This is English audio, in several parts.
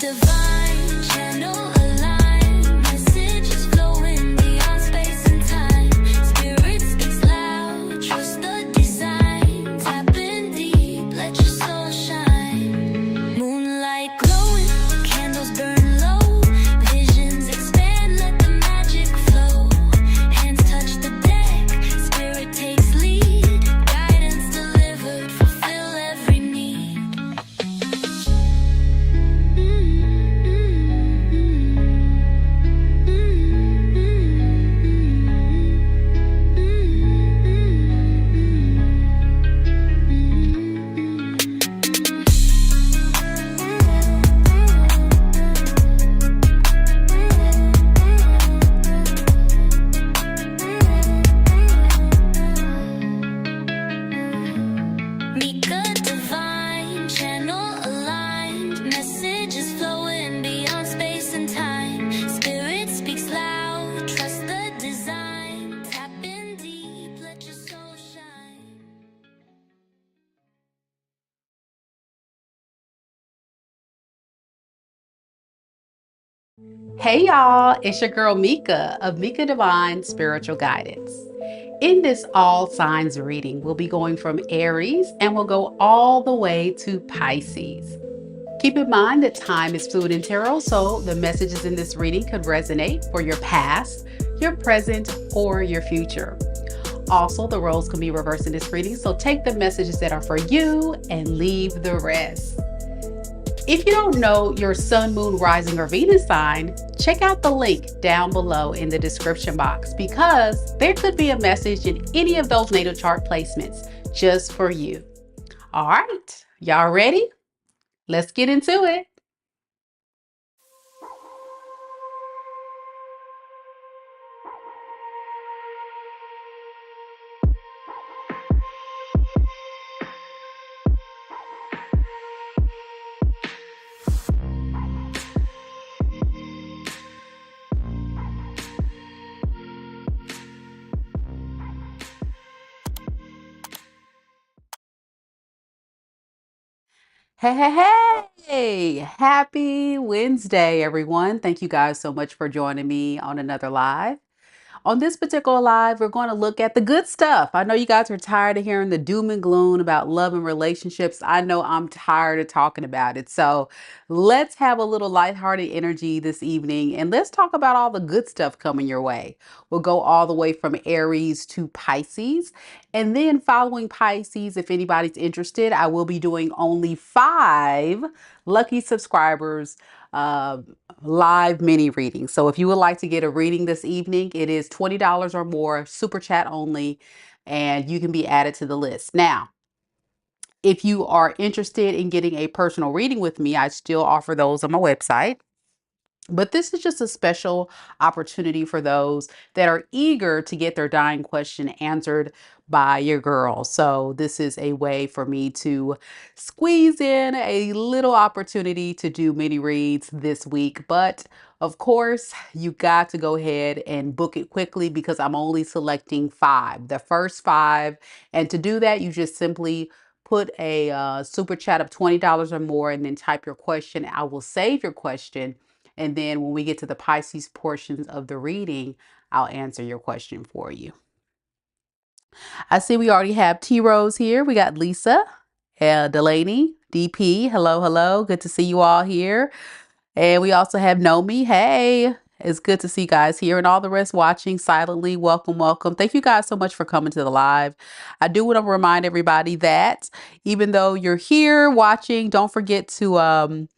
divine, channel aligned, messages flowing beyond space and time. Spirit speaks loud, trust the design. Tap in deep, let your soul shine. Moonlight glowing, candles burn low. Visions expand, let the magic flow. Hands touch the deck, spirit takes lead. Guidance delivered, fulfill every need. Mika divine, channel aligned, messages flowing beyond space and time. Spirit speaks loud, trust the design. Tap in deep, let your soul shine. Hey y'all, it's your girl Mika of Mika Divine Spiritual Guidance. In this all signs reading, we'll be going from Aries and we'll go all the way to Pisces. Keep in mind that time is fluid in tarot, so the messages in this reading could resonate for your past, your present, or your future. Also, the roles can be reversed in this reading, so take the messages that are for you and leave the rest. If you don't know your sun, moon, rising, or Venus sign, check out the link down below in the description box because there could be a message in any of those natal chart placements just for you. All right, y'all ready? Let's get into it. Hey, happy Wednesday, everyone. Thank you guys so much for joining me on another live. On this particular live, we're going to look at the good stuff. I know you guys are tired of hearing the doom and gloom about love and relationships. I know I'm tired of talking about it. So let's have a little lighthearted energy this evening and let's talk about all the good stuff coming your way. We'll go all the way from Aries to Pisces. And then following Pisces, if anybody's interested, I will be doing only 5 lucky subscribers live mini reading. So if you would like to get a reading this evening, it is $20 or more, super chat only, and you can be added to the list. Now, if you are interested in getting a personal reading with me, I still offer those on my website. But this is just a special opportunity for those that are eager to get their dying question answered by your girl. So this is a way for me to squeeze in a little opportunity to do mini reads this week. But of course, you got to go ahead and book it quickly because I'm only selecting 5, the first 5. And to do that, you just simply put a super chat of $20 or more and then type your question. I will save your question. And then when we get to the Pisces portions of the reading, I'll answer your question for you. I see we already have T Rose here. We got Lisa, Delaney, DP. Hello, hello. Good to see you all here. And we also have Nomi. Hey, it's good to see you guys here and all the rest watching silently. Welcome, welcome. Thank you guys so much for coming to the live. I do want to remind everybody that even though you're here watching, don't forget to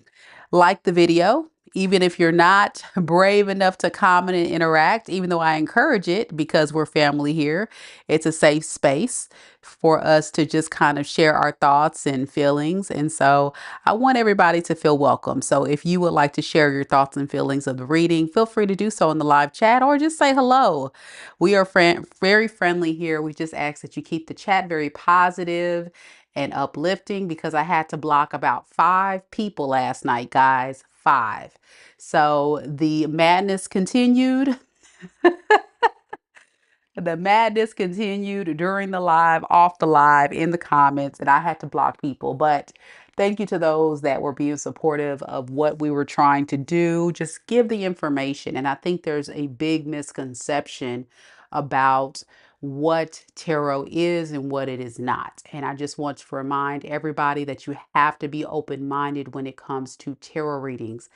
like the video. Even if you're not brave enough to comment and interact, even though I encourage it because we're family here, it's a safe space for us to just kind of share our thoughts and feelings. And so I want everybody to feel welcome. So if you would like to share your thoughts and feelings of the reading, feel free to do so in the live chat or just say hello. We are very friendly here. We just ask that you keep the chat very positive and uplifting because I had to block about 5 people last night, guys. 5. So the madness continued. The madness continued during the live, off the live, in the comments, and I had to block people. But thank you to those that were being supportive of what we were trying to do. Just give the information. And I think there's a big misconception about what tarot is and what it is not. And I just want to remind everybody that you have to be open-minded when it comes to tarot readings.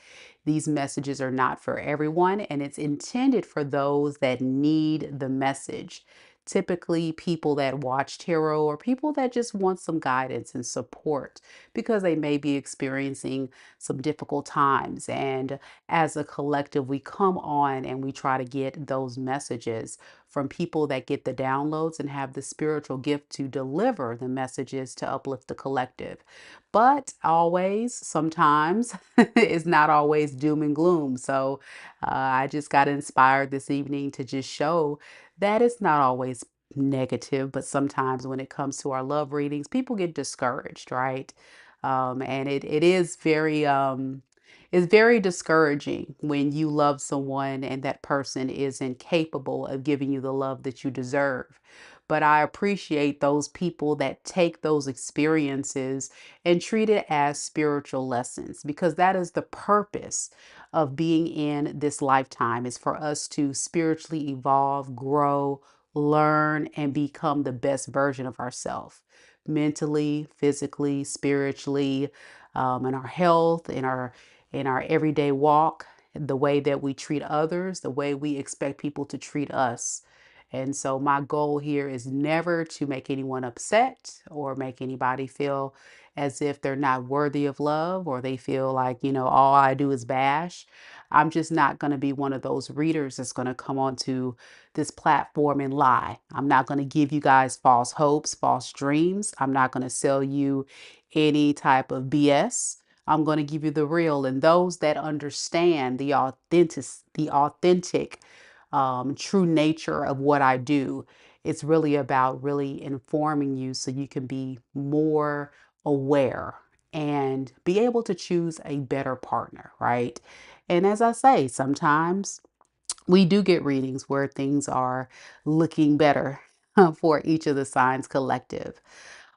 These messages are not for everyone, and it's intended for those that need the message. Typically, people that watch tarot or people that just want some guidance and support because they may be experiencing some difficult times. And as a collective, we come on and we try to get those messages from people that get the downloads and have the spiritual gift to deliver the messages to uplift the collective. But always, sometimes, it's not always doom and gloom. So I just got inspired this evening to just show that it's not always negative, but sometimes when it comes to our love readings, people get discouraged, right? And it is very it's very discouraging when you love someone and that person isn't capable of giving you the love that you deserve. But I appreciate those people that take those experiences and treat it as spiritual lessons, because that is the purpose of being in this lifetime, is for us to spiritually evolve, grow, learn, and become the best version of ourselves, mentally, physically, spiritually, in our health, in our everyday walk, the way that we treat others, the way we expect people to treat us. And so my goal here is never to make anyone upset or make anybody feel as if they're not worthy of love, or they feel like, all I do is bash. I'm just not going to be one of those readers that's going to come onto this platform and lie. I'm not going to give you guys false hopes, false dreams. I'm not going to sell you any type of BS. I'm going to give you the real, and those that understand the authentic, true nature of what I do. It's really about really informing you so you can be more aware and be able to choose a better partner, right? And as I say, sometimes we do get readings where things are looking better for each of the signs collective.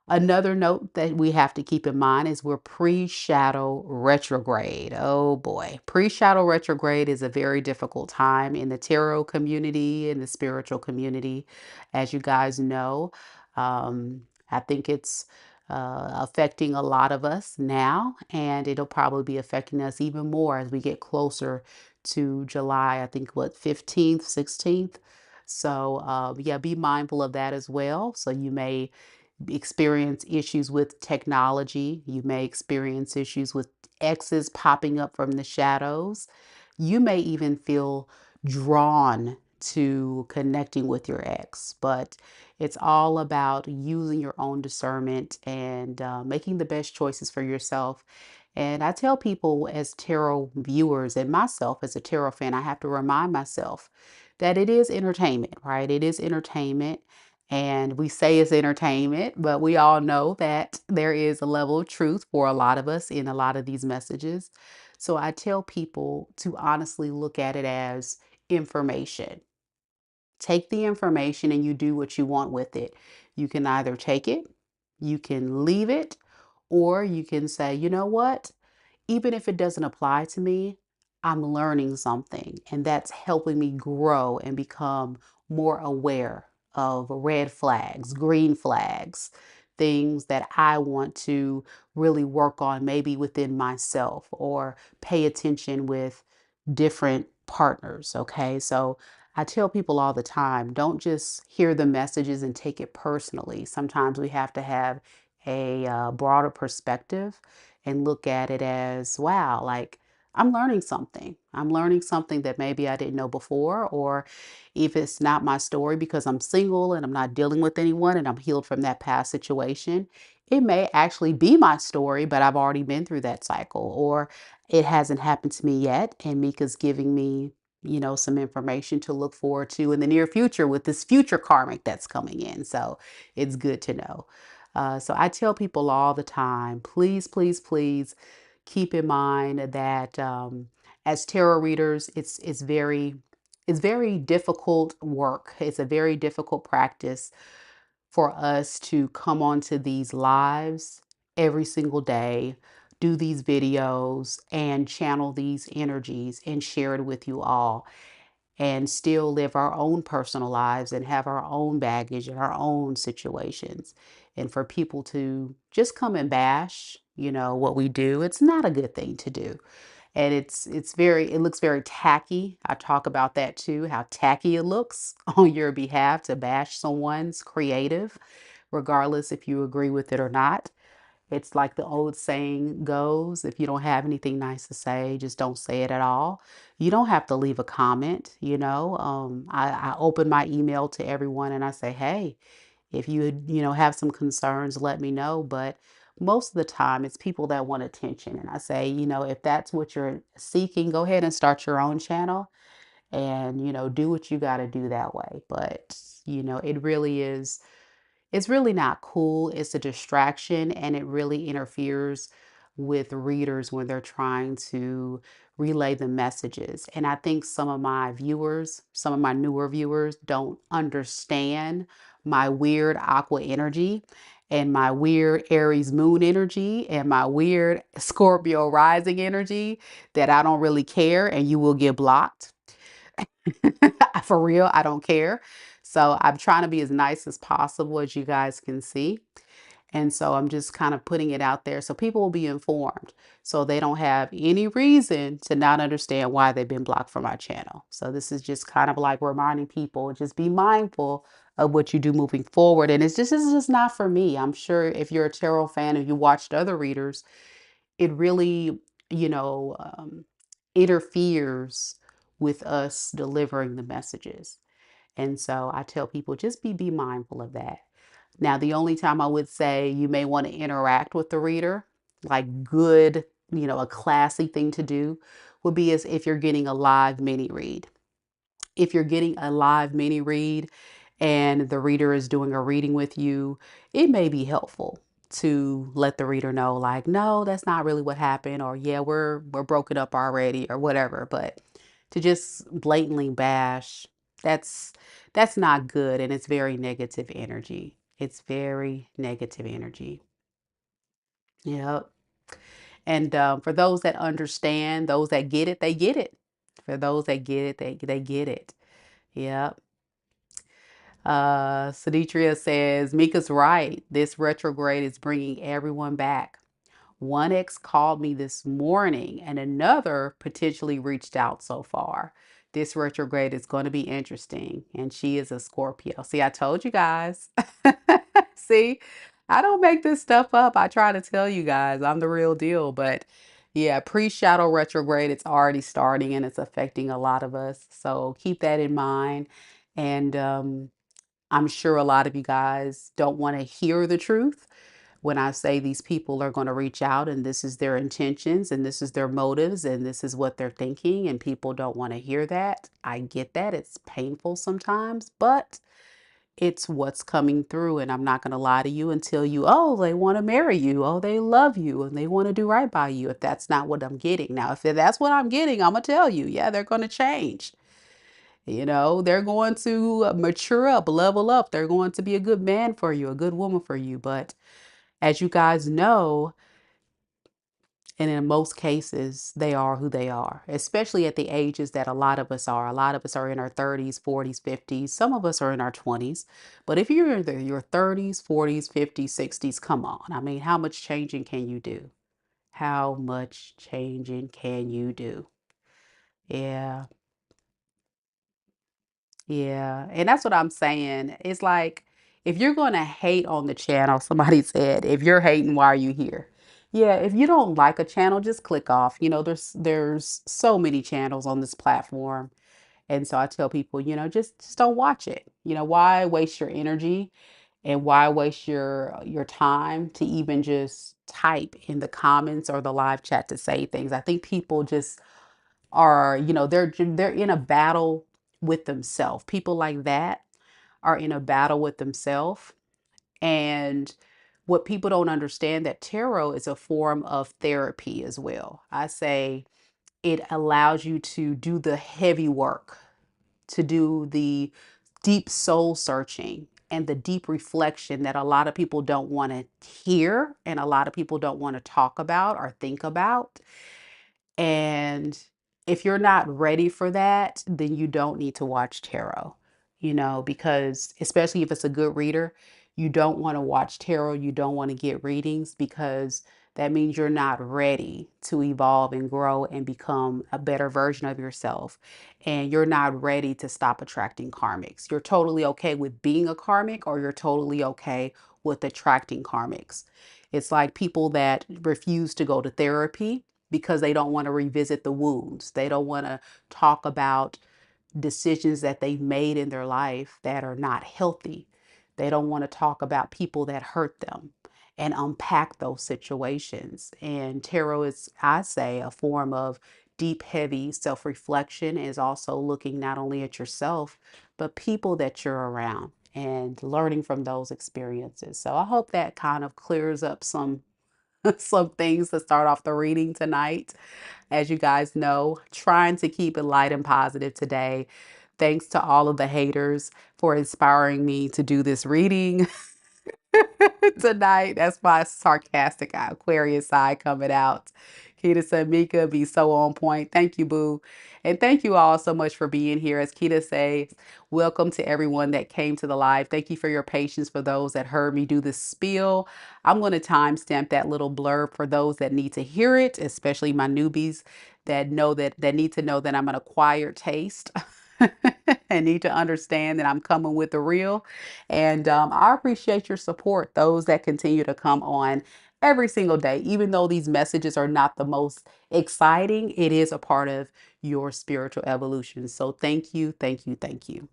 Another note that we have to keep in mind is we're pre-shadow retrograde. Oh boy. Pre-shadow retrograde is a very difficult time in the tarot community, in the spiritual community. As you guys know, I think it's affecting a lot of us now, and it'll probably be affecting us even more as we get closer to July, I think, 15th, 16th. So yeah, be mindful of that as well. So you may experience issues with technology. You may experience issues with exes popping up from the shadows. You may even feel drawn to connecting with your ex, but it's all about using your own discernment and making the best choices for yourself. And I tell people, as tarot viewers and myself as a tarot fan, I have to remind myself that it is entertainment, right? It is entertainment. And we say it's entertainment, but we all know that there is a level of truth for a lot of us in a lot of these messages. So I tell people to honestly look at it as information. Take the information and you do what you want with it. You can either take it, you can leave it, or you can say, you know what? Even if it doesn't apply to me, I'm learning something, and that's helping me grow and become more aware of red flags, green flags, things that I want to really work on, maybe within myself, or pay attention with different partners. Okay. So I tell people all the time, don't just hear the messages and take it personally. Sometimes we have to have a broader perspective and look at it as, wow, like I'm learning something. I'm learning something that maybe I didn't know before. Or if it's not my story because I'm single and I'm not dealing with anyone and I'm healed from that past situation, it may actually be my story, but I've already been through that cycle, or it hasn't happened to me yet. And Mika's giving me, some information to look forward to in the near future with this future karmic that's coming in. So it's good to know. So I tell people all the time, please, please, please keep in mind that as tarot readers, it's very it's very difficult work. It's a very difficult practice for us to come onto these lives every single day, do these videos, and channel these energies and share it with you all, and still live our own personal lives and have our own baggage and our own situations. And for people to just come and bash, what we do, it's not a good thing to do. And it looks very tacky. I talk about that too, how tacky it looks on your behalf to bash someone's creative, regardless if you agree with it or not. It's like the old saying goes, if you don't have anything nice to say, just don't say it at all. You don't have to leave a comment, I open my email to everyone and I say, hey, if you have some concerns, let me know. But most of the time, it's people that want attention. And I say, if that's what you're seeking, go ahead and start your own channel and, do what you got to do that way. But, it really is it's really not cool. It's a distraction and it really interferes with readers when they're trying to relay the messages. And I think some of my newer viewers don't understand my weird aqua energy and my weird Aries moon energy and my weird Scorpio rising energy, that I don't really care and you will get blocked. For real, I don't care. So I'm trying to be as nice as possible, as you guys can see. And so I'm just kind of putting it out there so people will be informed, so they don't have any reason to not understand why they've been blocked from my channel. So this is just kind of like reminding people, just be mindful of what you do moving forward. And it's just not for me. I'm sure if you're a tarot fan, if you watched other readers, it really, you know, um, interferes with us delivering the messages. And so I tell people, just be mindful of that. Now, the only time I would say you may want to interact with the reader, like good, a classy thing to do, would be as if you're getting a live mini read. If you're getting a live mini read and the reader is doing a reading with you, it may be helpful to let the reader know, like, no, that's not really what happened, or yeah, we're broken up already, or whatever. But to just blatantly bash, that's that's not good, and it's very negative energy. It's very negative energy. Yep. And for those that understand, those that get it, they get it. For those that get it, they get it. Yep. Saditria says, Mika's right. This retrograde is bringing everyone back. One ex called me this morning and another potentially reached out so far. This retrograde is going to be interesting. And she is a Scorpio. See, I told you guys. See, I don't make this stuff up. I try to tell you guys I'm the real deal. But yeah, pre-shadow retrograde, it's already starting and it's affecting a lot of us. So keep that in mind. And I'm sure a lot of you guys don't want to hear the truth when I say these people are going to reach out and this is their intentions and this is their motives and this is what they're thinking, and people don't want to hear that. I get that. It's painful sometimes, but it's what's coming through. And I'm not going to lie to you and tell you, oh, they want to marry you. Oh, they love you and they want to do right by you. If that's not what I'm getting. Now, if that's what I'm getting, I'm going to tell you, yeah, they're going to change. They're going to mature up, level up. They're going to be a good man for you, a good woman for you. But as you guys know, and in most cases, they are who they are, especially at the ages that a lot of us are. A lot of us are in our 30s, 40s, 50s. Some of us are in our 20s. But if you're in your 30s, 40s, 50s, 60s, come on. I mean, how much changing can you do? How much changing can you do? Yeah. Yeah, and that's what I'm saying. It's like, if you're going to hate on the channel, somebody said, if you're hating, why are you here? Yeah, if you don't like a channel, just click off. There's so many channels on this platform. And so I tell people, just don't watch it. Why waste your energy and why waste your time to even just type in the comments or the live chat to say things. I think people just are, they're in a battle with themselves. People like that are in a battle with themselves. And what people don't understand, that tarot is a form of therapy as well. I say it allows you to do the heavy work to do the deep soul searching and the deep reflection that a lot of people don't want to hear and a lot of people don't want to talk about or think about. And if you're not ready for that, then you don't need to watch tarot, because especially if it's a good reader, you don't want to watch tarot, you don't want to get readings because that means you're not ready to evolve and grow and become a better version of yourself. And you're not ready to stop attracting karmics. You're totally okay with being a karmic, or you're totally okay with attracting karmics. It's like people that refuse to go to therapy because they don't want to revisit the wounds. They don't want to talk about decisions that they've made in their life that are not healthy. They don't want to talk about people that hurt them and unpack those situations. And tarot is, I say, a form of deep, heavy self reflection, is also looking not only at yourself, but people that you're around and learning from those experiences. So I hope that kind of clears up some some things to start off the reading tonight. As you guys know, trying to keep it light and positive today. Thanks to all of the haters for inspiring me to do this reading tonight. That's my sarcastic Aquarius side coming out. Kita said, Mika, be so on point. Thank you, boo. And thank you all so much for being here. As Kita says, welcome to everyone that came to the live. Thank you for your patience for those that heard me do this spiel. I'm going to timestamp that little blurb for those that need to hear it, especially my newbies that need to know that I'm an acquired taste and need to understand that I'm coming with the real. And I appreciate your support, those that continue to come on every single day. Even though these messages are not the most exciting, it is a part of your spiritual evolution. So thank you, thank you, thank you.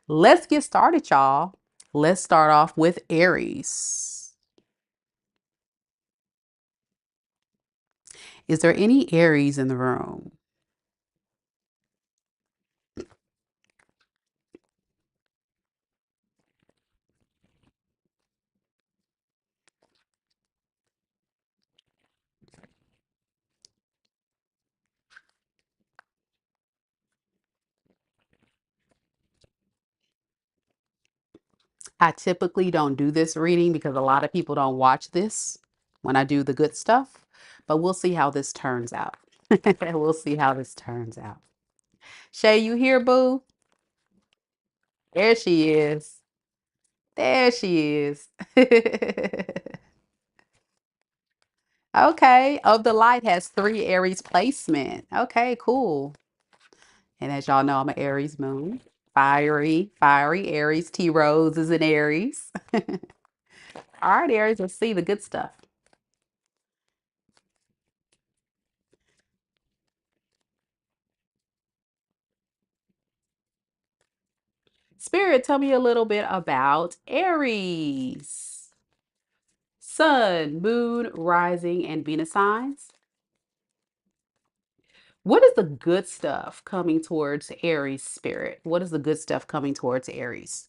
Let's get started, y'all. Let's start off with Aries. Is there any Aries in the room? I typically don't do this reading because a lot of people don't watch this when I do the good stuff, but we'll see how this turns out. We'll see how this turns out. Shay, you here, boo? There she is. There she is. Okay. Of the Light has 3 Aries placement. Okay, cool. And as y'all know, I'm an Aries moon. Fiery, fiery Aries. T Rose is an Aries. All right, Aries, let's see the good stuff. Spirit, tell me a little bit about Aries. Sun, moon, rising, and Venus signs. What is the good stuff coming towards Aries, Spirit? What is the good stuff coming towards Aries?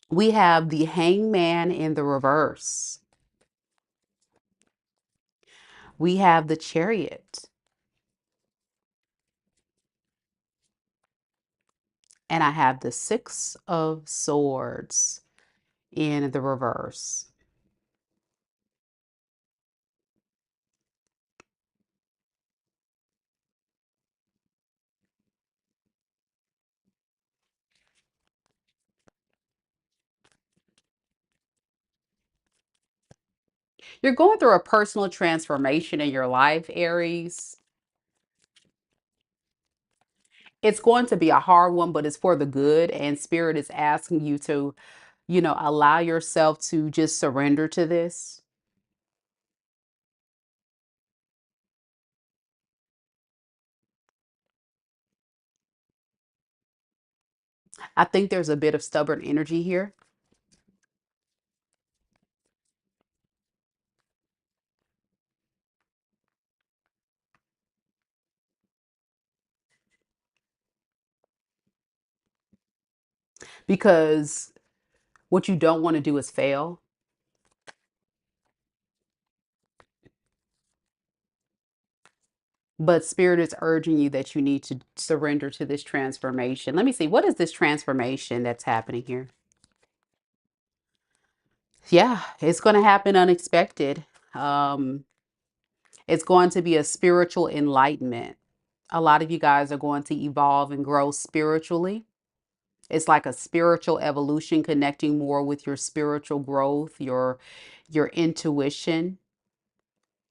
We have the Hangman in the reverse. We have the Chariot. And I have the 6 of Swords in the reverse. You're going through a personal transformation in your life, Aries. It's going to be a hard one, but it's for the good. And Spirit is asking you to, allow yourself to just surrender to this. I think there's a bit of stubborn energy here because what you don't want to do is fail. But Spirit is urging you that you need to surrender to this transformation. Let me see. What is this transformation that's happening here? Yeah, it's going to happen unexpected. Um, it's going to be a spiritual enlightenment. A lot of you guys are going to evolve and grow spiritually. It's like a spiritual evolution, connecting more with your spiritual growth, your intuition,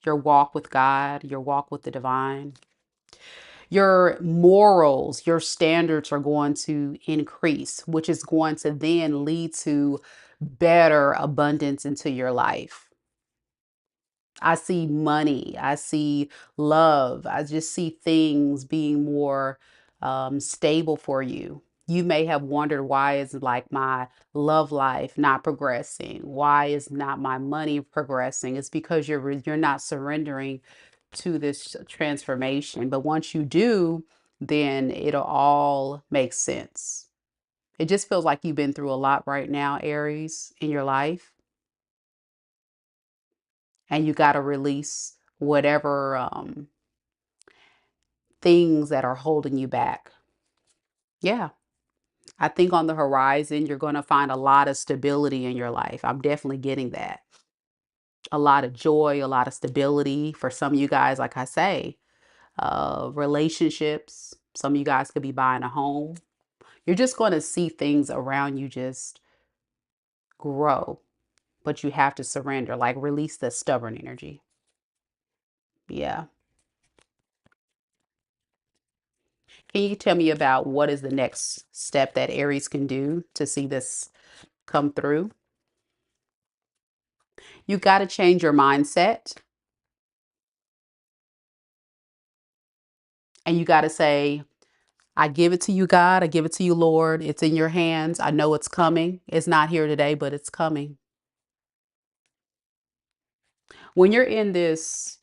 your walk with God, your walk with the divine. Your morals, your standards are going to increase, which is going to then lead to better abundance into your life. I see money, I see love, I just see things being more stable for you. You may have wondered, why is like my love life not progressing? Why is not my money progressing? It's because you're not surrendering to this transformation. But once you do, then it'll all make sense. It just feels like you've been through a lot right now, Aries, in your life, and you got to release whatever things that are holding you back. Yeah. I think on the horizon, you're going to find a lot of stability in your life. I'm definitely getting that. A lot of joy, a lot of stability for some of you guys, like I say, relationships. Some of you guys could be buying a home. You're just going to see things around you just grow, but you have to surrender, like release the stubborn energy. Yeah. Can you tell me about what is the next step that Aries can do to see this come through? You got to change your mindset, and you got to say, I give it to you, God. I give it to you, Lord. It's in your hands. I know it's coming. It's not here today, but it's coming. When you're in this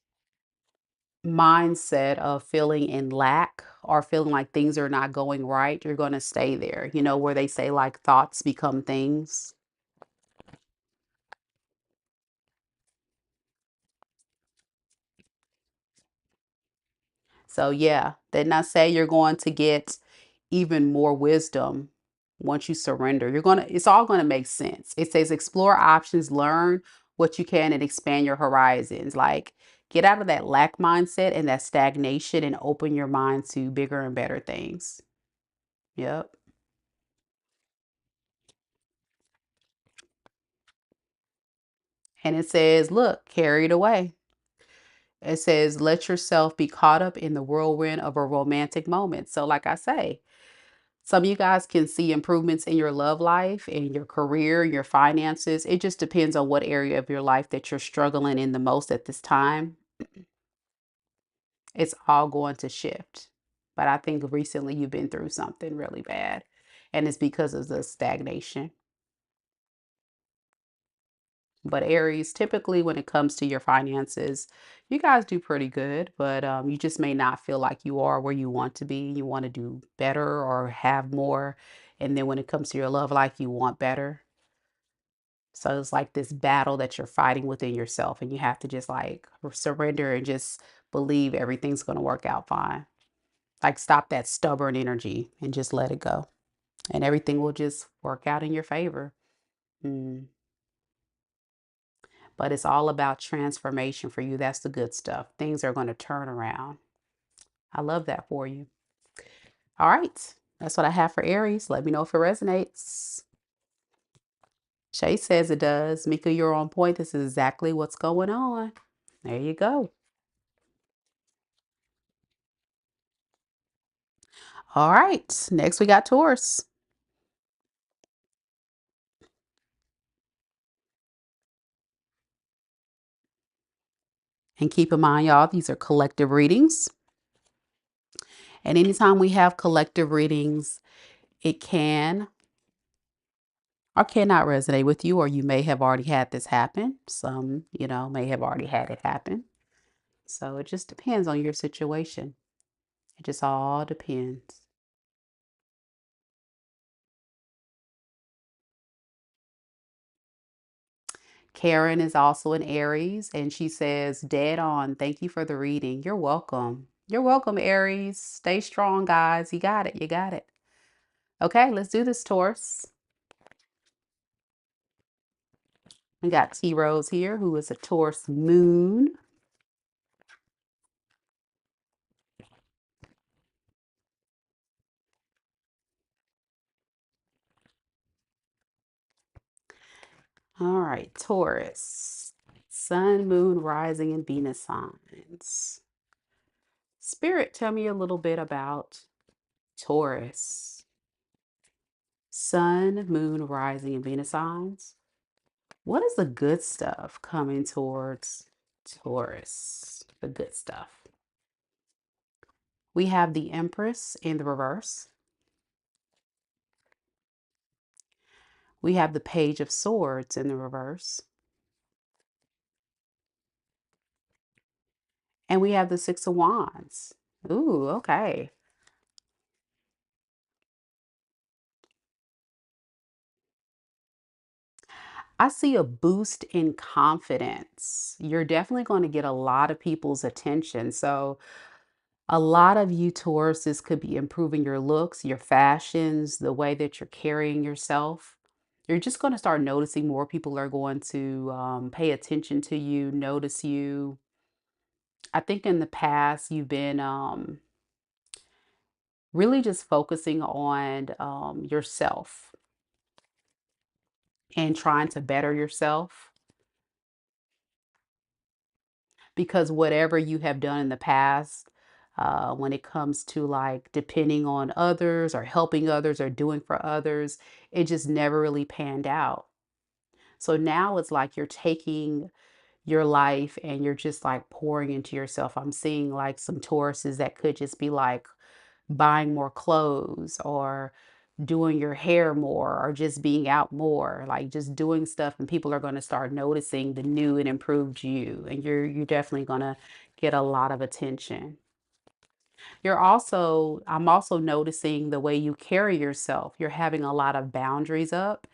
mindset of feeling in lack or feeling like things are not going right, you're going to stay there. You know, where they say like thoughts become things. So yeah, didn't I say you're going to get even more wisdom once you surrender? It's all gonna make sense. It says explore options, learn what you can, and expand your horizons. Like get out of that lack mindset and that stagnation and open your mind to bigger and better things. Yep. And it says, look, carried away. It says, let yourself be caught up in the whirlwind of a romantic moment. So, like I say, some of you guys can see improvements in your love life, in your career, your finances. It just depends on what area of your life that you're struggling in the most at this time. It's all going to shift. But I think recently you've been through something really bad, and it's because of the stagnation. But Aries, typically when it comes to your finances, you guys do pretty good, but you just may not feel like you are where you want to be. You want to do better or have more. And then when it comes to your love life, you want better. So it's like this battle that you're fighting within yourself, and you have to just like surrender and just believe everything's going to work out fine. Like stop that stubborn energy and just let it go, and everything will just work out in your favor. Mm. But it's all about transformation for you. That's the good stuff. Things are going to turn around. I love that for you. All right. That's what I have for Aries. Let me know if it resonates. Shay says it does. Mika, you're on point. This is exactly what's going on. There you go. All right. Next, we got Taurus. And keep in mind, y'all, these are collective readings. And anytime we have collective readings, it can or cannot resonate with you, or you may have already had this happen. Some, may have already had it happen. So it just depends on your situation. It just all depends. Karen is also an Aries, and she says, dead on. Thank you for the reading. You're welcome. You're welcome, Aries. Stay strong, guys. You got it. You got it. Okay, let's do this, Taurus. We got T Rose here, who is a Taurus moon. All right, Taurus. Sun, moon, rising, and Venus signs. Spirit, tell me a little bit about Taurus. Sun, moon, rising, and Venus signs. What is the good stuff coming towards Taurus? The good stuff. We have the Empress in the reverse. We have the Page of Swords in the reverse. And we have the Six of Wands. Ooh, okay. I see a boost in confidence. You're definitely going to get a lot of people's attention. So, a lot of you Tauruses could be improving your looks, your fashions, the way that you're carrying yourself. You're just going to start noticing more people are going to pay attention to you, notice you. I think in the past, you've been really just focusing on yourself and trying to better yourself, because whatever you have done in the past, when it comes to like depending on others or helping others or doing for others, it just never really panned out. So now it's like you're taking your life and you're just like pouring into yourself. I'm seeing like some Tauruses that could just be like buying more clothes or doing your hair more or just being out more, like just doing stuff, and people are going to start noticing the new and improved you, and you're definitely going to get a lot of attention. I'm also noticing the way you carry yourself. You're having a lot of boundaries up,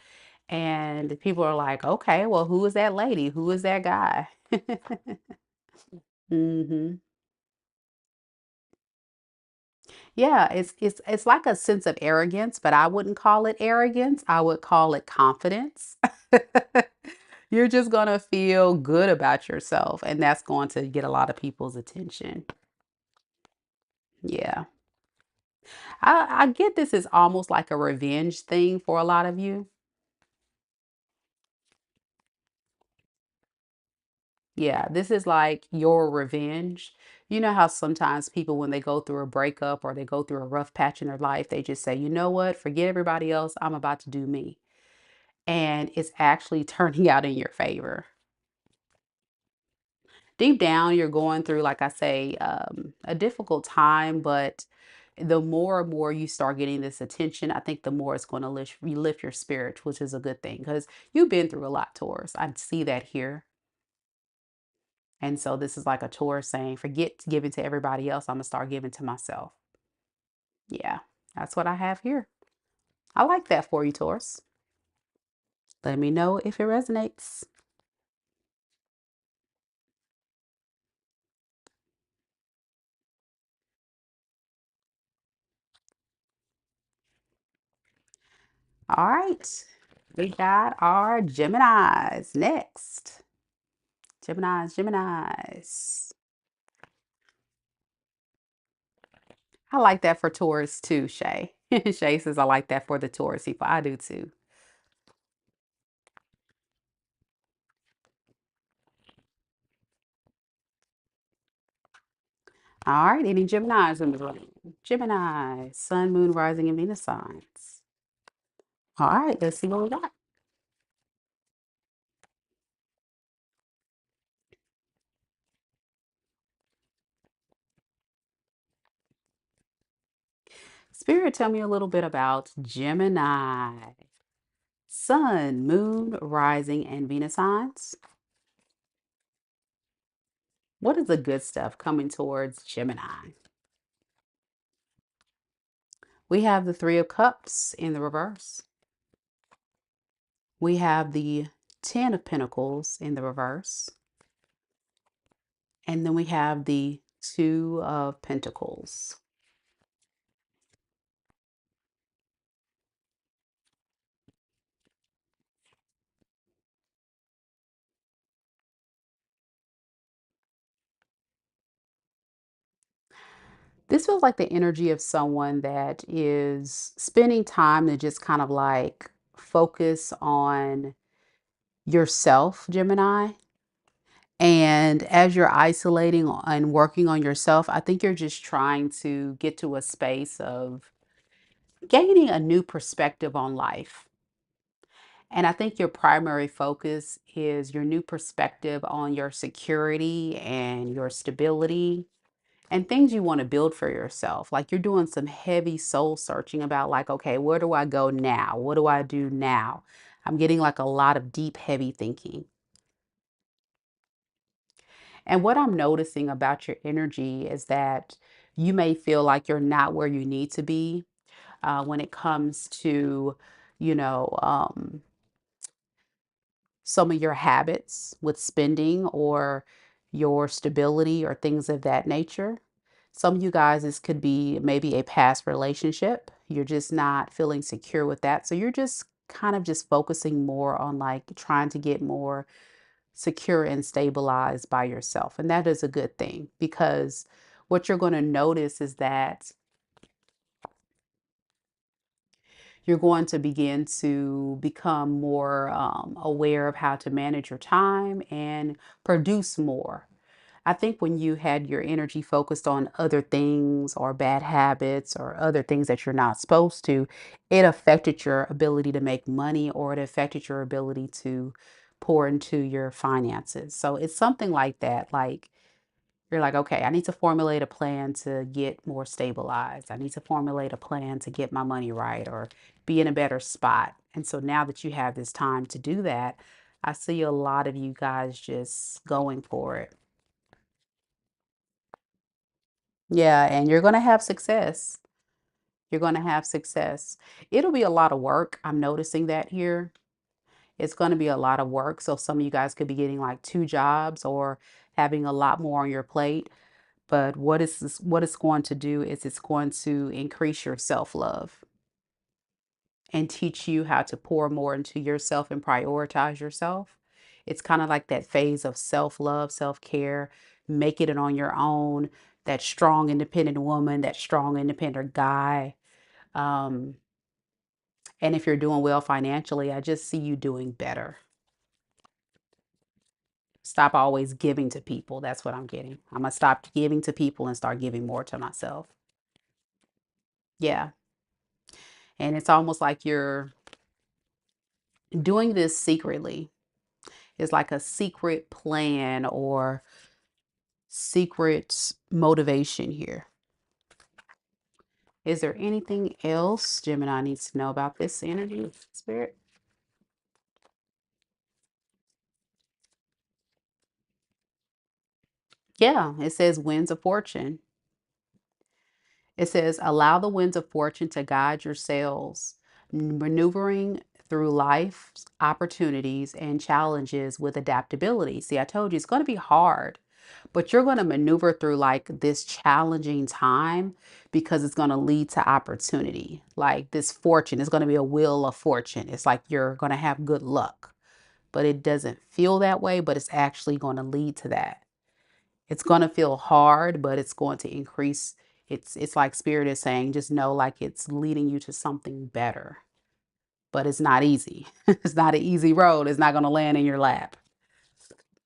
and people are like, okay, well, who is that lady? Who is that guy? hmm Yeah, it's like a sense of arrogance, but I wouldn't call it arrogance. I would call it confidence. You're just gonna feel good about yourself, and that's going to get a lot of people's attention. Yeah. I get this is almost like a revenge thing for a lot of you. Yeah, this is like your revenge. You know how sometimes people, when they go through a breakup or they go through a rough patch in their life, they just say, you know what, forget everybody else. I'm about to do me. And it's actually turning out in your favor. Deep down, you're going through, like I say, a difficult time, but the more and more you start getting this attention, I think the more it's going to lift your spirit, which is a good thing because you've been through a lot, Taurus. I see that here. And so this is like a Taurus saying, forget giving to everybody else. I'm going to start giving to myself. Yeah, that's what I have here. I like that for you, Taurus. Let me know if it resonates. All right. We got our Geminis next. Geminis, Geminis. I like that for Taurus too, Shay. Shay says I like that for the Taurus people. I do too. All right, any Geminis in the room? Gemini, Sun, Moon, Rising, and Venus signs. All right, let's see what we got. Spirit, tell me a little bit about Gemini. Sun, Moon, Rising, and Venus signs. What is the good stuff coming towards Gemini? We have the Three of Cups in the reverse. We have the Ten of Pentacles in the reverse. And then we have the Two of Pentacles. This feels like the energy of someone that is spending time to just kind of like focus on yourself, Gemini. And as you're isolating and working on yourself, I think you're just trying to get to a space of gaining a new perspective on life. And I think your primary focus is your new perspective on your security and your stability and things you want to build for yourself. Like you're doing some heavy soul searching about, like, okay, where do I go now? What do I do now? I'm getting like a lot of deep, heavy thinking. And what I'm noticing about your energy is that you may feel like you're not where you need to be when it comes to, you know, some of your habits with spending or your stability or things of that nature. Some of you guys, this could be maybe a past relationship. You're just not feeling secure with that. So you're just kind of just focusing more on like trying to get more secure and stabilized by yourself. And that is a good thing because what you're going to notice is that you're going to begin to become more aware of how to manage your time and produce more. I think when you had your energy focused on other things or bad habits or other things that you're not supposed to, it affected your ability to make money or it affected your ability to pour into your finances. So it's something like that. Like you're like, okay, I need to formulate a plan to get more stabilized. I need to formulate a plan to get my money right or be in a better spot. And so now that you have this time to do that, I see a lot of you guys just going for it. Yeah, and you're going to have success. You're going to have success. It'll be a lot of work. I'm noticing that here. It's going to be a lot of work. So some of you guys could be getting like two jobs or having a lot more on your plate. But what it's going to do is it's going to increase your self-love and teach you how to pour more into yourself and prioritize yourself. It's kind of like that phase of self-love, self-care, making it on your own, that strong, independent woman, that strong, independent guy. Um, and if you're doing well financially, I just see you doing better. Stop always giving to people. That's what I'm getting. I'm going to stop giving to people and start giving more to myself. Yeah. And it's almost like you're doing this secretly. It's like a secret plan or secret motivation here. Is there anything else Gemini needs to know about this energy, Spirit? Yeah, it says winds of fortune. It says, allow the winds of fortune to guide your sails, maneuvering through life's opportunities and challenges with adaptability. See, I told you it's going to be hard, but you're going to maneuver through like this challenging time because it's going to lead to opportunity. Like this fortune is going to be a wheel of fortune. It's like you're going to have good luck, but it doesn't feel that way, but it's actually going to lead to that. It's going to feel hard, but it's going to increase. It's like Spirit is saying, just know like it's leading you to something better, but it's not easy. It's not an easy road. It's not going to land in your lap.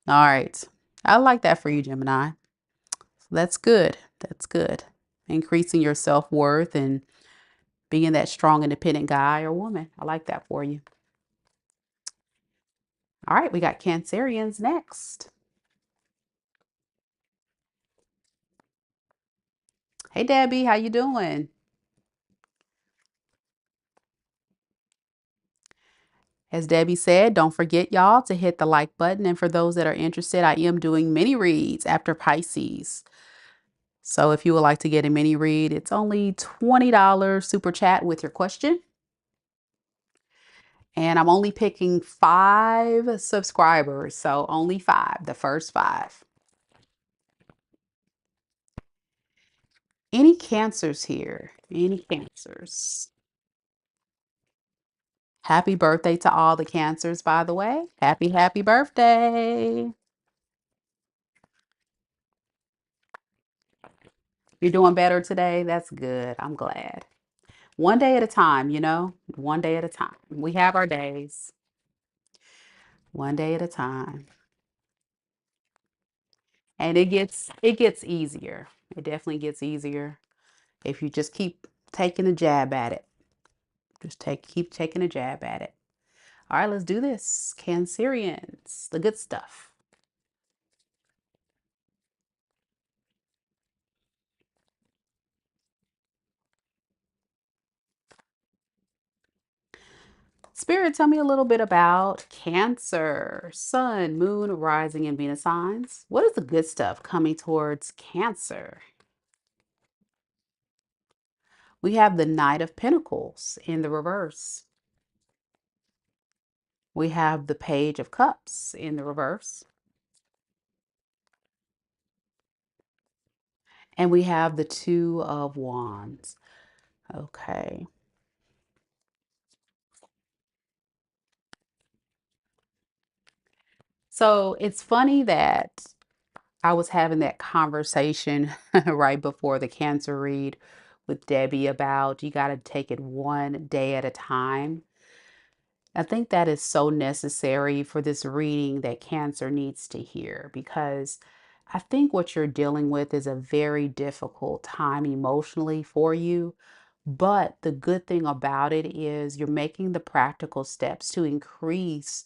All right. I like that for you, Gemini. That's good. That's good. Increasing your self-worth and being that strong, independent guy or woman. I like that for you. All right, we got Cancerians next. Hey, Debbie, how you doing? As Debbie said, don't forget, y'all, to hit the like button. And for those that are interested, I am doing mini reads after Pisces. So if you would like to get a mini read, it's only $20 super chat with your question. And I'm only picking 5 subscribers. So only 5, the first 5. Any cancers here? Any cancers? Happy birthday to all the cancers, by the way. Happy birthday. You're doing better today. That's good. I'm glad. One day at a time, you know, one day at a time. We have our days, one day at a time. And it gets easier. It definitely gets easier if you just keep taking a jab at it. Just keep taking a jab at it. All right, let's do this. Cancerians, the good stuff. Spirit, tell me a little bit about Cancer, Sun, Moon, Rising, and Venus signs. What is the good stuff coming towards Cancer? We have the Knight of Pentacles in the reverse. We have the Page of Cups in the reverse. And we have the Two of Wands. Okay. So it's funny that I was having that conversation right before the Cancer read with Debbie about you got to take it one day at a time. I think that is so necessary for this reading that Cancer needs to hear because I think what you're dealing with is a very difficult time emotionally for you. But the good thing about it is you're making the practical steps to increase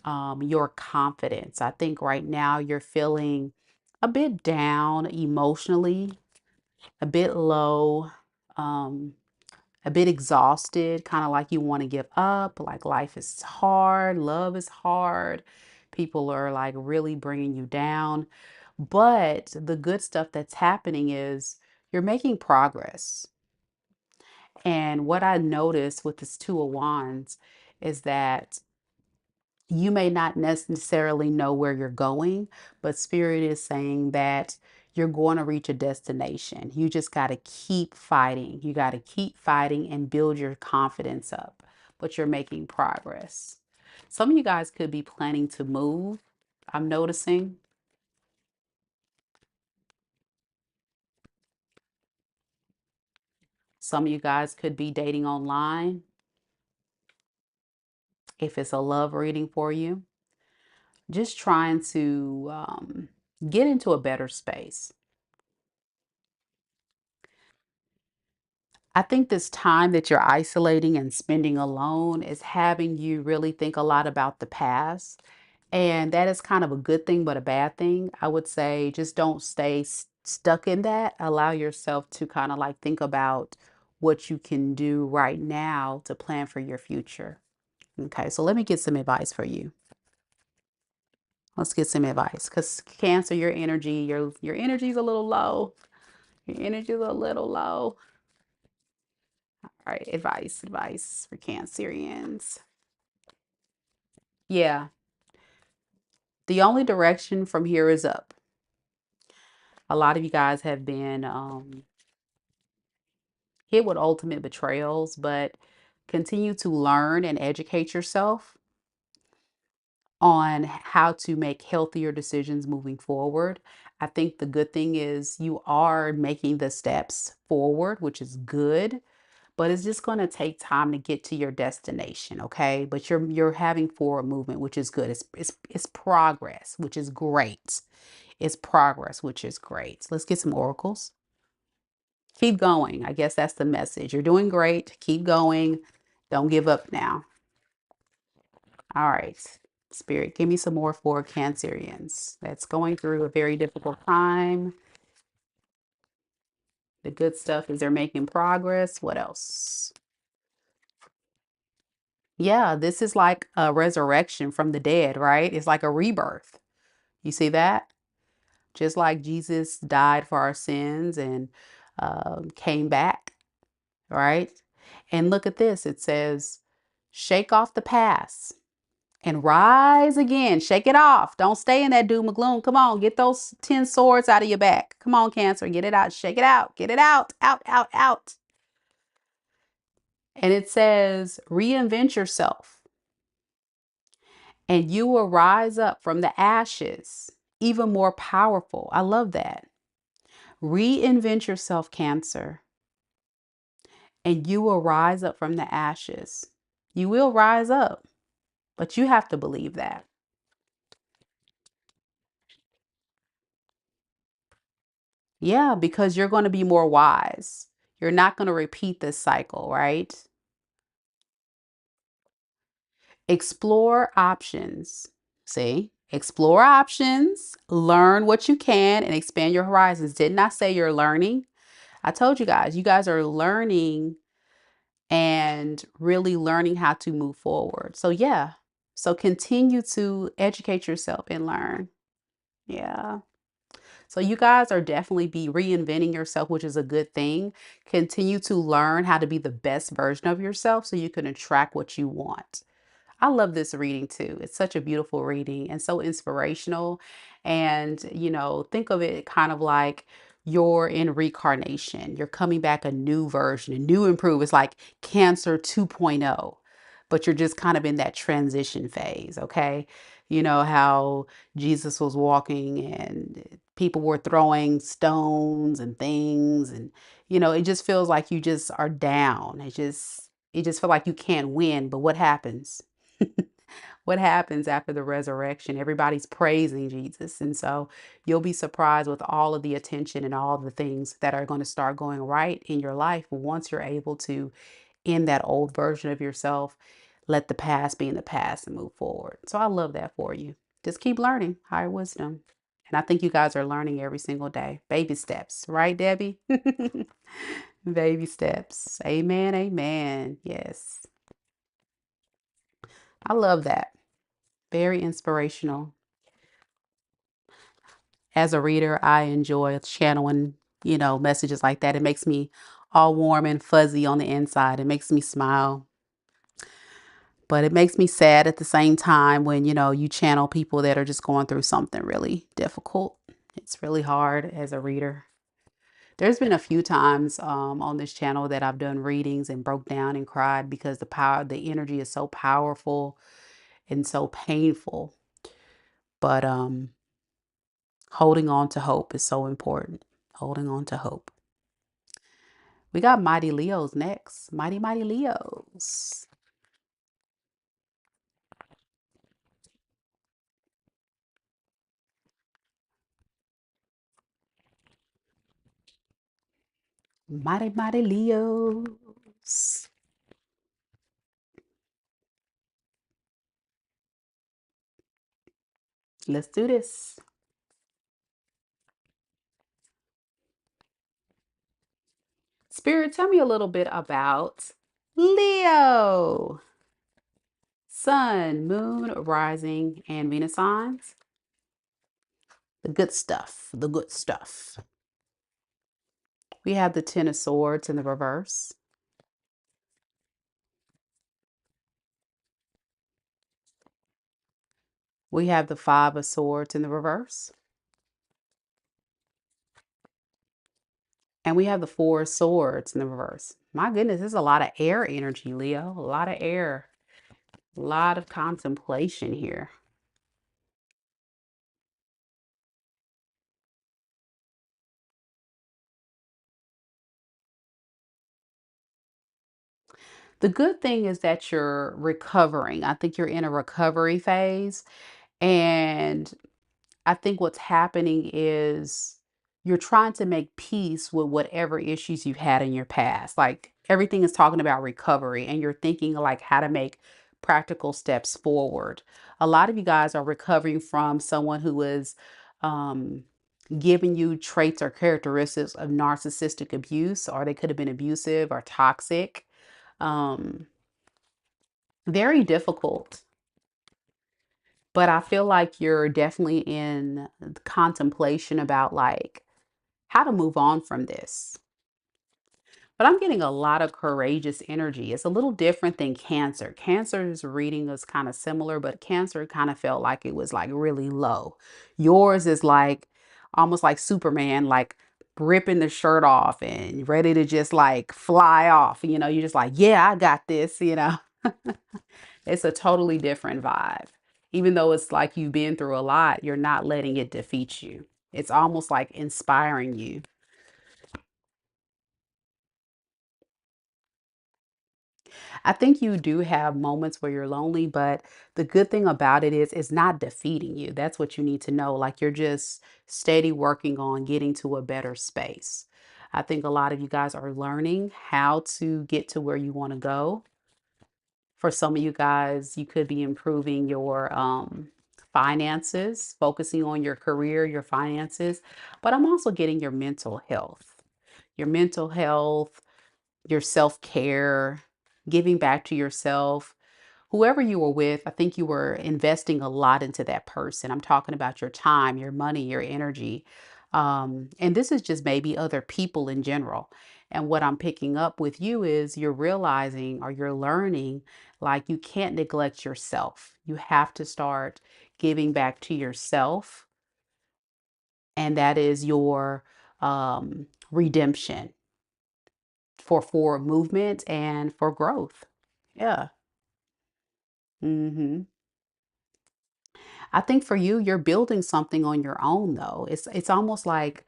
your confidence. I think right now you're feeling a bit down emotionally, a bit low. Um, a bit exhausted, kind of like you want to give up, like life is hard, love is hard. People are like really bringing you down. But the good stuff that's happening is you're making progress. And what I noticed with this Two of Wands is that you may not necessarily know where you're going, but Spirit is saying that you're going to reach a destination. You just got to keep fighting. You got to keep fighting and build your confidence up, but you're making progress. Some of you guys could be planning to move. I'm noticing. Some of you guys could be dating online if it's a love reading for you. Just trying to get into a better space. I think this time that you're isolating and spending alone is having you really think a lot about the past. And that is kind of a good thing, but a bad thing. I would say just don't stay stuck in that. Allow yourself to kind of like think about what you can do right now to plan for your future. Okay, so let me get some advice for you. Let's get some advice because Cancer, your energy's a little low. Your energy's a little low. All right, advice for Cancerians. Yeah, the only direction from here is up. A lot of you guys have been hit with ultimate betrayals, but continue to learn and educate yourself on how to make healthier decisions moving forward. I think the good thing is you are making the steps forward, which is good, but it's just going to take time to get to your destination, okay? But you're having forward movement, which is good. It's progress, which is great. It's progress, which is great. Let's get some oracles. Keep going. I guess that's the message. You're doing great. Keep going. Don't give up now. All right. Spirit, give me some more for Cancerians that's going through a very difficult time. The good stuff is they're making progress. What else? Yeah, this is like a resurrection from the dead, right? It's like a rebirth. You see that? Just like Jesus died for our sins and came back, right? And look at this. It says, shake off the past and rise again. Shake it off. Don't stay in that doom and gloom. Come on, get those 10 swords out of your back. Come on, Cancer, get it out. Shake it out. Get it out. Out, out, out. And it says, reinvent yourself, and you will rise up from the ashes, even more powerful. I love that. Reinvent yourself, Cancer, and you will rise up from the ashes. You will rise up, but you have to believe that. Yeah, because you're going to be more wise. You're not going to repeat this cycle, right? Explore options. See, explore options, learn what you can, and expand your horizons. Didn't I say you're learning? I told you guys are learning and really learning how to move forward. So, yeah, so continue to educate yourself and learn. Yeah. So you guys are definitely be reinventing yourself, which is a good thing. Continue to learn how to be the best version of yourself so you can attract what you want. I love this reading too. It's such a beautiful reading and so inspirational. And, think of it kind of like you're in reincarnation. You're coming back a new version, a new improve. It's like Cancer 2.0, but you're just kind of in that transition phase. Okay. You know how Jesus was walking and people were throwing stones and things. And, it just feels like you just are down. It just feels like you can't win. But what happens? What happens after the resurrection? Everybody's praising Jesus. And so you'll be surprised with all of the attention and all the things that are going to start going right in your life once you're able to end that old version of yourself, let the past be in the past and move forward. So I love that for you. Just keep learning higher wisdom. And I think you guys are learning every single day. Baby steps, right, Debbie? Baby steps. Amen. Amen. Yes. I love that. Very inspirational. As a reader, I enjoy channeling, messages like that. It makes me all warm and fuzzy on the inside. It makes me smile. But it makes me sad at the same time when, you channel people that are just going through something really difficult. It's really hard as a reader. There's been a few times on this channel that I've done readings and broke down and cried because the energy is so powerful and so painful. But holding on to hope is so important. Holding on to hope. We got Mighty Leos next. Mighty, mighty Leos. Mighty, mighty Leos. Let's do this. Spirit, tell me a little bit about Leo. Sun, moon, rising, and Venus signs. The good stuff. The good stuff. We have the Ten of Swords in the reverse. We have the Five of Swords in the reverse. And we have the Four of Swords in the reverse. My goodness, there's a lot of air energy, Leo. A lot of air. A lot of contemplation here. The good thing is that you're recovering. I think you're in a recovery phase. And I think what's happening is you're trying to make peace with whatever issues you've had in your past. Like everything is talking about recovery, and you're thinking like how to make practical steps forward. A lot of you guys are recovering from someone who is um, giving you traits or characteristics of narcissistic abuse, or they could have been abusive or toxic. Um, Very difficult. But I feel like you're definitely in contemplation about like how to move on from this. But I'm getting a lot of courageous energy. It's a little different than Cancer. Cancer's reading is kind of similar, but Cancer kind of felt like it was like really low. Yours is like almost like Superman, like ripping the shirt off and ready to just like fly off. You're just like, yeah, I got this. It's a totally different vibe. Even though it's like you've been through a lot, you're not letting it defeat you. It's almost like inspiring you. I think you do have moments where you're lonely, but the good thing about it is it's not defeating you. That's what you need to know. Like you're just steady working on getting to a better space. I think a lot of you guys are learning how to get to where you want to go. For some of you guys, you could be improving your finances, focusing on your career, your finances, but I'm also getting your mental health. Your mental health, your self-care, giving back to yourself. Whoever you were with, I think you were investing a lot into that person. I'm talking about your time, your money, your energy. And this is just maybe other people in general. And what I'm picking up with you is you're realizing or you're learning like you can't neglect yourself. You have to start giving back to yourself. And that is your redemption for forward movement and for growth. Yeah. hmm I think for you, you're building something on your own though. It's almost like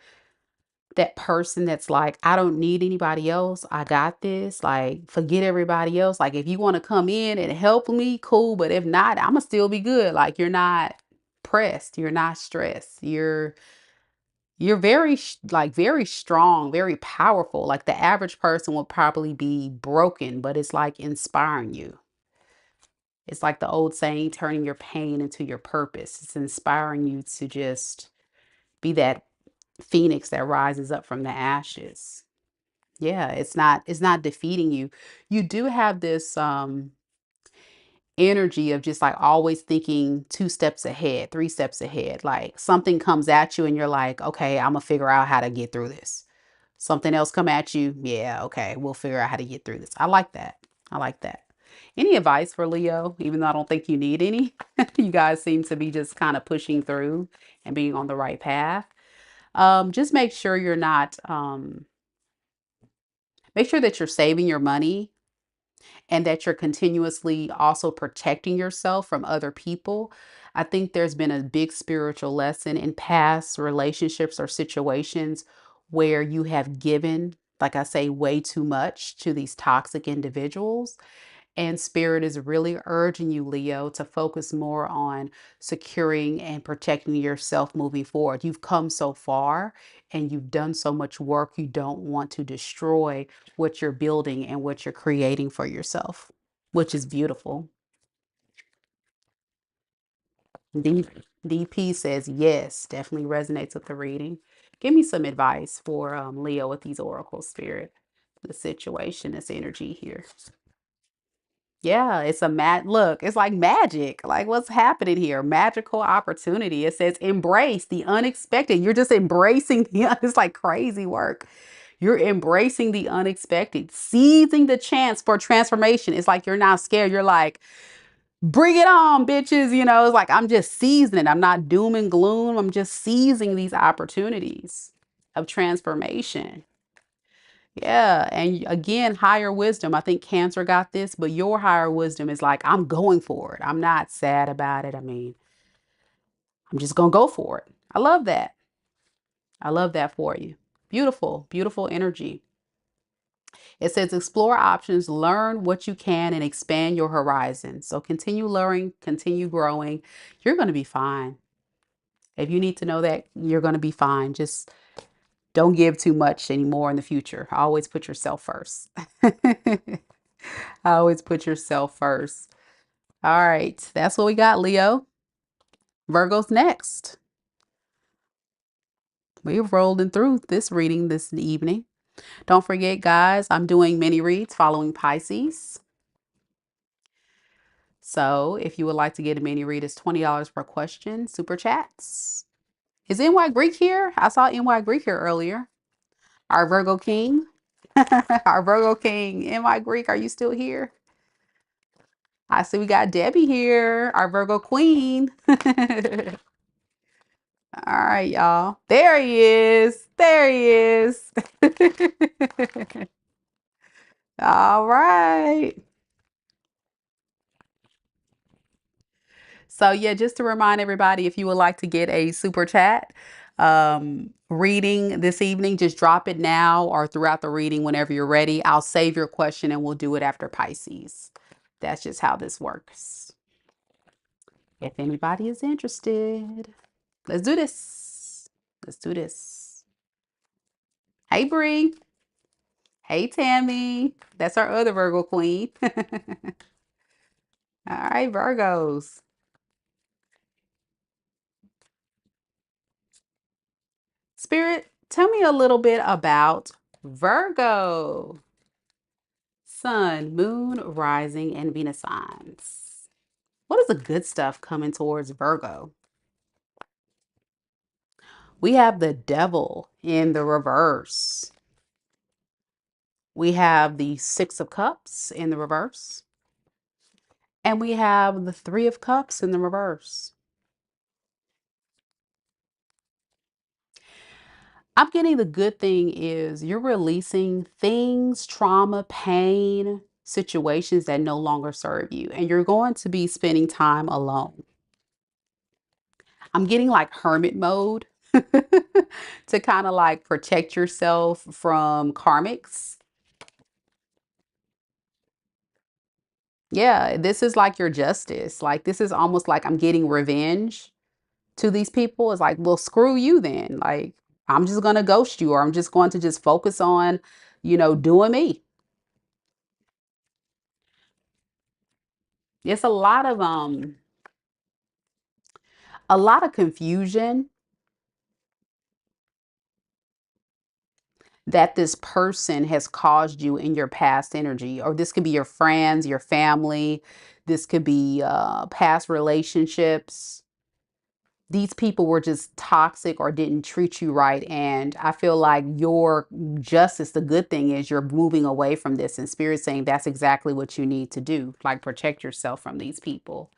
that person that's like, I don't need anybody else. I got this. Like, forget everybody else. Like, if you want to come in and help me, cool. But if not, I'm gonna still be good. Like, you're not pressed. You're not stressed. You're very like very strong, very powerful. Like the average person will probably be broken, but it's like inspiring you. It's like the old saying, turning your pain into your purpose. It's inspiring you to just be that phoenix that rises up from the ashes. Yeah, it's not defeating you. You do have this energy of just like always thinking 2 steps ahead, 3 steps ahead. Like something comes at you and you're like, okay, I'm gonna figure out how to get through this. Something else come at you. Yeah, okay, we'll figure out how to get through this. I like that. I like that. Any advice for Leo? Even though I don't think you need any, you guys seem to be just kind of pushing through and being on the right path. Just make sure you're not, make sure that you're saving your money and that you're continuously also protecting yourself from other people. I think there's been a big spiritual lesson in past relationships or situations where you have given, like I say, way too much to these toxic individuals. And Spirit is really urging you, Leo, to focus more on securing and protecting yourself moving forward. You've come so far and you've done so much work. You don't want to destroy what you're building and what you're creating for yourself, which is beautiful. D- DP says, yes, definitely resonates with the reading. Give me some advice for Leo with these oracle spirit, the situation, this energy here. Yeah, it's a look, it's like magic. Like what's happening here? Magical opportunity. It says embrace the unexpected. You're just embracing the it's like crazy work. You're embracing the unexpected, seizing the chance for transformation. It's like you're not scared. You're like, bring it on, bitches. It's like I'm just seizing it. I'm not doom and gloom. I'm just seizing these opportunities of transformation. Yeah, and again, higher wisdom. I think Cancer got this, but your higher wisdom is like, I'm going for it. I'm not sad about it. I mean, I'm just gonna go for it. I love that. I love that for you. Beautiful, beautiful energy. It says explore options, learn what you can, and expand your horizons. So continue learning, continue growing. You're gonna be fine. If you need to know that, you're gonna be fine. Just don't give too much anymore in the future. Always put yourself first. Always put yourself first. All right, that's what we got, Leo. Virgo's next. We're rolling through this reading this evening. Don't forget, guys, I'm doing mini reads following Pisces. So if you would like to get a mini read, it's $20 per question. Super chats. Is NY Greek here? I saw NY Greek here earlier. Our Virgo King. Our Virgo King, am I Greek? Are you still here? I see we got Debbie here, our Virgo Queen. All right, y'all. There he is. There he is. All right. So yeah, just to remind everybody, if you would like to get a super chat reading this evening, just drop it now or throughout the reading whenever you're ready. I'll save your question and we'll do it after Pisces. That's just how this works. If anybody is interested, let's do this. Let's do this. Hey, Bree. Hey, Tammy. That's our other Virgo queen. All right, Virgos. Spirit, tell me a little bit about Virgo. Sun, moon, rising, and Venus signs. What is the good stuff coming towards Virgo? We have the devil in the reverse. We have the Six of Cups in the reverse. And we have the Three of Cups in the reverse. I'm getting the good thing is you're releasing things, trauma, pain, situations that no longer serve you. And you're going to be spending time alone. I'm getting like hermit mode to kind of like protect yourself from karmics. Yeah, this is like your justice. Like this is almost like I'm getting revenge to these people. It's like, well, screw you then. Like I'm just going to ghost you or I'm just going to just focus on, doing me. It's a lot of confusion that this person has caused you in your past energy, or this could be your friends, your family, this could be past relationships. These people were just toxic or didn't treat you right. And I feel like your justice, the good thing is you're moving away from this, and Spirit saying that's exactly what you need to do, like protect yourself from these people.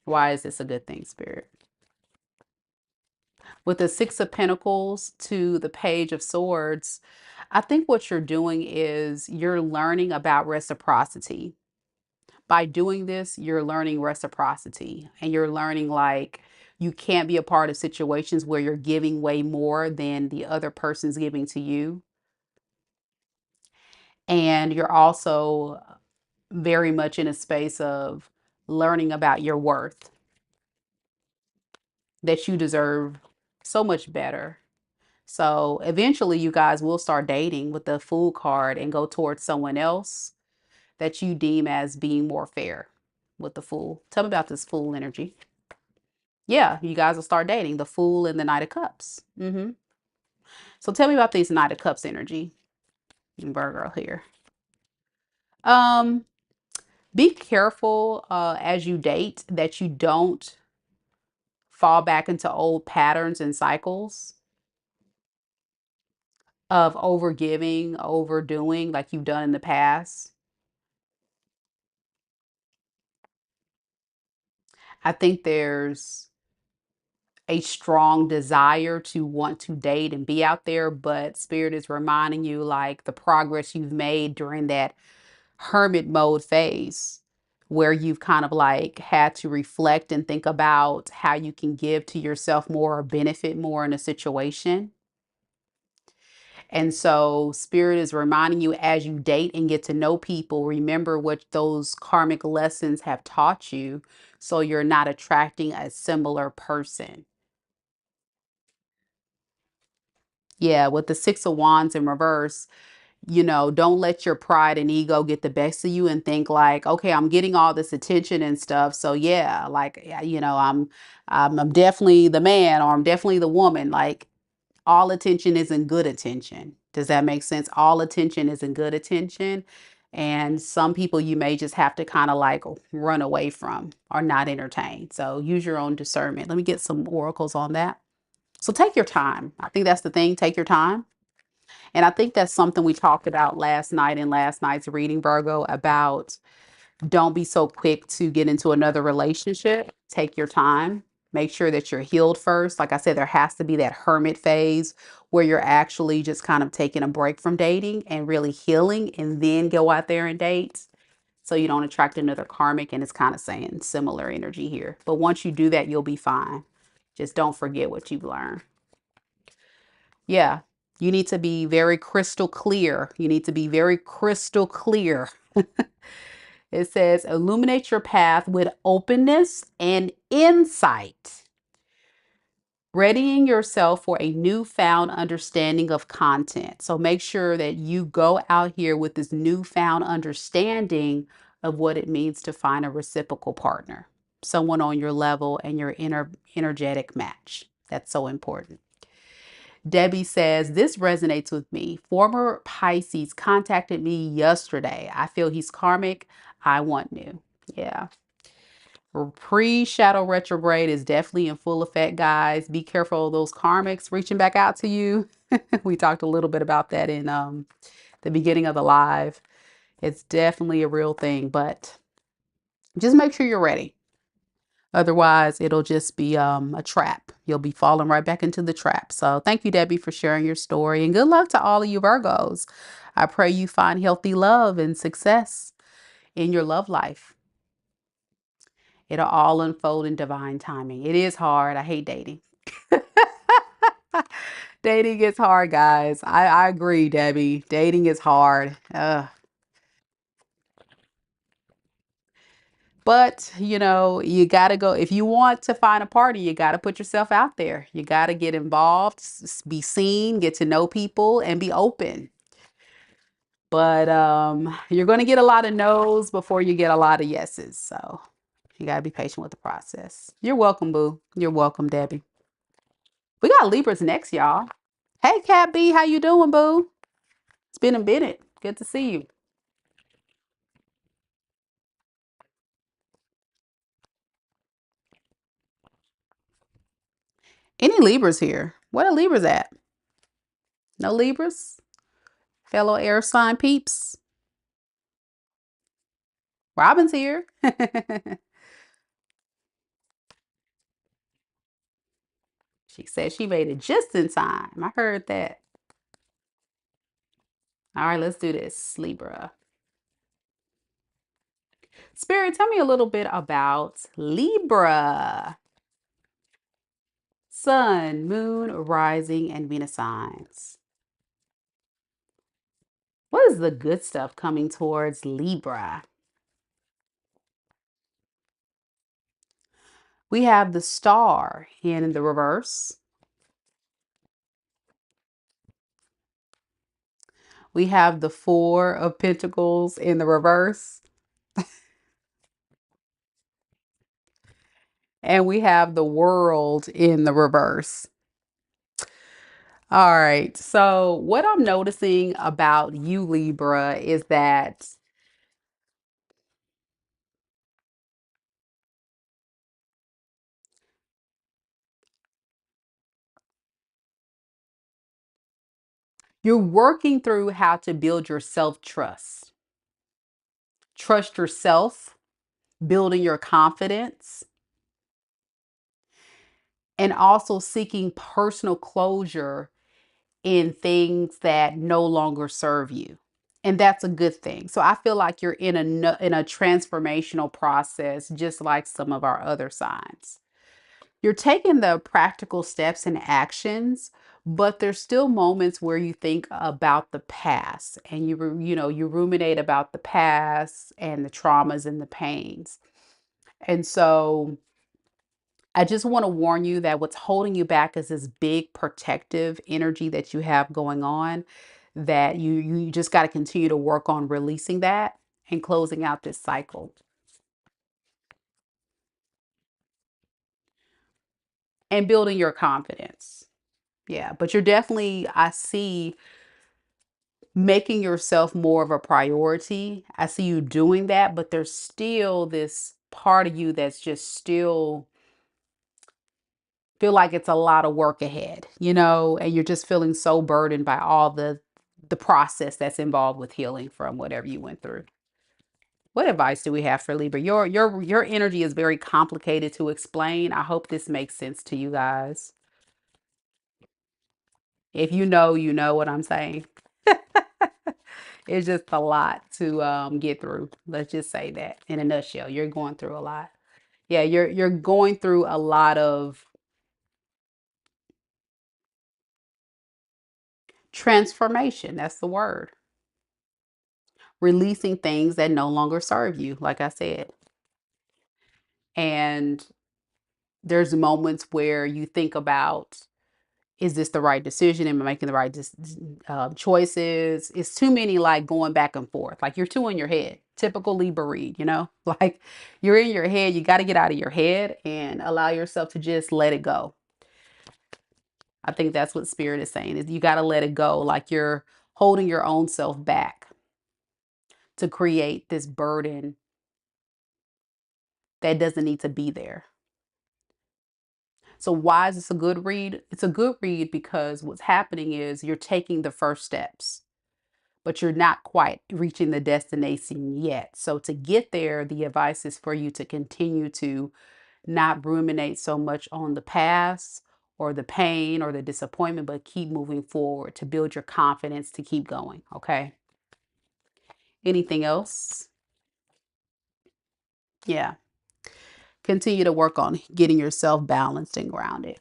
Why is this a good thing, Spirit? With the Six of Pentacles to the Page of Swords, I think what you're doing is you're learning about reciprocity. By doing this, you're learning reciprocity and you're learning like you can't be a part of situations where you're giving way more than the other person's giving to you. And you're also very much in a space of learning about your worth, that you deserve so much better. So eventually you guys will start dating with the Fool card and go towards someone else that you deem as being more fair with the Fool. Tell me about this Fool energy. Yeah, you guys will start dating the Fool and the Knight of Cups. So tell me about these Knight of Cups energy. Virgo here. Um, be careful as you date that you don't fall back into old patterns and cycles of overgiving, overdoing like you've done in the past. I think there's a strong desire to want to date and be out there, but Spirit is reminding you like the progress you've made during that hermit mode phase where you've kind of like had to reflect and think about how you can give to yourself more or benefit more in a situation. And so Spirit is reminding you as you date and get to know people, remember what those karmic lessons have taught you so you're not attracting a similar person. Yeah, with the Six of Wands in reverse, don't let your pride and ego get the best of you and think like, okay, I'm getting all this attention and stuff. So yeah, like, yeah, I'm definitely the man or I'm definitely the woman. Like all attention isn't good attention. Does that make sense? All attention isn't good attention. And some people you may just have to kind of like run away from or not entertain. So use your own discernment. Let me get some oracles on that. So take your time. I think that's the thing. Take your time. And I think that's something we talked about last night in last night's reading, Virgo, about don't be so quick to get into another relationship. Take your time. Make sure that you're healed first. Like I said, there has to be that hermit phase where you're actually just kind of taking a break from dating and really healing and then go out there and date. So you don't attract another karmic. And it's kind of saying similar energy here. But once you do that, you'll be fine. Just don't forget what you've learned. Yeah. You need to be very crystal clear. You need to be very crystal clear. It says, illuminate your path with openness and insight, readying yourself for a newfound understanding of content. So make sure that you go out here with this newfound understanding of what it means to find a reciprocal partner, someone on your level and your energetic match. That's so important. Debbie says, this resonates with me. Former Pisces contacted me yesterday. I feel he's karmic. I want new. Yeah. Pre-shadow retrograde is definitely in full effect, guys. Be careful of those karmics reaching back out to you. We talked a little bit about that in the beginning of the live. It's definitely a real thing, but just make sure you're ready. Otherwise, it'll just be a trap. You'll be falling right back into the trap. So thank you, Debbie, for sharing your story. And good luck to all of you Virgos. I pray you find healthy love and success in your love life. It'll all unfold in divine timing. It is hard. I hate dating. Dating is hard, guys. I agree, Debbie. Dating is hard. But, you know, you got to go. If you want to find a party, you got to put yourself out there. You got to get involved, be seen, get to know people, and be open. But you're going to get a lot of no's before you get a lot of yeses. So you got to be patient with the process. You're welcome, boo. You're welcome, Debbie. We got Libras next, y'all. Hey, Cat B, how you doing, boo? It's been a minute. Good to see you. Any Libras here? What are Libras at? No Libras? Fellow air sign peeps? Robin's here. She said she made it just in time. I heard that. All right, let's do this. Libra. Spirit, tell me a little bit about Libra. Sun, moon, rising, and Venus signs. What is the good stuff coming towards Libra? We have the star in the reverse. We have the Four of Pentacles in the reverse. And we have the World in the reverse. All right. So what I'm noticing about you, Libra, is that you're working through how to build your self-trust. Trust yourself, building your confidence, and also seeking personal closure in things that no longer serve you. And that's a good thing. So I feel like you're in a transformational process, just like some of our other signs. You're taking the practical steps and actions, but there's still moments where you think about the past and you ruminate about the past and the traumas and the pains. And so I just want to warn you that what's holding you back is this big protective energy that you have going on, that you just got to continue to work on releasing that and closing out this cycle and building your confidence. Yeah, but you're definitely, I see, making yourself more of a priority. I see you doing that, but there's still this part of you that's just still feel like it's a lot of work ahead, you know, and you're just feeling so burdened by all the process that's involved with healing from whatever you went through. What advice do we have for Libra? Your energy is very complicated to explain. I hope this makes sense to you guys. If you know what I'm saying. It's just a lot to get through. Let's just say that in a nutshell. You're going through a lot. Yeah, you're going through a lot of transformation. That's the word. Releasing things that no longer serve you, like I said. And there's moments where you think about, is this the right decision? Am I making the right choices? It's too many like going back and forth. Like you're too in your head. Typical Libra read, you know? Like you're in your head. You got to get out of your head and allow yourself to just let it go. I think that's what Spirit is saying, is you got to let it go. Like you're holding your own self back to create this burden that doesn't need to be there. So why is this a good read? It's a good read because what's happening is you're taking the first steps, but you're not quite reaching the destination yet. So to get there, the advice is for you to continue to not ruminate so much on the past or the pain or the disappointment, but keep moving forward to build your confidence to keep going. Okay. Anything else? Yeah. Continue to work on getting yourself balanced and grounded.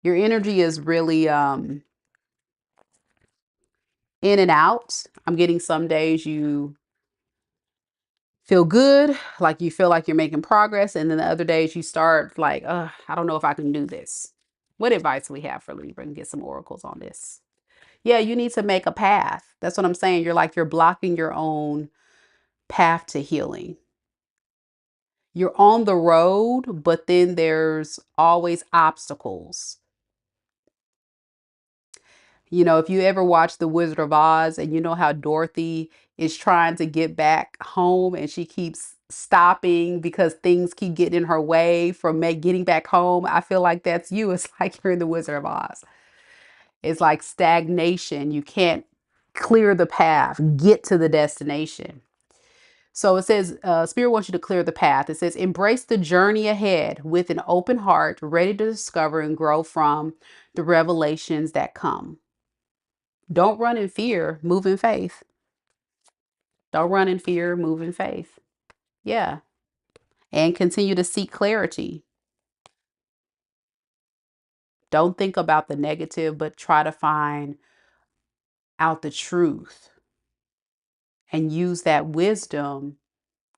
Your energy is really in and out. I'm getting some days you feel good, like you feel like you're making progress, and then the other days you start like, I don't know if I can do this. What advice do we have for Libra, and get some oracles on this? Yeah, you need to make a path. That's what I'm saying. You're blocking your own path to healing. You're on the road, but then there's always obstacles. You know, if you ever watch The Wizard of Oz and you know how Dorothy is trying to get back home and she keeps stopping because things keep getting in her way from getting back home. I feel like that's you. It's like you're in The Wizard of Oz. It's like stagnation. You can't clear the path, get to the destination. So it says, Spirit wants you to clear the path. It says, embrace the journey ahead with an open heart, ready to discover and grow from the revelations that come. Don't run in fear, move in faith. Don't run in fear, move in faith. Yeah. And continue to seek clarity. Don't think about the negative, but try to find out the truth and use that wisdom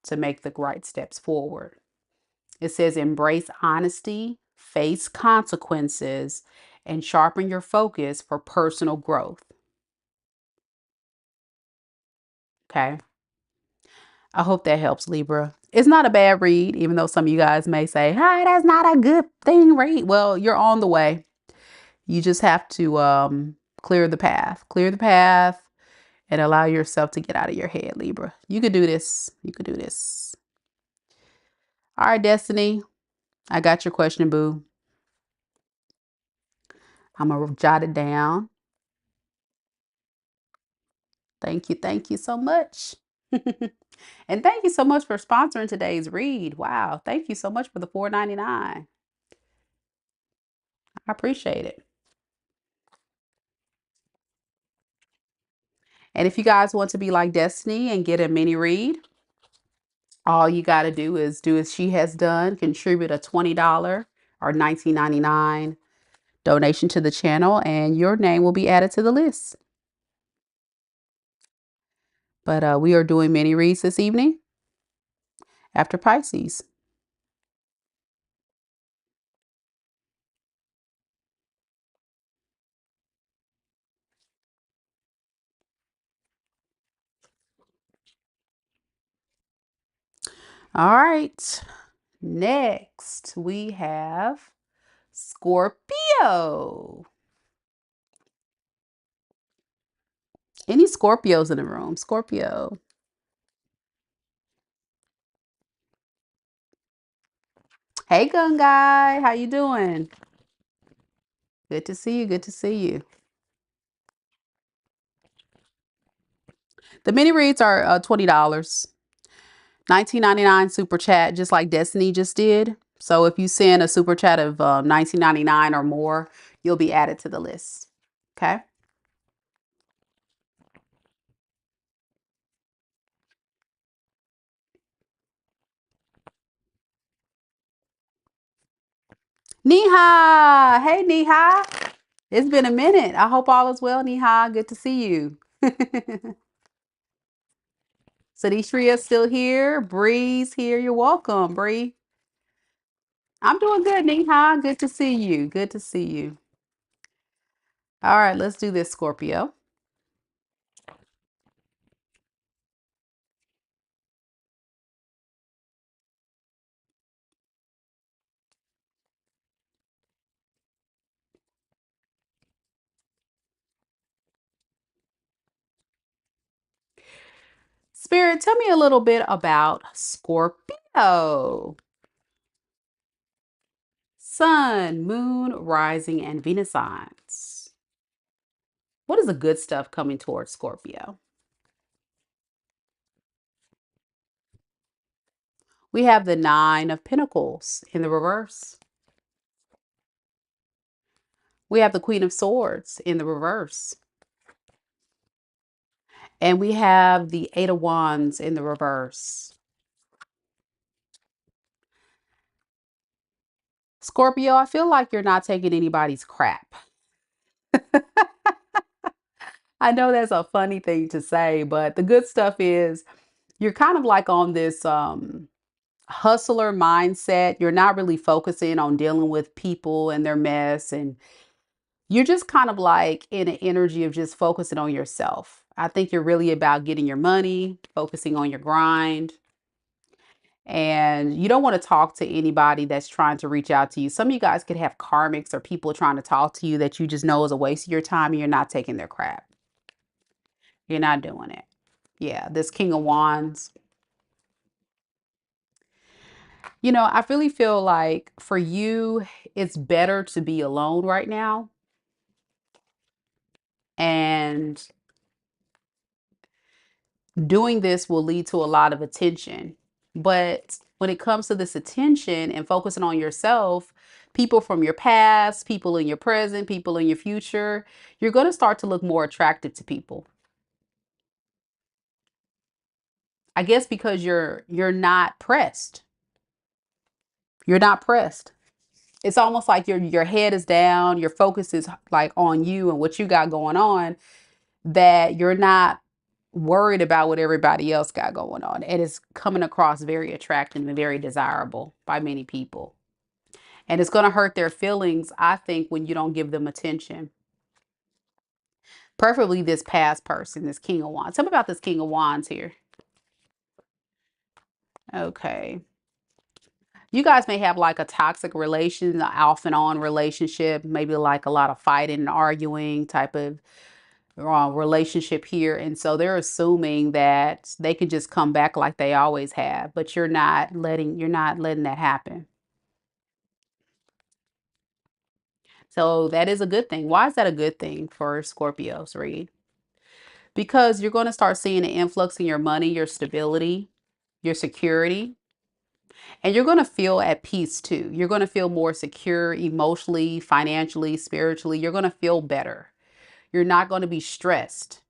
to make the right steps forward. It says, embrace honesty, face consequences, and sharpen your focus for personal growth. Okay. I hope that helps, Libra. It's not a bad read, even though some of you guys may say, hi, that's not a good thing read. Well, you're on the way. You just have to clear the path and allow yourself to get out of your head, Libra. You could do this. You could do this. All right, Destiny. I got your question, boo. I'm going to jot it down. Thank you. Thank you so much. And thank you so much for sponsoring today's read. Wow. Thank you so much for the $4.99. I appreciate it. And if you guys want to be like Destiny and get a mini read, all you got to do as she has done, contribute a $20 or $19.99 donation to the channel, and your name will be added to the list. But we are doing mini reads this evening after Pisces. All right. Next, we have Scorpio. Any Scorpios in the room? Scorpio. Hey, gun guy, how you doing? Good to see you. Good to see you. The mini reads are $20. 19.99 super chat, just like Destiny just did. So if you send a super chat of 19.99 or more, you'll be added to the list. Okay. Neha. Hey, Neha. It's been a minute. I hope all is well, Neha. Good to see you. Sadishree still here. Bree's here. You're welcome, Bree. I'm doing good, Neha. Good to see you. Good to see you. All right, let's do this, Scorpio. Spirit, tell me a little bit about Scorpio. Sun, Moon, Rising, and Venus signs. What is the good stuff coming towards Scorpio? We have the Nine of Pentacles in the reverse. We have the Queen of Swords in the reverse. And we have the Eight of Wands in the reverse. Scorpio, I feel like you're not taking anybody's crap. I know that's a funny thing to say, but the good stuff is you're kind of like on this hustler mindset. You're not really focusing on dealing with people and their mess, and you're just kind of like in an energy of just focusing on yourself. I think you're really about getting your money, focusing on your grind, and you don't want to talk to anybody that's trying to reach out to you. Some of you guys could have karmics or people trying to talk to you that you just know is a waste of your time, and you're not taking their crap. You're not doing it. Yeah, this King of Wands. I really feel like for you, it's better to be alone right now. And doing this will lead to a lot of attention. But when it comes to this attention and focusing on yourself, people from your past, people in your present, people in your future, you're going to start to look more attractive to people. I guess because you're not pressed. You're not pressed. It's almost like your head is down, your focus is like on you and what you got going on, that you're not worried about what everybody else got going on. And it's coming across very attractive and very desirable by many people. And it's going to hurt their feelings, I think, when you don't give them attention. Preferably this past person, this King of Wands. Tell me about this King of Wands here. Okay. You guys may have like a toxic relation, an off and on relationship, maybe like a lot of fighting and arguing type of relationship here. And so they're assuming that they can just come back like they always have, but you're not letting that happen. So that is a good thing. Why is that a good thing for Scorpios, Reed? Because you're going to start seeing an influx in your money, your stability, your security, and you're going to feel at peace too. You're going to feel more secure emotionally, financially, spiritually. You're going to feel better. You're not going to be stressed.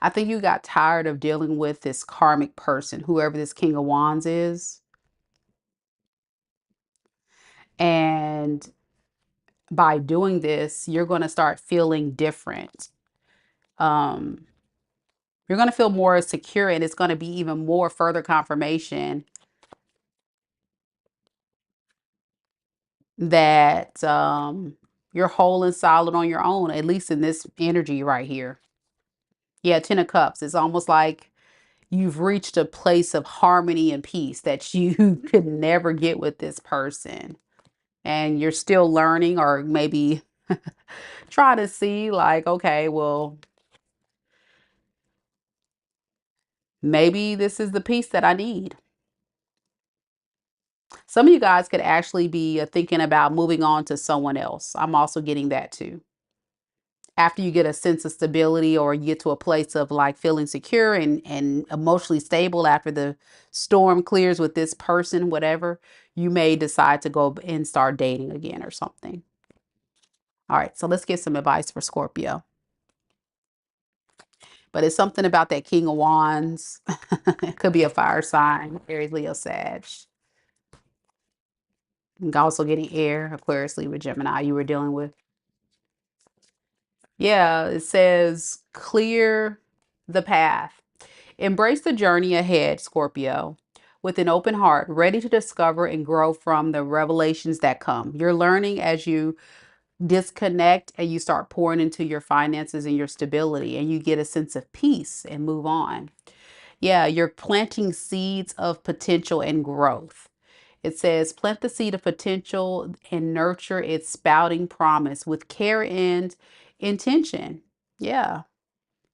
I think you got tired of dealing with this karmic person, whoever this King of Wands is. And by doing this, you're going to start feeling different. Um, you're going to feel more secure, and it's going to be even more further confirmation that you're whole and solid on your own, at least in this energy right here. Yeah, Ten of Cups. It's almost like you've reached a place of harmony and peace that you could never get with this person. And you're still learning, or maybe try to see like, okay, well, maybe this is the peace that I need. Some of you guys could actually be thinking about moving on to someone else. I'm also getting that too. After you get a sense of stability, or you get to a place of like feeling secure and emotionally stable after the storm clears with this person, whatever, you may decide to go and start dating again or something. All right, so let's get some advice for Scorpio. But it's something about that King of Wands. It could be a fire sign, Aries, Leo, Sag. I'm also getting air, Aquarius, Libra, Gemini you were dealing with. Yeah, it says clear the path. Embrace the journey ahead, Scorpio, with an open heart, ready to discover and grow from the revelations that come. You're learning as you disconnect and you start pouring into your finances and your stability, and you get a sense of peace and move on. Yeah, you're planting seeds of potential and growth. It says, plant the seed of potential and nurture its spouting promise with care and intention. Yeah,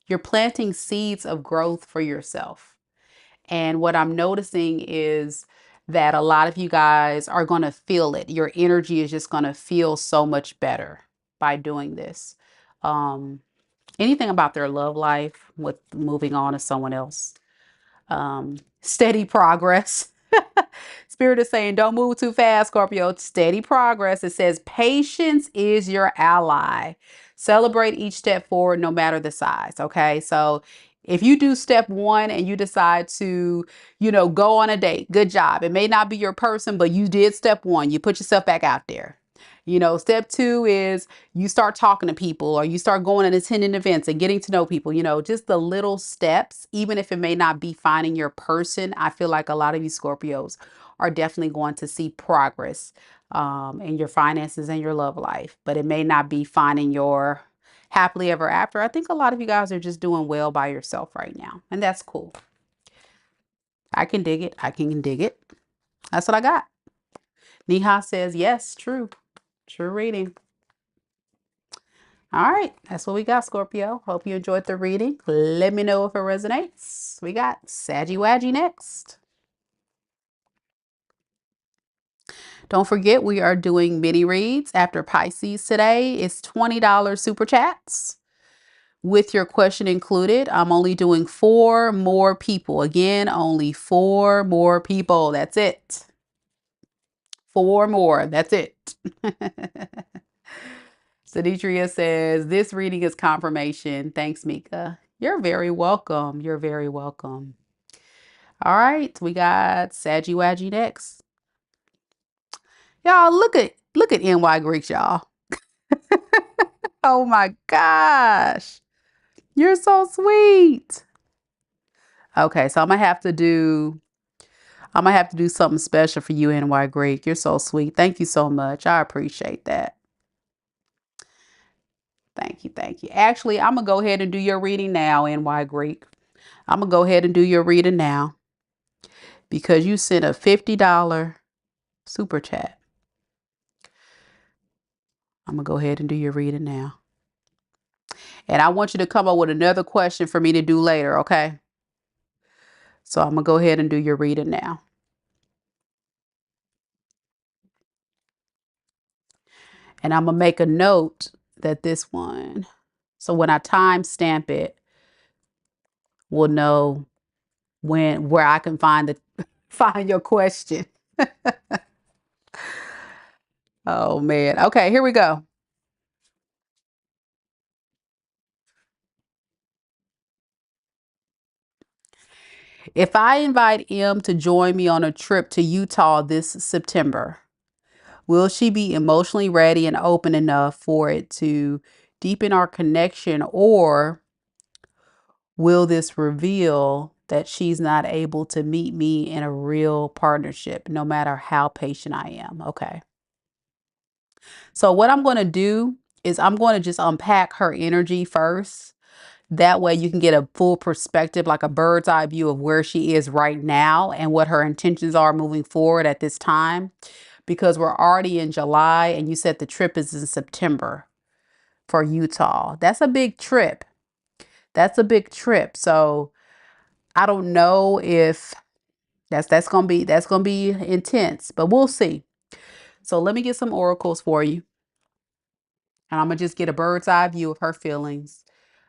you're planting seeds of growth for yourself. And what I'm noticing is that a lot of you guys are going to feel it. Your energy is just going to feel so much better by doing this. Anything about their love life with moving on to someone else. Steady progress. Spirit is saying, don't move too fast, Scorpio. Steady progress. It says, patience is your ally. Celebrate each step forward, no matter the size. Okay. So if you do step one and you decide to, go on a date, good job. It may not be your person, but you did step one. You put yourself back out there. Step two is you start talking to people, or you start going and attending events and getting to know people, just the little steps, even if it may not be finding your person. I feel like a lot of you Scorpios are definitely going to see progress in your finances and your love life, but it may not be finding your happily ever after. I think a lot of you guys are just doing well by yourself right now, and that's cool. I can dig it. I can dig it. That's what I got. Neha says, yes, true. True reading. All right, that's what we got, Scorpio. Hope you enjoyed the reading. Let me know if it resonates. We got Saggy Waggy next. Don't forget, we are doing mini reads after Pisces today. It's $20 super chats with your question included. I'm only doing 4 more people. Again, only 4 more people. That's it. 4 more. That's it. Saditria says, this reading is confirmation. Thanks, Mika. You're very welcome. You're very welcome. All right, we got Saggy Waggy next. Y'all, look at NY Greeks, y'all. Oh my gosh. You're so sweet. Okay, so I'm gonna have to do something special for you, NY Greek. You're so sweet. Thank you so much. I appreciate that. Thank you. Thank you. Actually, I'm gonna go ahead and do your reading now, NY Greek. I'm gonna go ahead and do your reading now because you sent a $50 super chat. I'm gonna go ahead and do your reading now. And I want you to come up with another question for me to do later, okay? So I'm gonna go ahead and do your reading now. And I'm gonna make a note that this one, so when I time stamp it, we'll know where I can find your question. Oh man. Okay, here we go. If I invite M to join me on a trip to Utah this September, will she be emotionally ready and open enough for it to deepen our connection, or will this reveal that she's not able to meet me in a real partnership, no matter how patient I am? Okay. So what I'm going to do is I'm going to just unpack her energy first. That way you can get a full perspective, like a bird's eye view of where she is right now and what her intentions are moving forward at this time. Because we're already in July and you said the trip is in September for Utah. That's a big trip. That's a big trip. So I don't know if That's gonna be intense, but we'll see. So let me get some oracles for you. And I'm gonna just get a bird's eye view of her feelings,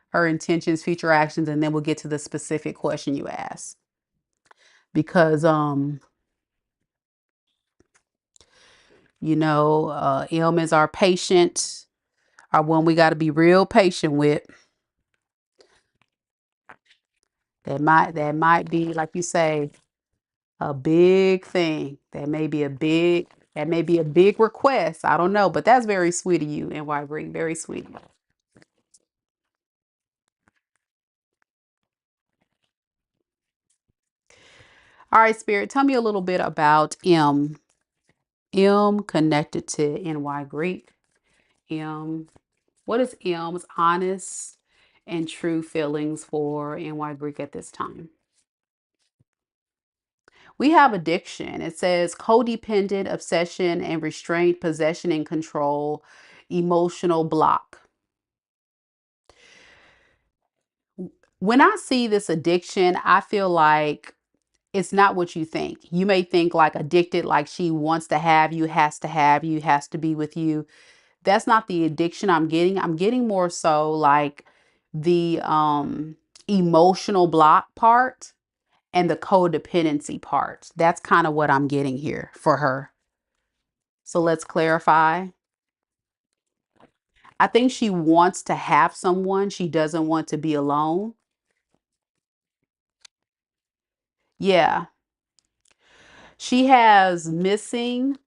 her intentions, future actions, and then we'll get to the specific question you asked. Because M is our patient, our one we gotta be real patient with. That might be, like you say, a big thing. That may be a big request. I don't know, but that's very sweet of you, NY Greek. Very sweet. All right, Spirit, tell me a little bit about M. M connected to NY Greek. M. What is M's honest and true feelings for NY Greek at this time? We have addiction. It says codependent, obsession and restraint, possession and control, emotional block. When I see this addiction, I feel like it's not what you think. You may think like addicted, like she wants to have you, has to be with you. That's not the addiction I'm getting. I'm getting more so like the emotional block part and the codependency part. That's kind of what I'm getting here for her. So let's clarify. I think she wants to have someone. She doesn't want to be alone. Yeah. She has missing,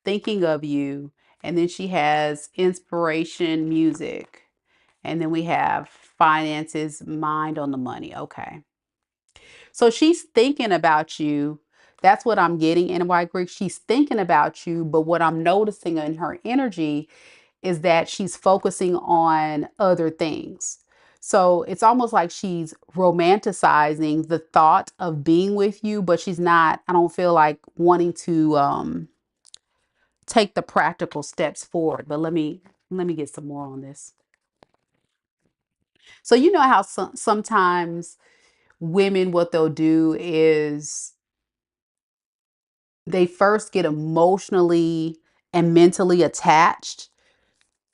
thinking of you, and then she has inspiration, music, and then we have finances, mind on the money. Okay. So she's thinking about you. That's what I'm getting in White Greek. She's thinking about you, but what I'm noticing in her energy is that she's focusing on other things. So it's almost like she's romanticizing the thought of being with you, but she's not, I don't feel like wanting to take the practical steps forward. But let me get some more on this. So you know how sometimes women, what they'll do is they first get emotionally and mentally attached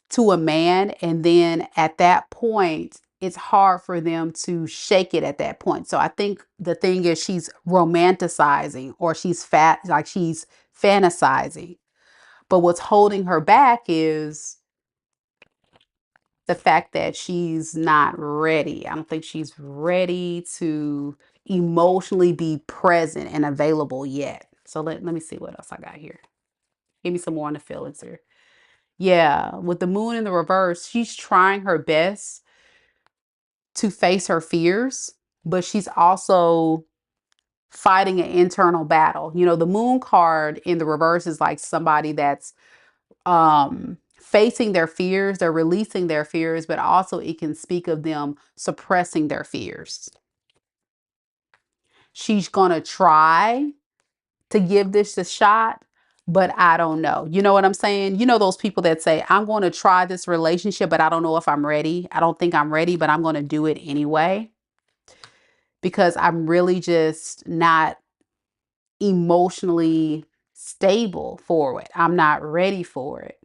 to a man, and then at that point it's hard for them to shake it at that point. So I think the thing is she's romanticizing, or she's fantasizing, but what's holding her back is the fact that she's not ready. I don't think she's ready to emotionally be present and available yet. So let me see what else I got here. Give me some more on the feelings here. Yeah, with the moon in the reverse, she's trying her best to face her fears, but she's also fighting an internal battle. You know, the moon card in the reverse is like somebody that's facing their fears, they're releasing their fears, but also it can speak of them suppressing their fears. She's going to try to give this a shot, but I don't know. You know what I'm saying? You know, those people that say, I'm going to try this relationship, but I don't know if I'm ready. I don't think I'm ready, but I'm going to do it anyway because I'm really just not emotionally stable for it. I'm not ready for it.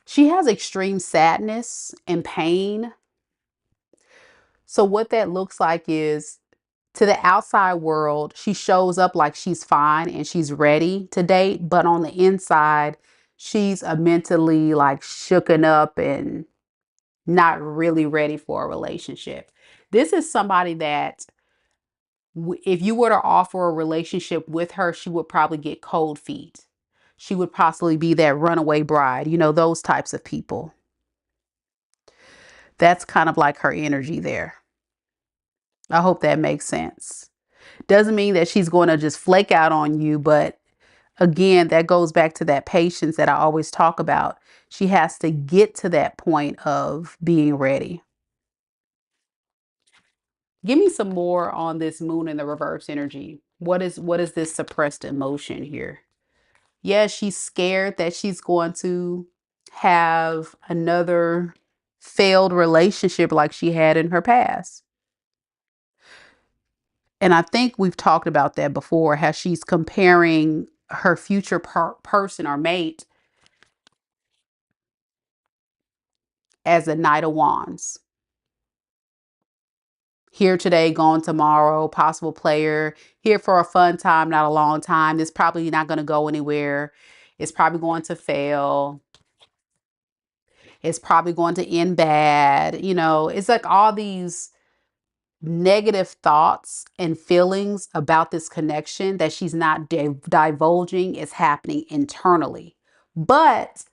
She has extreme sadness and pain. So what that looks like is, to the outside world, she shows up like she's fine and she's ready to date, but on the inside, she's mentally like shooken up and not really ready for a relationship. This is somebody that if you were to offer a relationship with her, she would probably get cold feet. She would possibly be that runaway bride, you know, those types of people. That's kind of like her energy there. I hope that makes sense. Doesn't mean that she's going to just flake out on you, but again, that goes back to that patience that I always talk about. She has to get to that point of being ready. Give me some more on this moon in the reverse energy. What is this suppressed emotion here? Yeah, she's scared that she's going to have another failed relationship like she had in her past. And I think we've talked about that before, how she's comparing her future person or mate as a Knight of Wands. Here today, gone tomorrow, possible player, here for a fun time, not a long time. It's probably not going to go anywhere. It's probably going to fail. It's probably going to end bad. You know, it's like all these negative thoughts and feelings about this connection that she's not divulging is happening internally. But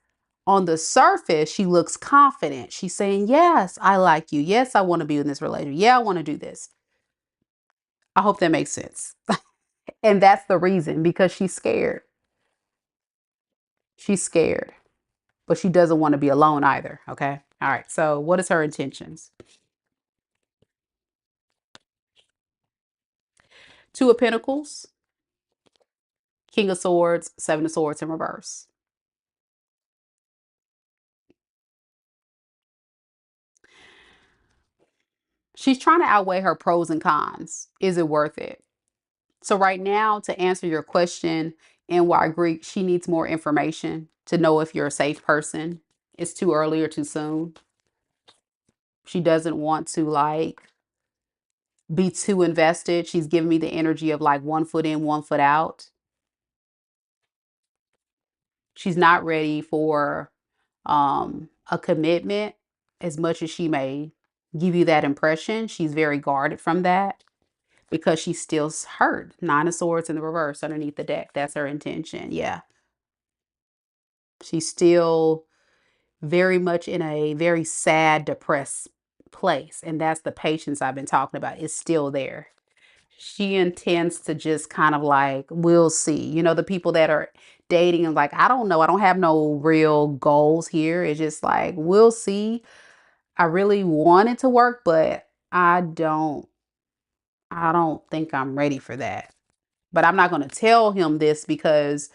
on the surface, she looks confident. She's saying, yes, I like you. Yes, I want to be in this relationship. Yeah, I want to do this. I hope that makes sense. And that's the reason, because she's scared. She's scared, but she doesn't want to be alone either. Okay. All right. So what is her intentions? Two of Pentacles, King of Swords, Seven of Swords in reverse. She's trying to outweigh her pros and cons. Is it worth it? So right now, to answer your question, and why Greek, she needs more information to know if you're a safe person. It's too early or too soon. She doesn't want to like be too invested. She's giving me the energy of like 1 foot in, 1 foot out. She's not ready for a commitment as much as she may give you that impression. She's very guarded from that because she's still hurt. Nine of Swords in the reverse underneath the deck. That's her intention. Yeah. She's still very much in a very sad, depressed place. And that's the patience I've been talking about. It's still there. She intends to just kind of like, we'll see. You know, the people that are dating and like, I don't know. I don't have no real goals here. It's just like, we'll see. I really want it to work, but I don't think I'm ready for that. But I'm not going to tell him this because,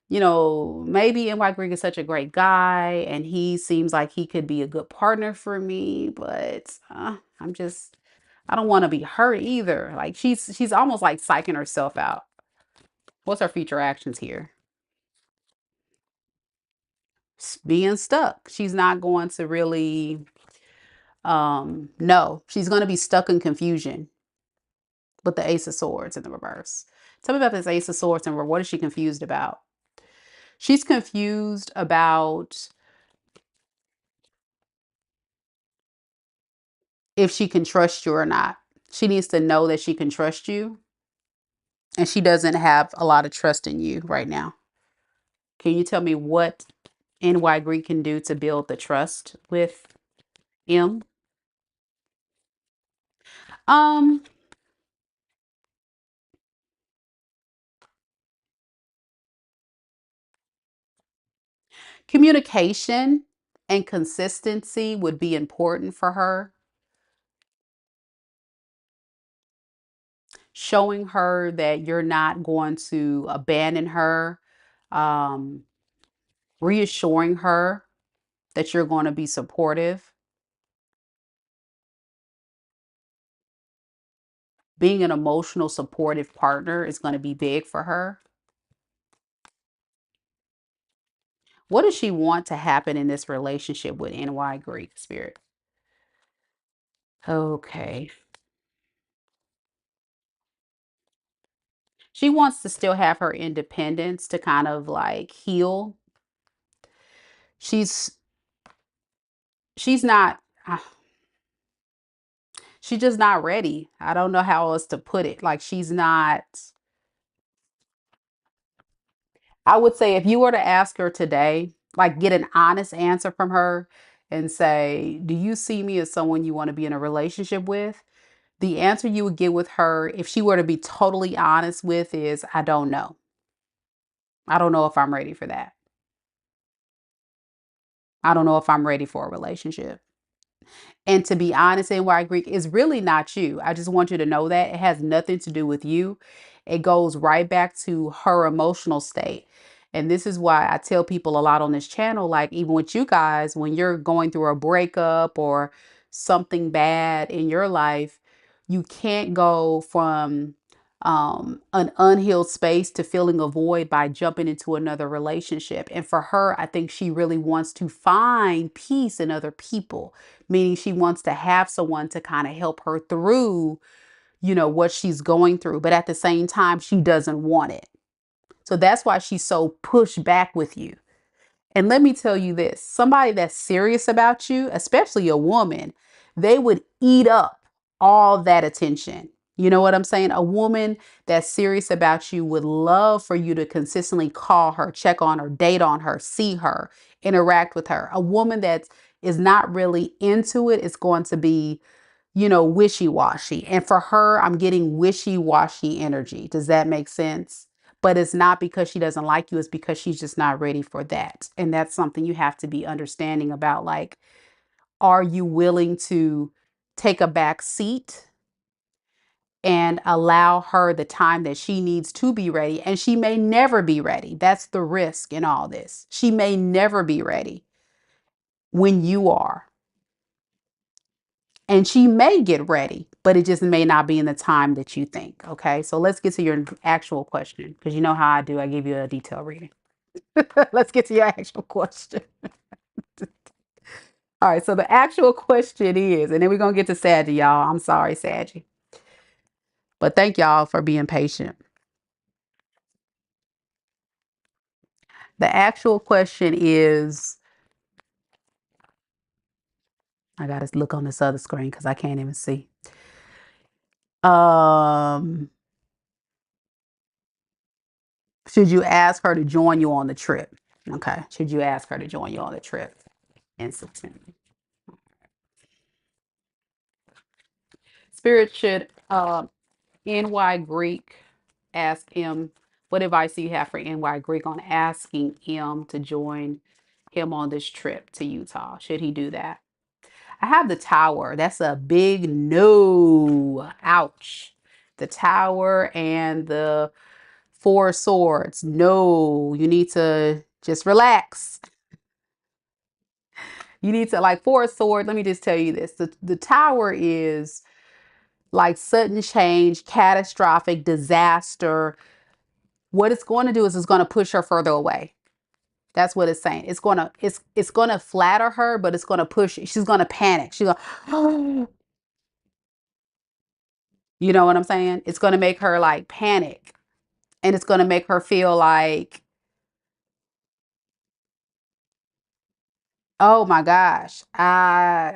you know, maybe NY Greek is such a great guy and he seems like he could be a good partner for me, but I don't want to be hurt either. Like she's almost like psyching herself out. What's her future actions here? Being stuck. She's not going to really no, she's going to be stuck in confusion with the Ace of Swords in the reverse. Tell me about this Ace of Swords and what is she confused about? She's confused about if she can trust you or not. She needs to know that she can trust you. And she doesn't have a lot of trust in you right now. Can you tell me what NY Greek can do to build the trust with M? Um, Communication and consistency would be important for her. Showing her that you're not going to abandon her. Um, Reassuring her that you're going to be supportive. Being an emotional supportive partner is going to be big for her. What does she want to happen in this relationship with NY Greek Spirit? Okay. She wants to still have her independence to kind of like heal. She's she's not she's just not ready. I don't know how else to put it. Like she's not. I would say if you were to ask her today, like get an honest answer from her and say, "Do you see me as someone you want to be in a relationship with?" The answer you would get with her, if she were to be totally honest with, is, "I don't know. I don't know if I'm ready for that. I don't know if I'm ready for a relationship." And to be honest, NY Greek is really not you. I just want you to know that it has nothing to do with you. It goes right back to her emotional state. And this is why I tell people a lot on this channel, like even with you guys, when you're going through a breakup or something bad in your life, you can't go from an unhealed space to filling a void by jumping into another relationship. And for her, I think she really wants to find peace in other people, meaning she wants to have someone to kind of help her through, what she's going through. But at the same time, she doesn't want it. So that's why she's so pushed back with you. And let me tell you this, somebody that's serious about you, especially a woman, they would eat up all that attention. You know what I'm saying? A woman that's serious about you would love for you to consistently call her, check on her, date on her, see her, interact with her. A woman that is not really into it is going to be, wishy-washy. And for her, I'm getting wishy-washy energy. Does that make sense? But it's not because she doesn't like you, it's because she's just not ready for that. And that's something you have to be understanding about. Like, are you willing to take a back seat and allow her the time that she needs to be ready? And she may never be ready. That's the risk in all this. She may never be ready when you are. And she may get ready, but it just may not be in the time that you think. Okay, so let's get to your actual question, because you know how I do. I give you a detailed reading. Let's get to your actual question. All right, so the actual question is, and then we're going to get to Saggy, y'all. I'm sorry, Saggy. But thank y'all for being patient. The actual question is, I got to look on this other screen because I can't even see. Should you ask her to join you on the trip? Okay. Should you ask her to join you on the trip in September? Spirit, should NY Greek ask him, what advice do you have for NY Greek on asking him to join him on this trip to Utah? Should he do that? I have the Tower. That's a big no. Ouch. The Tower and the Four Swords. No, you need to just relax. You need to, like, Four Swords. Let me just tell you this. The Tower is like sudden change, catastrophic disaster. What it's going to do is it's going to push her further away. That's what it's saying. It's gonna flatter her, but it's gonna push. She's gonna panic. She's gonna, you know what I'm saying? It's gonna make her like panic, and it's gonna make her feel like, oh my gosh, uh,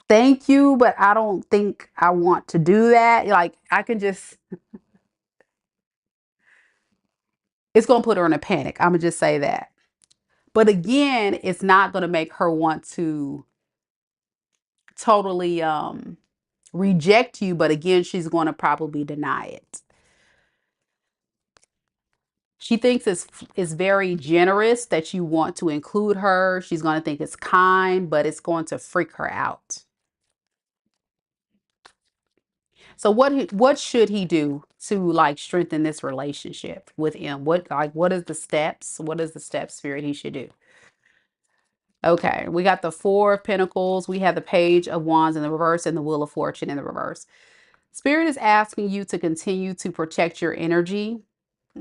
thank you, but I don't think I want to do that. Like, I can just, it's gonna put her in a panic. I'm gonna just say that. But again, it's not gonna make her want to totally reject you, but again, she's going to probably deny it. She thinks it's very generous that you want to include her. She's going to think it's kind, but it's going to freak her out. So what should he do to like strengthen this relationship with him? What is the steps? What is the steps, Spirit, he should do? Okay, we got the Four of Pentacles. We have the Page of Wands in the reverse and the Wheel of Fortune in the reverse. Spirit is asking you to continue to protect your energy,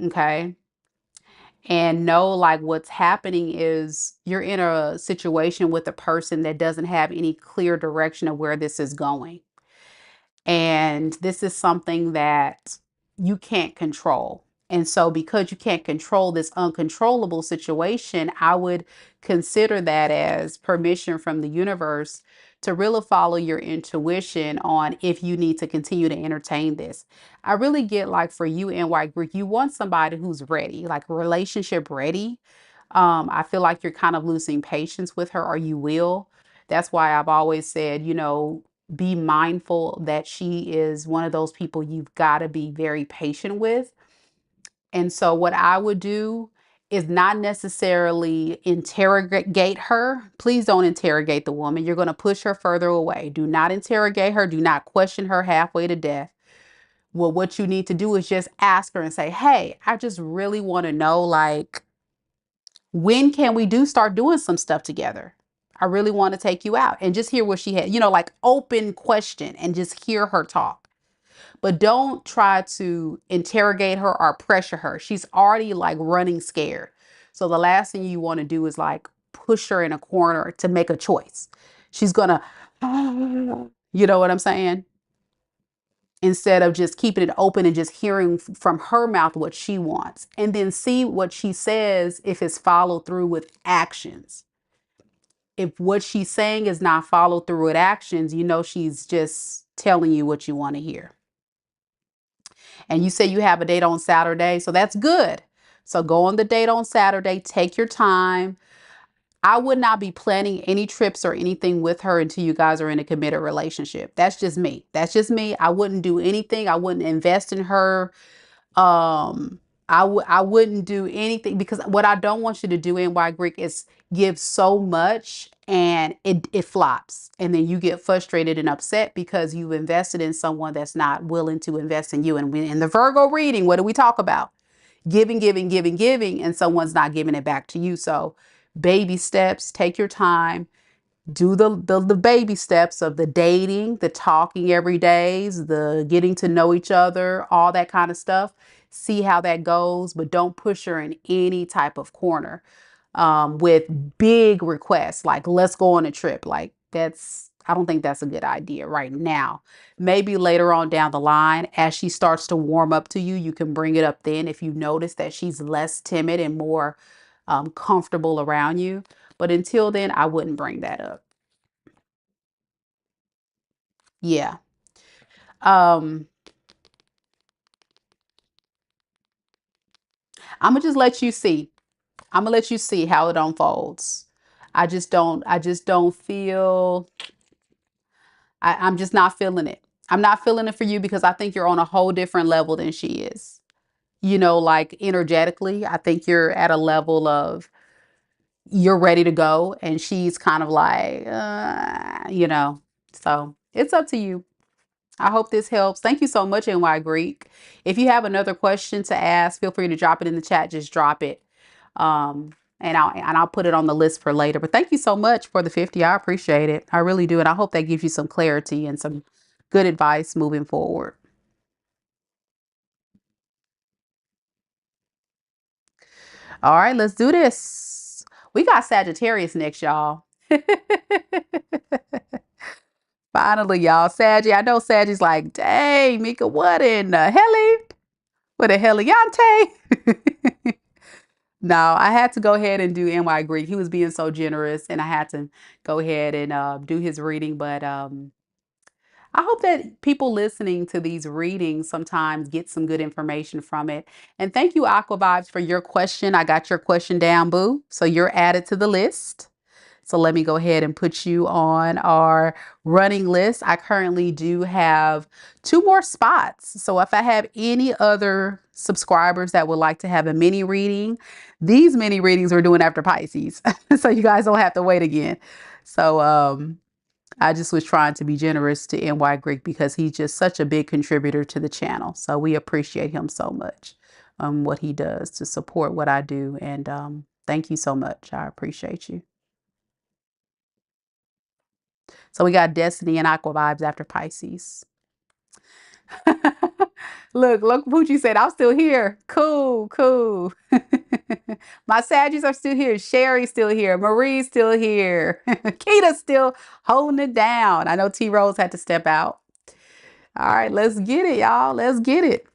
okay? And know, like, what's happening is you're in a situation with a person that doesn't have any clear direction of where this is going. And this is something that you can't control. And so because you can't control this uncontrollable situation, I would consider that as permission from the universe to really follow your intuition on if you need to continue to entertain this. I really get, like, for you and White Greek, you want somebody who's ready, like relationship ready. I feel like you're kind of losing patience with her, or you will. That's why I've always said, be mindful that she is one of those people you've got to be very patient with. And so what I would do is not necessarily interrogate her. Please don't interrogate the woman. You're going to push her further away. Do not interrogate her. Do not question her halfway to death. Well, what you need to do is just ask her and say, hey, I just really want to know, like, when can we start doing some stuff together? I really want to take you out, and just hear what she had, like open question and just hear her talk. But don't try to interrogate her or pressure her. She's already like running scared. So the last thing you want to do is like push her in a corner to make a choice. She's gonna, you know what I'm saying? Instead of just keeping it open and just hearing from her mouth what she wants, and then see what she says if it's followed through with actions. If what she's saying is not followed through with actions, she's just telling you what you want to hear. And you say you have a date on Saturday, so that's good. So go on the date on Saturday, take your time. I would not be planning any trips or anything with her until you guys are in a committed relationship. That's just me. That's just me. I wouldn't do anything. I wouldn't invest in her. Um, I wouldn't do anything, because what I don't want you to do in White Greek is give so much and it flops. And then you get frustrated and upset because you've invested in someone that's not willing to invest in you. And in the Virgo reading, what do we talk about? Giving, giving, giving, giving, and someone's not giving it back to you. So baby steps, take your time, do the baby steps of the dating, the talking every day, the getting to know each other, all that kind of stuff. See how that goes, but don't push her in any type of corner with big requests like let's go on a trip. Like I don't think that's a good idea right now. Maybe later on down the line, as she starts to warm up to you, you can bring it up then if you notice that she's less timid and more comfortable around you. But until then, I wouldn't bring that up. Yeah. Um, I'm gonna just let you see. I'm gonna let you see how it unfolds. I just don't feel, I'm just not feeling it. I'm not feeling it for you because I think you're on a whole different level than she is. Like energetically, I think you're at a level of you're ready to go and she's kind of like, so it's up to you. I hope this helps. Thank you so much, NY Greek. If you have another question to ask, feel free to drop it in the chat. Just drop it. Um, and I'll put it on the list for later. But thank you so much for the 50. I appreciate it. I really do. And I hope that gives you some clarity and some good advice moving forward. All right, let's do this. We got Sagittarius next, y'all. Finally, y'all. Saggy. I know Saggy's like, dang, Mika, what in the heli? What a heliante? No, I had to go ahead and do NY Greek. He was being so generous, and I had to go ahead and do his reading. But I hope that people listening to these readings sometimes get some good information from it. And thank you, Aquavibes, for your question. I got your question down, boo. So you're added to the list. So let me go ahead and put you on our running list. I currently do have 2 more spots. So if I have any other subscribers that would like to have a mini reading, these mini readings we're doing after Pisces. So you guys don't have to wait again. So I just was trying to be generous to NY Greek because he's just such a big contributor to the channel. So we appreciate him so much, what he does to support what I do. And thank you so much. I appreciate you. So we got Destiny and Aquavibes after Pisces. Look, Poochie said, I'm still here. Cool, cool. My Saggies are still here. Sherry's still here. Marie's still here. Keita's still holding it down. I know T Rose had to step out. All right, let's get it, y'all. Let's get it.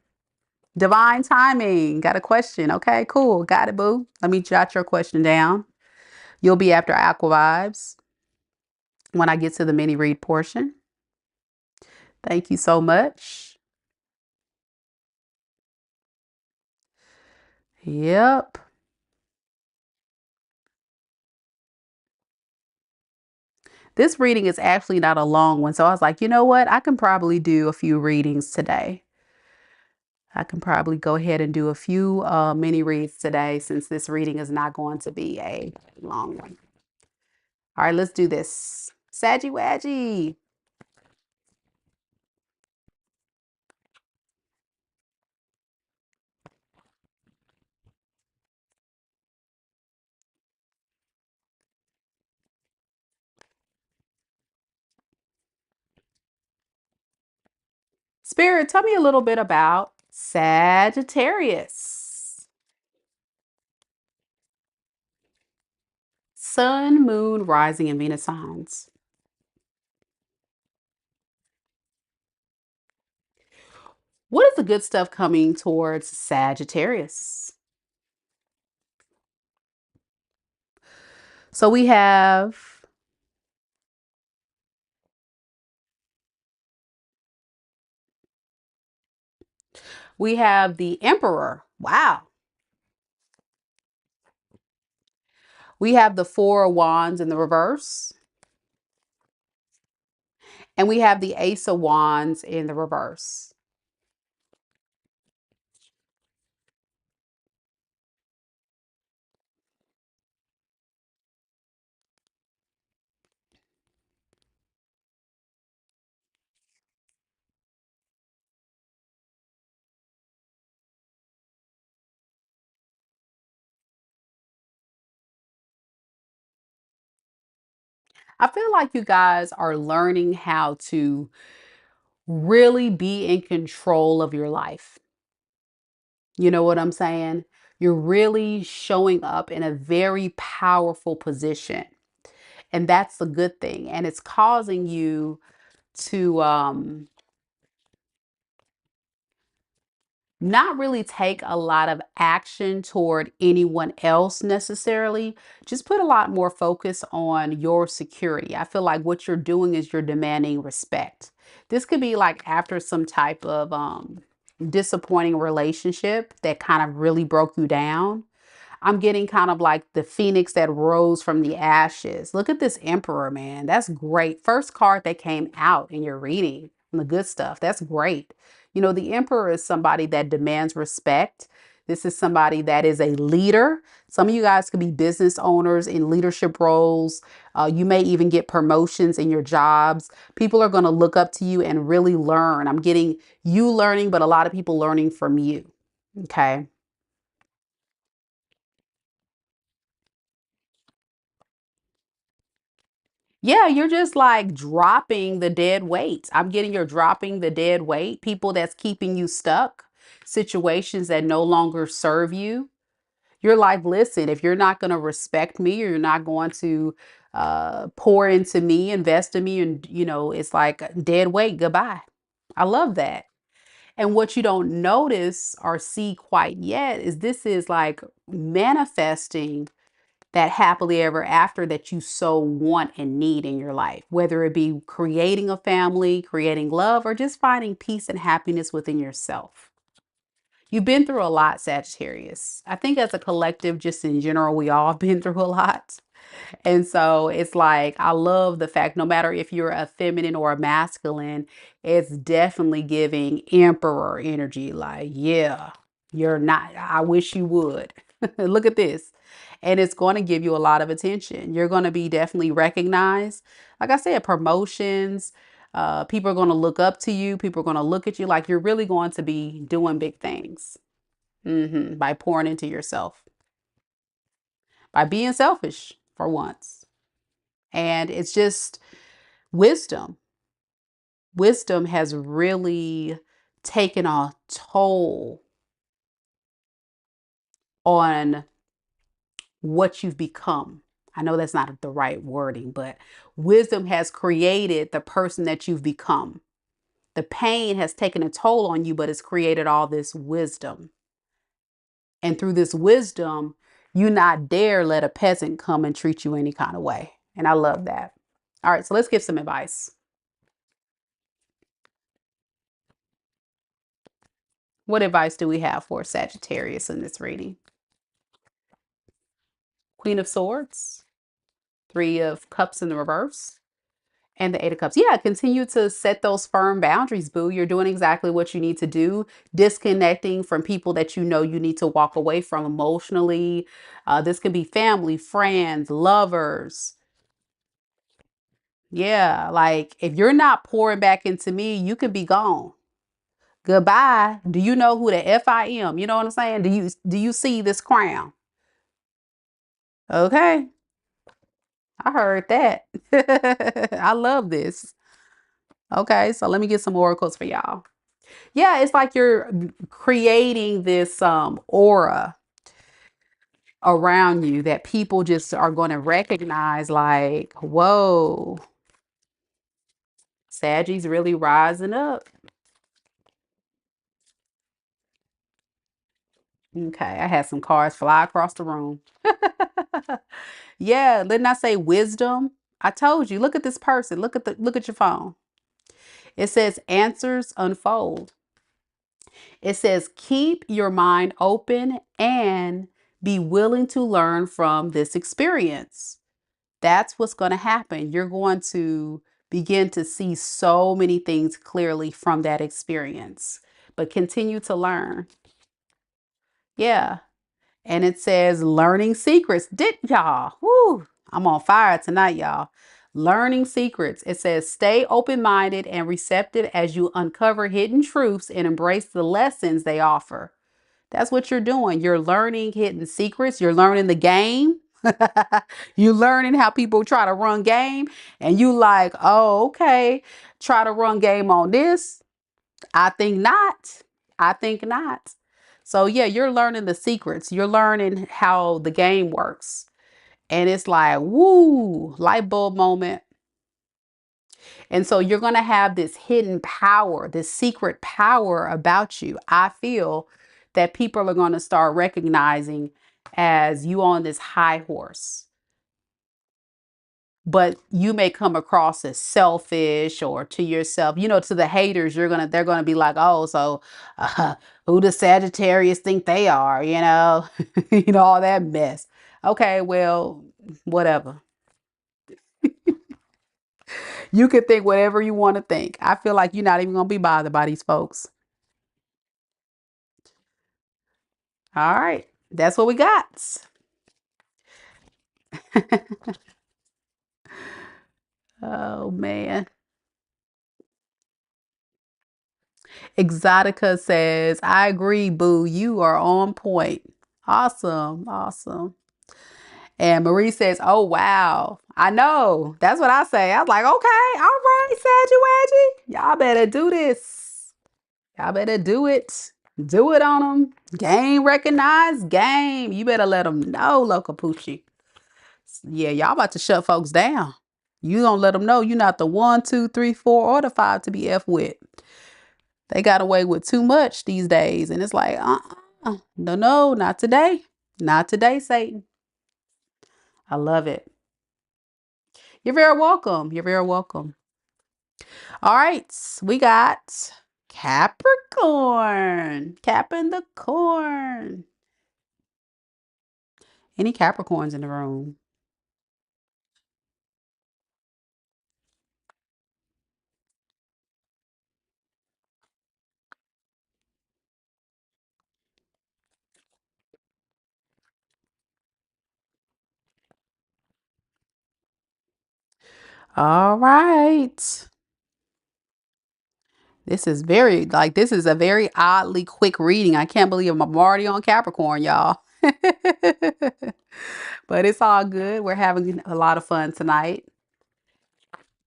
Divine timing. Got a question. Okay, cool. Got it, boo. Let me jot your question down. You'll be after Aquavibes when I get to the mini read portion. Thank you so much. Yep. This reading is actually not a long one. So I was like, you know what? I can probably do a few readings today. I can probably go ahead and do a few mini reads today since this reading is not going to be a long one. All right, let's do this. Saggy Waggy. Spirit, tell me a little bit about Sagittarius. Sun, Moon, Rising, and Venus signs. What is the good stuff coming towards Sagittarius? So we have the Emperor. Wow. We have the Four of Wands in the reverse. And we have the Ace of Wands in the reverse. I feel like you guys are learning how to really be in control of your life. You know what I'm saying? You're really showing up in a very powerful position. And that's a good thing. And it's causing you to not really take a lot of action toward anyone else necessarily. Just put a lot more focus on your security. I feel like what you're doing is you're demanding respect. This could be like after some type of disappointing relationship that kind of really broke you down. I'm getting kind of like the phoenix that rose from the ashes. Look at this Emperor, man. That's great. First card that came out in your reading, the good stuff. That's great. You know, the Emperor is somebody that demands respect. This is somebody that is a leader. Some of you guys could be business owners in leadership roles. You may even get promotions in your jobs. People are going to look up to you and really learn. I'm getting you learning, but a lot of people learning from you. Okay. Yeah, you're just like dropping the dead weight. I'm getting you're dropping the dead weight, people that's keeping you stuck, situations that no longer serve you. You're like, listen, if you're not going to respect me or you're not going to pour into me, invest in me, and it's like dead weight, goodbye. I love that. And what you don't notice or see quite yet is this is like manifesting that happily ever after that you so want and need in your life, whether it be creating a family, creating love, or just finding peace and happiness within yourself. You've been through a lot, Sagittarius. I think as a collective, just in general, we all been through a lot. And so it's like, I love the fact no matter if you're a feminine or a masculine, it's definitely giving emperor energy. Like, yeah, you're not, I wish you would. Look at this. And it's going to give you a lot of attention. You're going to be definitely recognized. Like I said, promotions, people are going to look up to you. People are going to look at you like you're really going to be doing big things by pouring into yourself, by being selfish for once. And it's just wisdom. Wisdom has really taken a toll on what you've become. I know that's not the right wording, but wisdom has created the person that you've become. The pain has taken a toll on you, but it's created all this wisdom. And through this wisdom, you not dare let a peasant come and treat you any kind of way. And I love that. All right, so let's give some advice. What advice do we have for Sagittarius in this reading? Queen of Swords, Three of Cups in the reverse, and the Eight of Cups. Yeah, continue to set those firm boundaries, boo. You're doing exactly what you need to do. Disconnecting from people that you know you need to walk away from emotionally. This can be family, friends, lovers. Yeah, like if you're not pouring back into me, you can be gone. Goodbye. Do you know who the F I am? You know what I'm saying? Do you see this crown? Okay. I heard that. I love this. Okay, so let me get some oracles for y'all. Yeah, it's like you're creating this aura around you that people just are going to recognize like, whoa, Sagittarius really rising up. Okay, I had some cards fly across the room. Yeah, didn't I say wisdom? I told you, look at this person. Look at your phone. It says answers unfold. It says keep your mind open and be willing to learn from this experience. That's what's going to happen. You're going to begin to see so many things clearly from that experience, but continue to learn. Yeah. And it says learning secrets. Did y'all? Whoo, I'm on fire tonight, y'all. Learning secrets. It says stay open-minded and receptive as you uncover hidden truths and embrace the lessons they offer. That's what you're doing. You're learning hidden secrets. You're learning the game. You learning how people try to run game, and you like, oh, okay, try to run game on this. I think not. I think not. So yeah, you're learning the secrets. You're learning how the game works. And it's like, woo, light bulb moment. And so you're going to have this hidden power, this secret power about you. I feel that people are going to start recognizing as you on this high horse. But you may come across as selfish or to yourself, to the haters, they're gonna be like, oh, so who does Sagittarius think they are? All that mess. Okay, well, whatever. You can think whatever you want to think. I feel like you're not even gonna be bothered by these folks. All right, that's what we got. Oh man. Exotica says, I agree, boo. You are on point. Awesome. Awesome. And Marie says, oh, wow. I know. That's what I say. I was like, okay, all right, Saggy Waggy. Y'all better do this. Y'all better do it. Do it on them. Game recognized game. You better let them know, Local Poochie. Yeah, y'all about to shut folks down. You don't let them know you're not the 1, 2, 3, 4, or the 5 to be F with. They got away with too much these days. And it's like, no, not today. Not today, Satan. I love it. You're very welcome. You're very welcome. All right, we got Capricorn. Capping the corn. Any Capricorns in the room? All right. This is a very oddly quick reading. I can't believe I'm already on Capricorn, y'all. But it's all good. We're having a lot of fun tonight.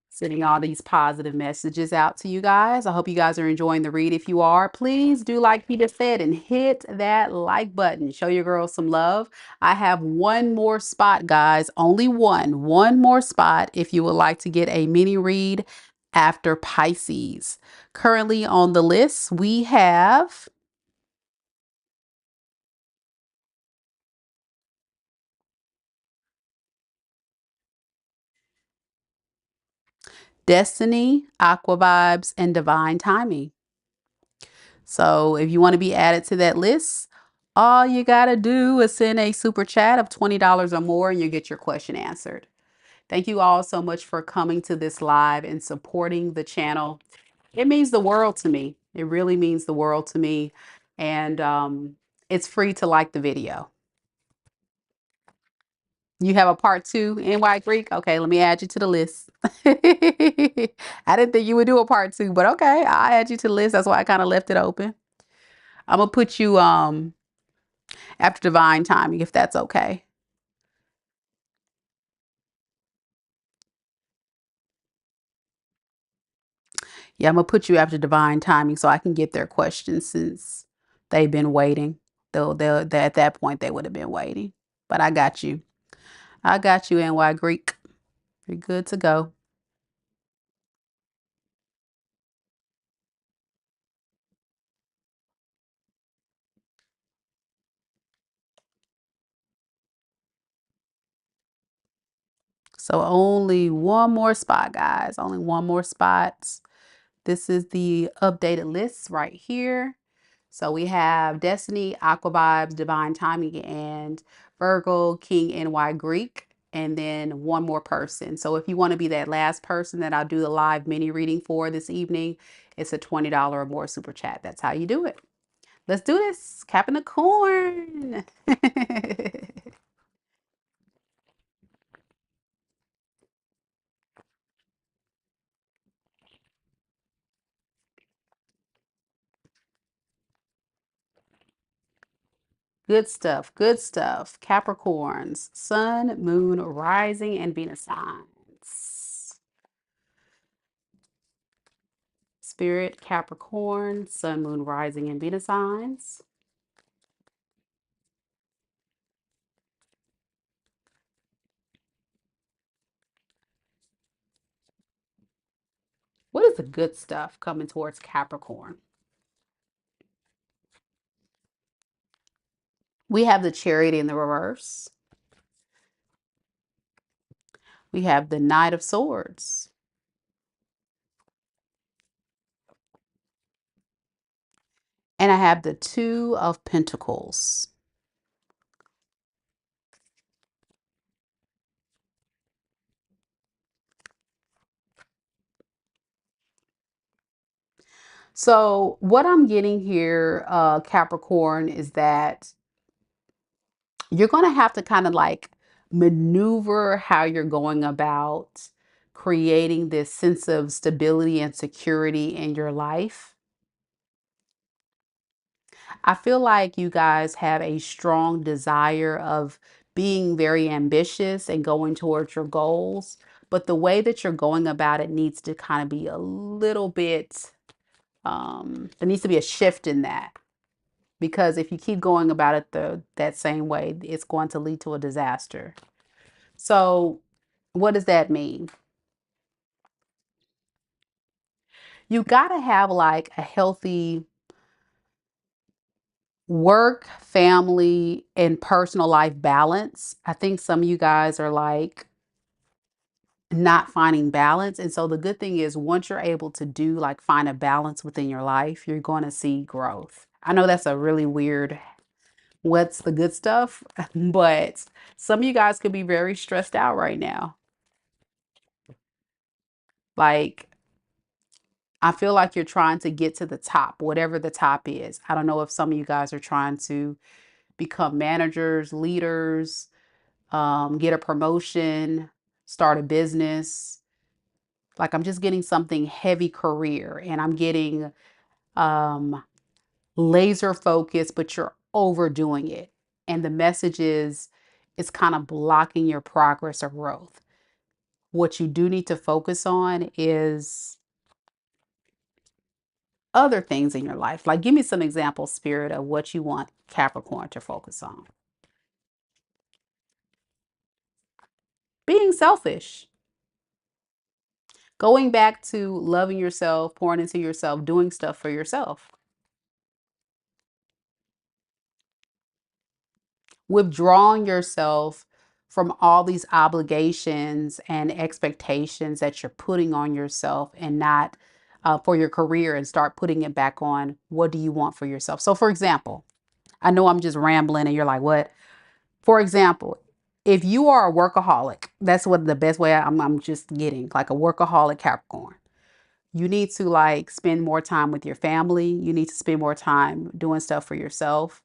Sending all these positive messages out to you guys. I hope you guys are enjoying the read. If you are, please do like Peter said and hit that like button. Show your girls some love. I have one more spot, guys. Only one more spot if you would like to get a mini read after Pisces. Currently on the list, we have Destiny, Aquavibes, and Divine Timing. So if you want to be added to that list, all you got to do is send a super chat of $20 or more and you get your question answered. Thank you all so much for coming to this live and supporting the channel. It means the world to me. It really means the world to me. And it's free to like the video. You have a part 2 in White Greek? Okay, let me add you to the list. I didn't think you would do a part 2, but okay, I'll add you to the list. That's why I kind of left it open. I'm gonna put you after Divine Timing, if that's okay. Yeah, I'm gonna put you after divine timing so I can get their questions since they've been waiting. They at that point they would have been waiting. But I got you. I got you, NY Greek. You're good to go. So only one more spot, guys. Only one more spot. This is the updated list right here. So we have Destiny, Aquavibes, Divine Timing, and Virgo, King NY Greek, and then one more person. So if you want to be that last person that I'll do the live mini reading for this evening, it's a $20 or more super chat. That's how you do it. Let's do this. Capricorn. Good stuff. Good stuff. Capricorns, Sun, Moon, Rising, and Venus signs. Spirit, Capricorn, Sun, Moon, Rising, and Venus signs. What is the good stuff coming towards Capricorn? We have the Chariot in the reverse. We have the Knight of Swords. And I have the Two of Pentacles. So what I'm getting here, Capricorn, is that you're going to have to kind of like maneuver how you're going about creating this sense of stability and security in your life. I feel like you guys have a strong desire of being very ambitious and going towards your goals, but the way that you're going about it needs to kind of be a little bit, there needs to be a shift in that. Because if you keep going about it that same way, it's going to lead to a disaster. So, what does that mean? You got to have like a healthy work, family, and personal life balance. I think some of you guys are like not finding balance. And so the good thing is once you're able to do like find a balance within your life, you're going to see growth. I know that's a really weird what's the good stuff, but some of you guys could be very stressed out right now. Like I feel like you're trying to get to the top, whatever the top is. I don't know if some of you guys are trying to become managers, leaders, get a promotion, start a business. Like I'm just getting something heavy career and I'm getting um, laser focused, but you're overdoing it. And the message is it's kind of blocking your progress or growth. What you do need to focus on is other things in your life. Like give me some examples, Spirit, of what you want Capricorn to focus on. Being selfish. Going back to loving yourself, pouring into yourself, doing stuff for yourself. Withdrawing yourself from all these obligations and expectations that you're putting on yourself and not for your career and start putting it back on what do you want for yourself. So, for example, I know I'm just rambling and you're like, what? For example, if you are a workaholic, that's what the best way I'm just getting like a workaholic Capricorn. You need to like spend more time with your family. You need to spend more time doing stuff for yourself.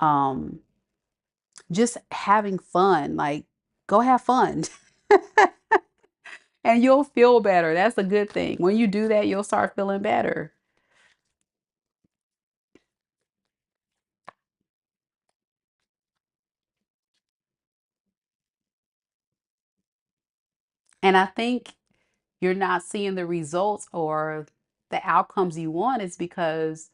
Um, just having fun. Like, go have fun and you'll feel better. That's a good thing. When you do that, you'll start feeling better. And I think you're not seeing the results or the outcomes you want, is because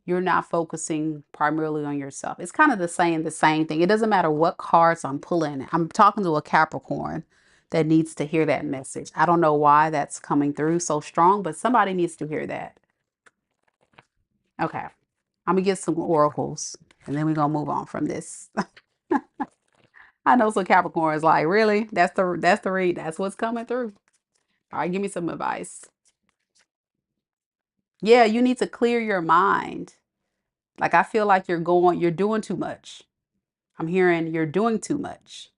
you're not focusing primarily on yourself. It's kind of the same thing. It doesn't matter what cards I'm pulling. I'm talking to a Capricorn that needs to hear that message. I don't know why that's coming through so strong, but somebody needs to hear that. Okay. I'm gonna get some oracles and then we're gonna move on from this. I know some Capricorn is like, really? That's the read. That's what's coming through. All right, give me some advice. Yeah, you need to clear your mind. Like I feel like you're doing too much. I'm hearing you're doing too much.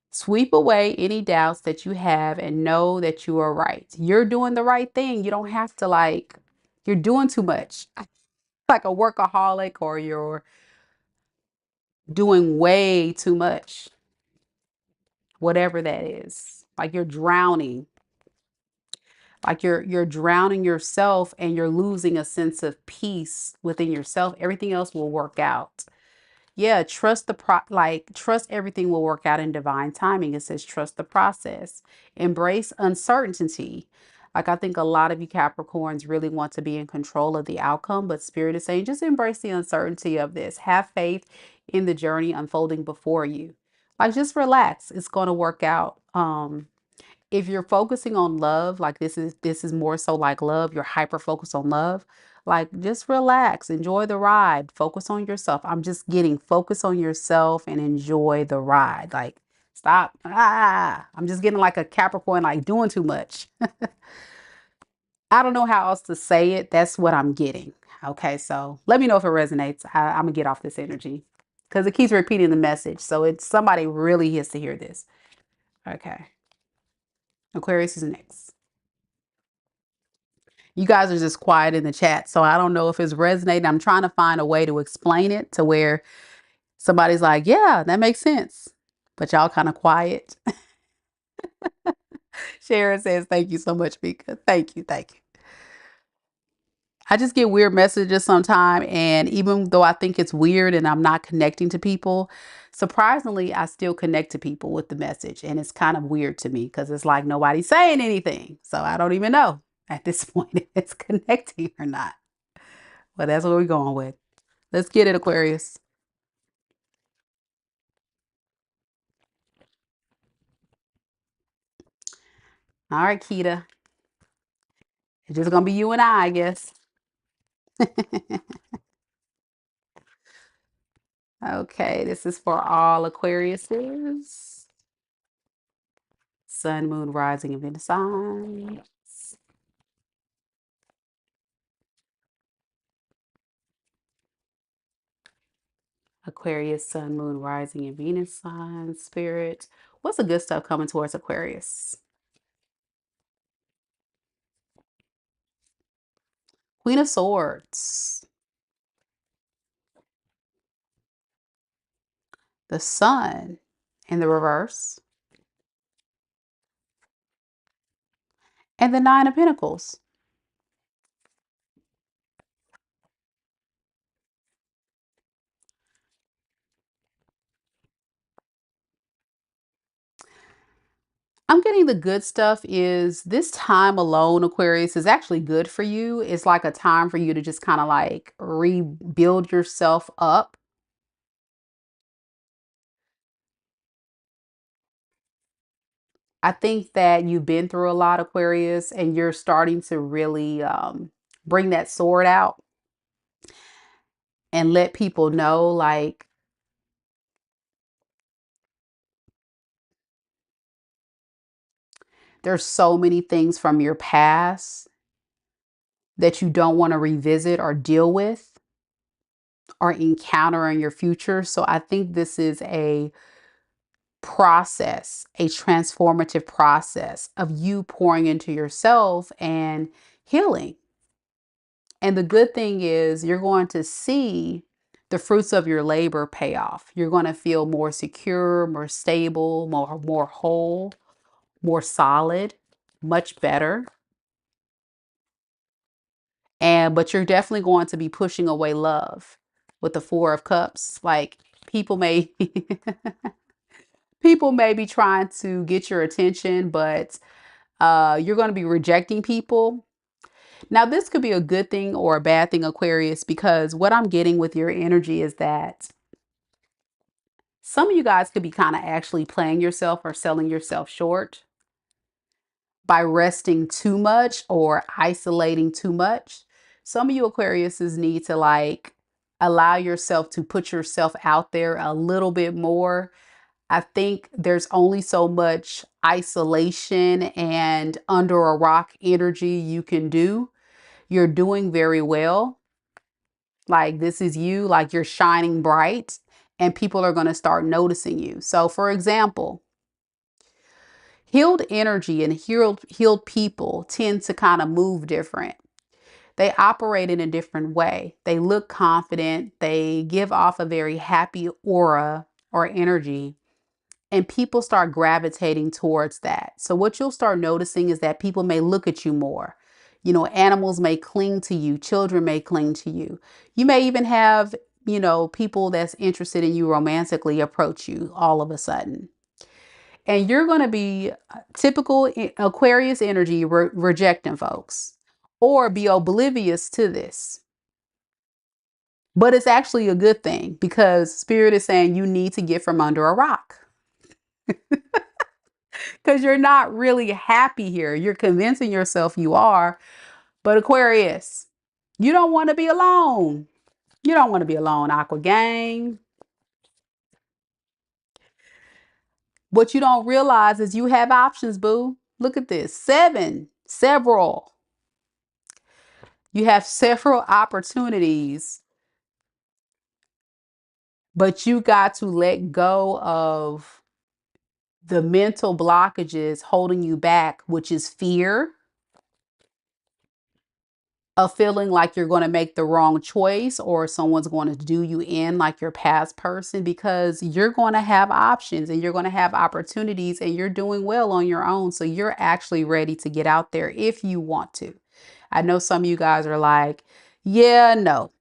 Sweep away any doubts that you have and know that you are right. You're doing the right thing. You don't have to you're doing too much. Like a workaholic, or you're doing way too much. Whatever that is. Like you're drowning. Like you're drowning yourself and you're losing a sense of peace within yourself. Everything else will work out. Yeah, trust everything will work out in divine timing. It says trust the process. Embrace uncertainty. Like I think a lot of you Capricorns really want to be in control of the outcome, but Spirit is saying just embrace the uncertainty of this. Have faith in the journey unfolding before you. Like just relax. It's going to work out. If you're focusing on love, like this is more so like love, you're hyper focused on love, like just relax, enjoy the ride, focus on yourself. I'm just getting focus on yourself and enjoy the ride. Like stop. I'm just getting like a Capricorn, like doing too much. I don't know how else to say it. That's what I'm getting. Okay, so let me know if it resonates. I'm gonna get off this energy because it keeps repeating the message. So it's somebody really has to hear this. Okay. Aquarius is next. You guys are just quiet in the chat, so I don't know if it's resonating. I'm trying to find a way to explain it to where somebody's like, yeah, that makes sense. But y'all kind of quiet. Sharon says, thank you so much, Mika. Thank you. Thank you. I just get weird messages sometimes. And even though I think it's weird and I'm not connecting to people, surprisingly, I still connect to people with the message. And it's kind of weird to me because it's like nobody's saying anything. So I don't even know at this point if it's connecting or not. But that's what we're going with. Let's get it, Aquarius. All right, Kita. It's just going to be you and I guess. Okay, this is for all Aquariuses. Sun, moon, rising, and Venus signs. Aquarius, sun, moon, rising, and Venus signs. Spirit, what's the good stuff coming towards Aquarius? Queen of Swords. The Sun in the reverse. And the Nine of Pentacles. I'm getting the good stuff is this time alone, Aquarius, is actually good for you. It's like a time for you to just kind of like rebuild yourself up. I think that you've been through a lot, Aquarius, and you're starting to really bring that sword out and let people know like there's so many things from your past that you don't want to revisit or deal with or encounter in your future. So I think this is a process, a transformative process of you pouring into yourself and healing. And the good thing is you're going to see the fruits of your labor pay off. You're going to feel more secure, more stable, more whole, more solid, much better. But you're definitely going to be pushing away love with the Four of Cups. Like people may people may be trying to get your attention, but You're going to be rejecting people. Now, this could be a good thing or a bad thing, Aquarius, because what I'm getting with your energy is that some of you guys could be kind of actually playing yourself or selling yourself short by resting too much or isolating too much. Some of you Aquariuses need to like allow yourself to put yourself out there a little bit more. I think there's only so much isolation and under a rock energy you can do. You're doing very well. Like this is you, like you're shining bright and people are going to start noticing you. So for example, healed energy and healed people tend to kind of move different. They operate in a different way. They look confident. They give off a very happy aura or energy, and people start gravitating towards that. So what you'll start noticing is that people may look at you more. You know, animals may cling to you. Children may cling to you. You may even have, you know, people that's interested in you romantically approach you all of a sudden. And you're going to be typical Aquarius energy rejecting folks or be oblivious to this. But it's actually a good thing because Spirit is saying you need to get from under a rock. Because you're not really happy here. You're convincing yourself you are. But Aquarius, you don't want to be alone. You don't want to be alone, Aqua Gang. What you don't realize is you have options, boo. Look at this. Several. You have several opportunities, but you got to let go of the mental blockages holding you back, which is fear of feeling like you're going to make the wrong choice or someone's going to do you in like your past person, because you're going to have options and you're going to have opportunities and you're doing well on your own. So you're actually ready to get out there if you want to. I know some of you guys are like, yeah, no.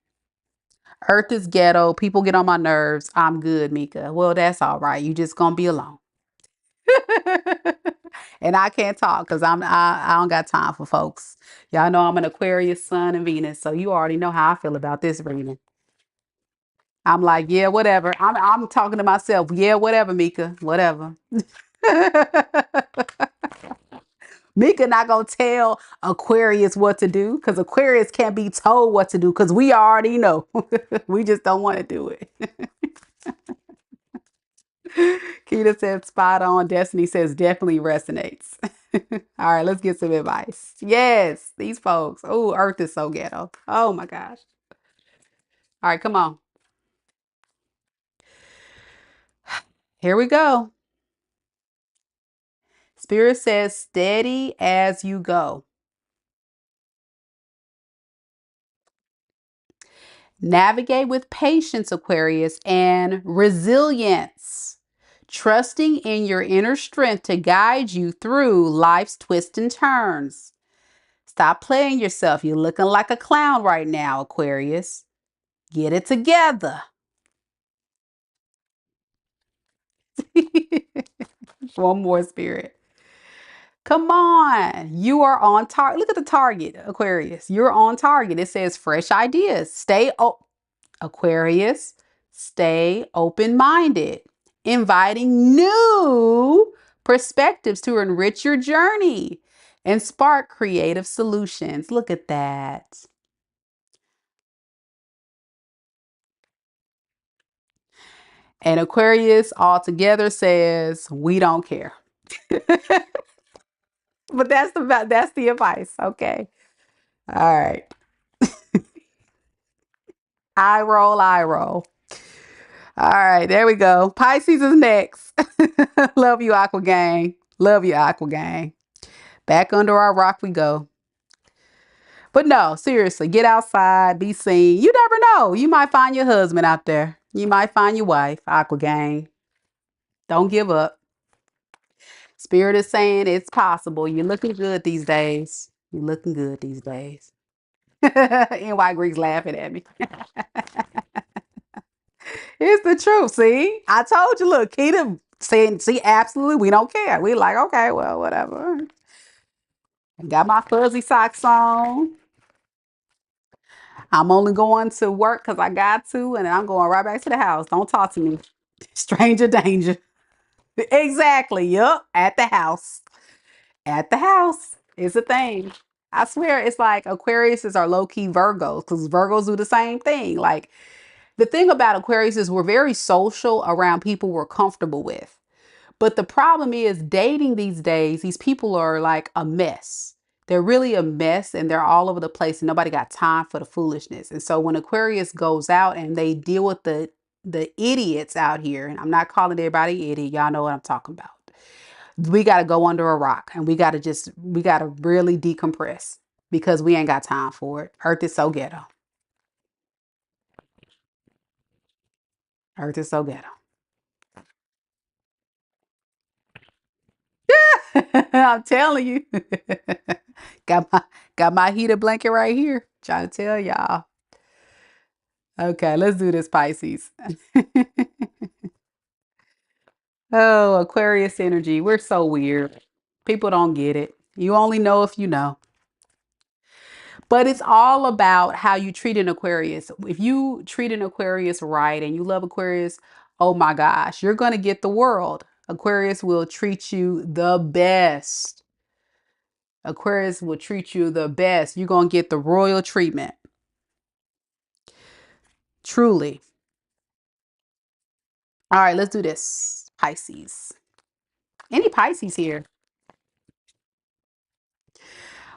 Earth is ghetto. People get on my nerves. I'm good, Mika. Well, that's all right. You just gonna be alone. And I can't talk because I don't got time for folks. Y'all know I'm an Aquarius, Sun, and Venus, so you already know how I feel about this reading. I'm like, yeah, whatever. I'm talking to myself. Yeah, whatever, Mika. Whatever. Mika not gonna tell Aquarius what to do because Aquarius can't be told what to do because we already know. We just don't want to do it. Keita said spot on. Destiny says definitely resonates. All right, let's get some advice. Yes, these folks. Oh, Earth is so ghetto. Oh my gosh. All right, come on. Here we go. Spirit says steady as you go. Navigate with patience, Aquarius, and resilience. Trusting in your inner strength to guide you through life's twists and turns. Stop playing yourself. You're looking like a clown right now, Aquarius. Get it together. One more, Spirit. Come on. You are on target. Look at the target, Aquarius. You're on target. It says fresh ideas. Aquarius, stay open-minded, inviting new perspectives to enrich your journey and spark creative solutions. Look at that. And Aquarius altogether says, we don't care. But that's the advice. Okay. All right. I roll, I roll. All right, there we go. Pisces is next. Love you, Aqua Gang. Love you, Aqua Gang. Back under our rock we go. But no, seriously, get outside, be seen. You never know. You might find your husband out there. You might find your wife, Aqua Gang. Don't give up. Spirit is saying it's possible. You're looking good these days. You're looking good these days. NY Greek's laughing at me. It's the truth. See, I told you. Look, Keita saying, see, absolutely, we don't care. We like, okay, well, whatever. Got my fuzzy socks on. I'm only going to work because I got to, and I'm going right back to the house. Don't talk to me. Stranger danger. Exactly. Yup. At the house. At the house is a thing. I swear it's like Aquariuses are low-key Virgos because Virgos do the same thing. Like the thing about Aquarius is we're very social around people we're comfortable with. But the problem is dating these days, these people are like a mess. They're really a mess and they're all over the place and nobody got time for the foolishness. And so when Aquarius goes out and they deal with the idiots out here, and I'm not calling everybody idiot, y'all know what I'm talking about. We got to go under a rock and we got to really decompress because we ain't got time for it. Earth is so ghetto. Earth is so ghetto. I'm telling you. got my got my heated blanket right here. Trying to tell y'all. Okay, let's do this, Pisces. Oh, Aquarius energy. We're so weird. People don't get it. You only know if you know. But it's all about how you treat an Aquarius. If you treat an Aquarius right and you love Aquarius, oh my gosh, you're going to get the world. Aquarius will treat you the best. Aquarius will treat you the best. You're going to get the royal treatment. Truly. All right, let's do this. Pisces. Any Pisces here?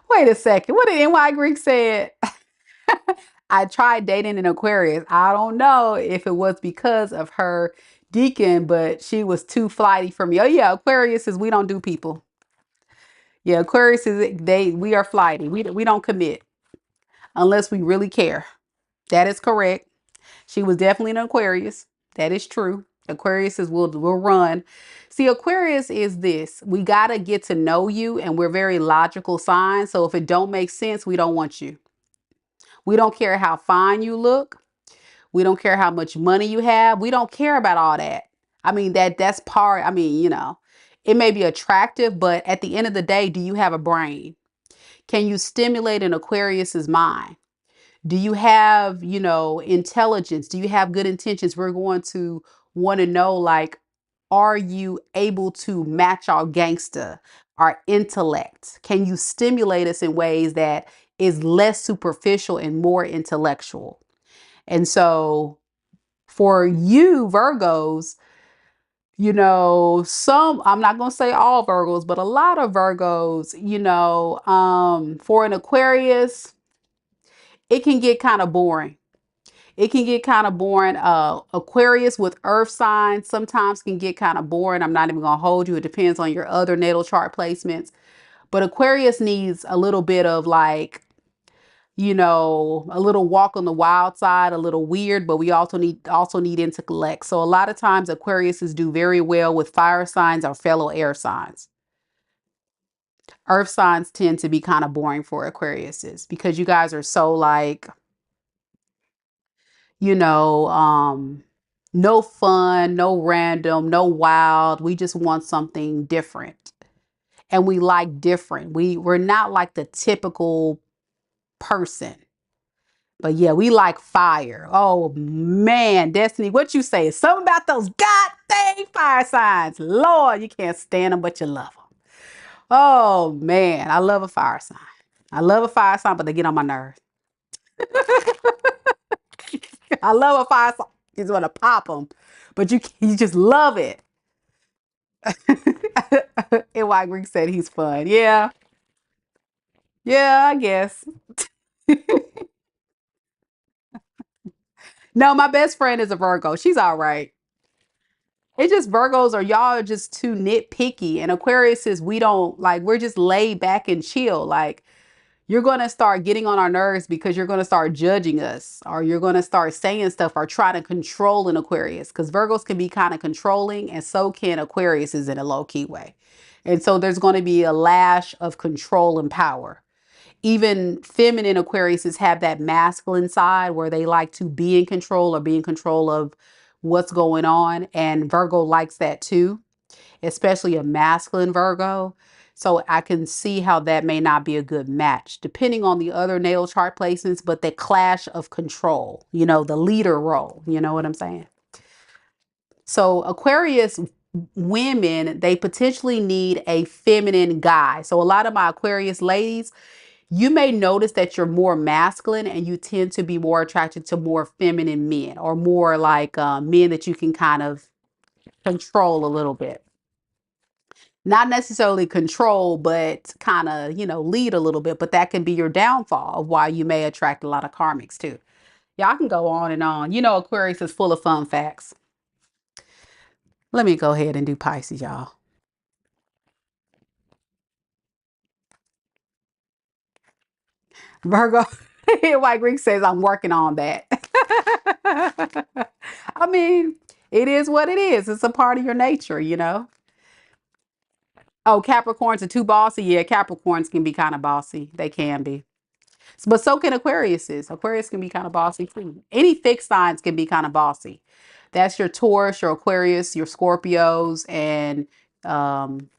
Wait a second. What did NY Greek said? I tried dating an Aquarius. I don't know if it was because of her deacon, but she was too flighty for me. Oh yeah, Aquarius is we don't do people. Yeah, Aquarius is we are flighty. We don't commit unless we really care. That is correct. She was definitely an Aquarius. That is true. Aquarius is will run. See, Aquarius is this. We gotta get to know you, and we're very logical signs. So if it don't make sense, we don't want you. We don't care how fine you look. We don't care how much money you have. We don't care about all that. I mean, that's part, I mean, it may be attractive, but at the end of the day, do you have a brain? Can you stimulate an Aquarius's mind? Do you have, intelligence? Do you have good intentions? We're going to want to know, like, are you able to match our gangster, our intellect? Can you stimulate us in ways that is less superficial and more intellectual? And so for you, Virgos, I'm not going to say all Virgos, but a lot of Virgos, for an Aquarius, it can get kind of boring. It can get kind of boring. Aquarius with earth signs sometimes can get kind of boring. I'm not even going to hold you. It depends on your other natal chart placements. But Aquarius needs a little bit of like, a little walk on the wild side, a little weird, but we also need intellect. So a lot of times Aquariuses do very well with fire signs or fellow air signs. Earth signs tend to be kind of boring for Aquariuses because you guys are so like, you know, um, no fun, no random, no wild. We just want something different. And we like different. We're not like the typical person. But yeah, we like fire. Oh man, Destiny, what you say? Something about those god dang fire signs. Lord, you can't stand them, but you love them. Oh man, I love a fire sign. I love a fire sign, but they get on my nerves. I love a fire sign. You just want to pop them, but you just love it. NY Greek said he's fun. Yeah, yeah, I guess. No, my best friend is a Virgo. She's all right. It's just Virgos or y'all are just too nitpicky. And Aquarius is we don't like we're just laid back and chill. Like you're gonna start getting on our nerves because you're gonna start judging us, or you're gonna start saying stuff or trying to control an Aquarius. Because Virgos can be kind of controlling, and so can Aquarius is in a low-key way. And so there's going to be a lash of control and power. Even feminine Aquariuses have that masculine side where they like to be in control or be in control of what's going on. And Virgo likes that too, especially a masculine Virgo. So I can see how that may not be a good match, depending on the other natal chart placements, but the clash of control, the leader role, you know what I'm saying? So Aquarius women, they potentially need a feminine guy. So a lot of my Aquarius ladies, you may notice that you're more masculine and you tend to be more attracted to more feminine men, or more like men that you can kind of control a little bit. Not necessarily control, but kind of, lead a little bit. But that can be your downfall of why you may attract a lot of karmics too. Y'all can go on and on. Aquarius is full of fun facts. Let me go ahead and do Pisces, y'all. Virgo, White Greek says, I'm working on that. I mean, it is what it is. It's a part of your nature. Oh, Capricorns are too bossy. Yeah, Capricorns can be kind of bossy. They can be. But so can Aquariuses. Aquarius can be kind of bossy too. Any fixed signs can be kind of bossy. That's your Taurus, your Aquarius, your Scorpios, and um,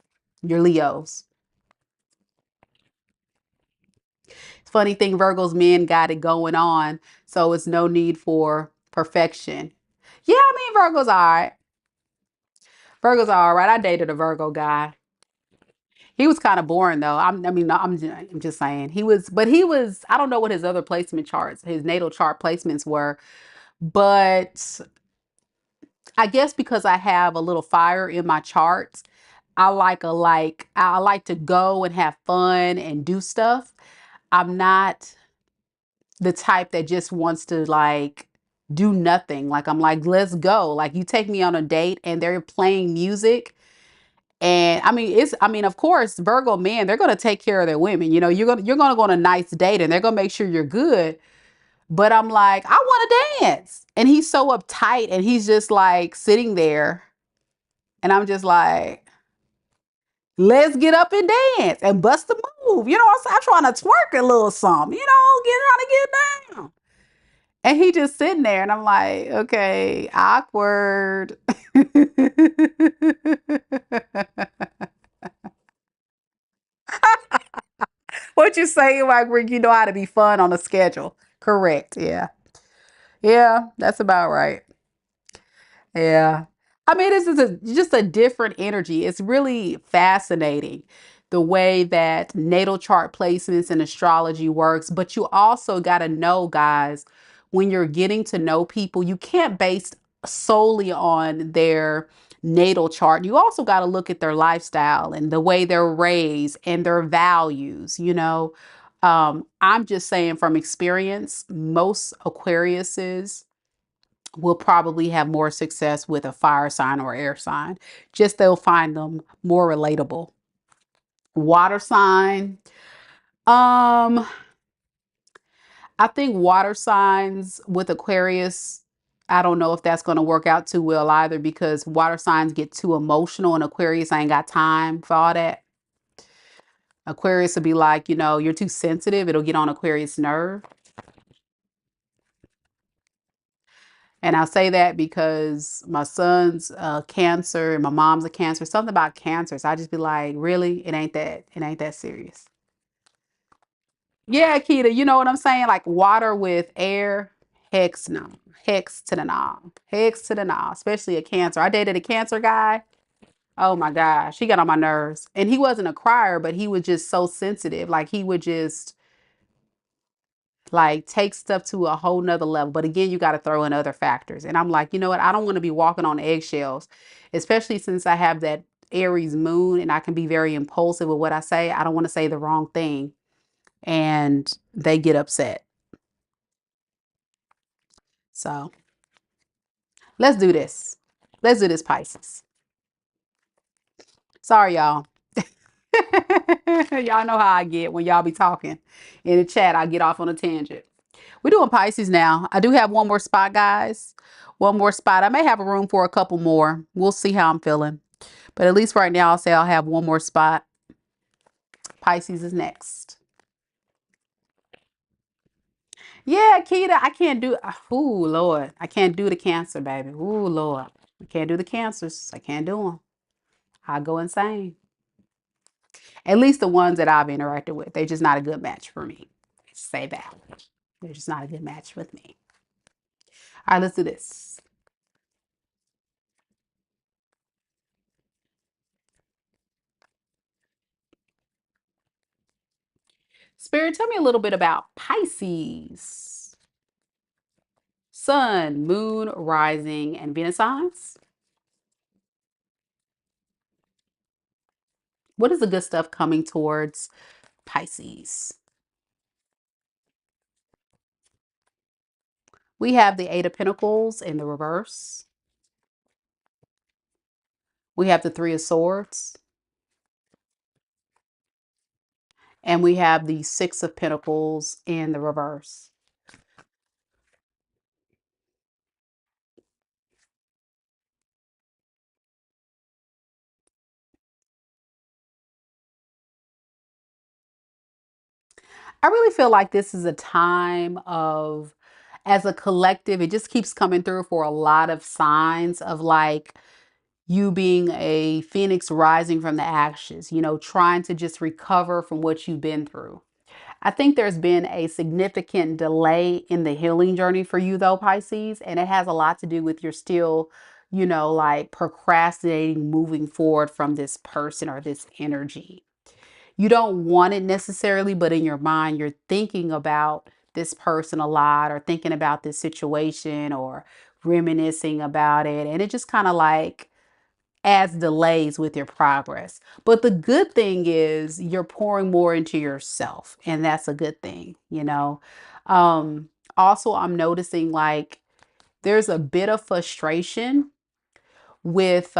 your Leos. Funny thing, Virgo's men got it going on, so it's no need for perfection. Yeah, I mean Virgo's all right. Virgo's all right. I dated a Virgo guy. He was kind of boring though. I'm just saying he was, but he was. I don't know what his other placement charts, his natal chart placements were, but I guess because I have a little fire in my charts, I like to go and have fun and do stuff. I'm not the type that just wants to like do nothing. Like I'm like, let's go. Like you take me on a date and they're playing music. And of course, Virgo men, they're gonna take care of their women. You're gonna go on a nice date and they're gonna make sure you're good. But I'm like, I want to dance. And he's so uptight and he's just like sitting there. And I'm just like, let's get up and dance and bust the move. I'm trying to twerk a little something, trying to get down. And he just sitting there, and I'm like, okay, awkward. What you say, like, you know how to be fun on a schedule. Correct. Yeah. Yeah, that's about right. Yeah. I mean, this is just a different energy. It's really fascinating the way that natal chart placements and astrology works. But you also got to know, guys, when you're getting to know people, you can't base solely on their natal chart. You also got to look at their lifestyle and the way they're raised and their values. I'm just saying from experience, most Aquariuses will probably have more success with a fire sign or air sign. Just they'll find them more relatable. Water sign. Um, I think water signs with Aquarius, I don't know if that's going to work out too well either, because water signs get too emotional and Aquarius ain't got time for all that. Aquarius will be like, you're too sensitive. It'll get on Aquarius' nerve. And I say that because my son's cancer and my mom's a cancer, something about cancer. So I just be like, really? It ain't that serious. Yeah, Keita, you know what I'm saying? Like water with air, hex no. Hex to the knob. Hex to the knob, especially a cancer. I dated a cancer guy. Oh my gosh, he got on my nerves. And he wasn't a crier, but he was just so sensitive. Like he would just like take stuff to a whole nother level. But again, you got to throw in other factors. And I'm like, you know what? I don't want to be walking on eggshells, especially since I have that Aries moon and I can be very impulsive with what I say. I don't want to say the wrong thing and they get upset. So let's do this. Let's do this, Pisces. Sorry, y'all. Y'all know how I get when y'all be talking in the chat. I get off on a tangent. We're doing Pisces now. I do have one more spot, guys. One more spot. I may have a room for a couple more. We'll see how I'm feeling. But at least right now, I'll say I'll have one more spot. Pisces is next. Yeah, Keita, I can't do. Ooh, Lord. I can't do the cancer, baby. Ooh, Lord. I can't do the cancers. I can't do them. I go insane. At least the ones that I've interacted with, they're just not a good match for me. Say that. They're just not a good match with me. All right, let's do this. Spirit, tell me a little bit about Pisces. Sun, moon, rising, and Venus signs. What is the good stuff coming towards Pisces? We have the Eight of Pentacles in the reverse. We have the Three of Swords. And we have the Six of Pentacles in the reverse. I really feel like this is a time of, as a collective, it just keeps coming through for a lot of signs of like you being a phoenix rising from the ashes, you know, trying to just recover from what you've been through. I think there's been a significant delay in the healing journey for you though, Pisces, and it has a lot to do with your still, you know, like procrastinating moving forward from this person or this energy. You don't want it necessarily, but in your mind, you're thinking about this person a lot or thinking about this situation or reminiscing about it. And it just kind of like adds delays with your progress. But the good thing is you're pouring more into yourself, and that's a good thing, you know. Also, I'm noticing like there's a bit of frustration with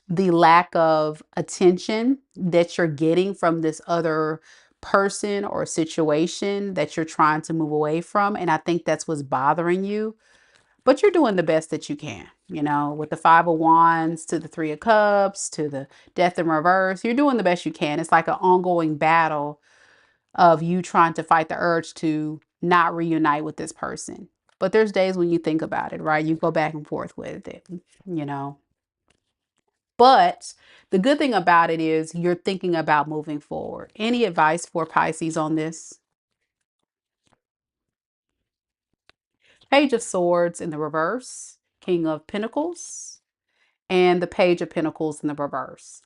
the lack of attention that you're getting from this other person or situation that you're trying to move away from. And I think that's what's bothering you. But you're doing the best that you can, you know, with the Five of Wands to the Three of Cups to the Death in Reverse. You're doing the best you can. It's like an ongoing battle of you trying to fight the urge to not reunite with this person. But there's days when you think about it, right? You go back and forth with it, you know. But the good thing about it is you're thinking about moving forward. Any advice for Pisces on this? Page of Swords in the reverse, King of Pentacles, and the Page of Pentacles in the reverse.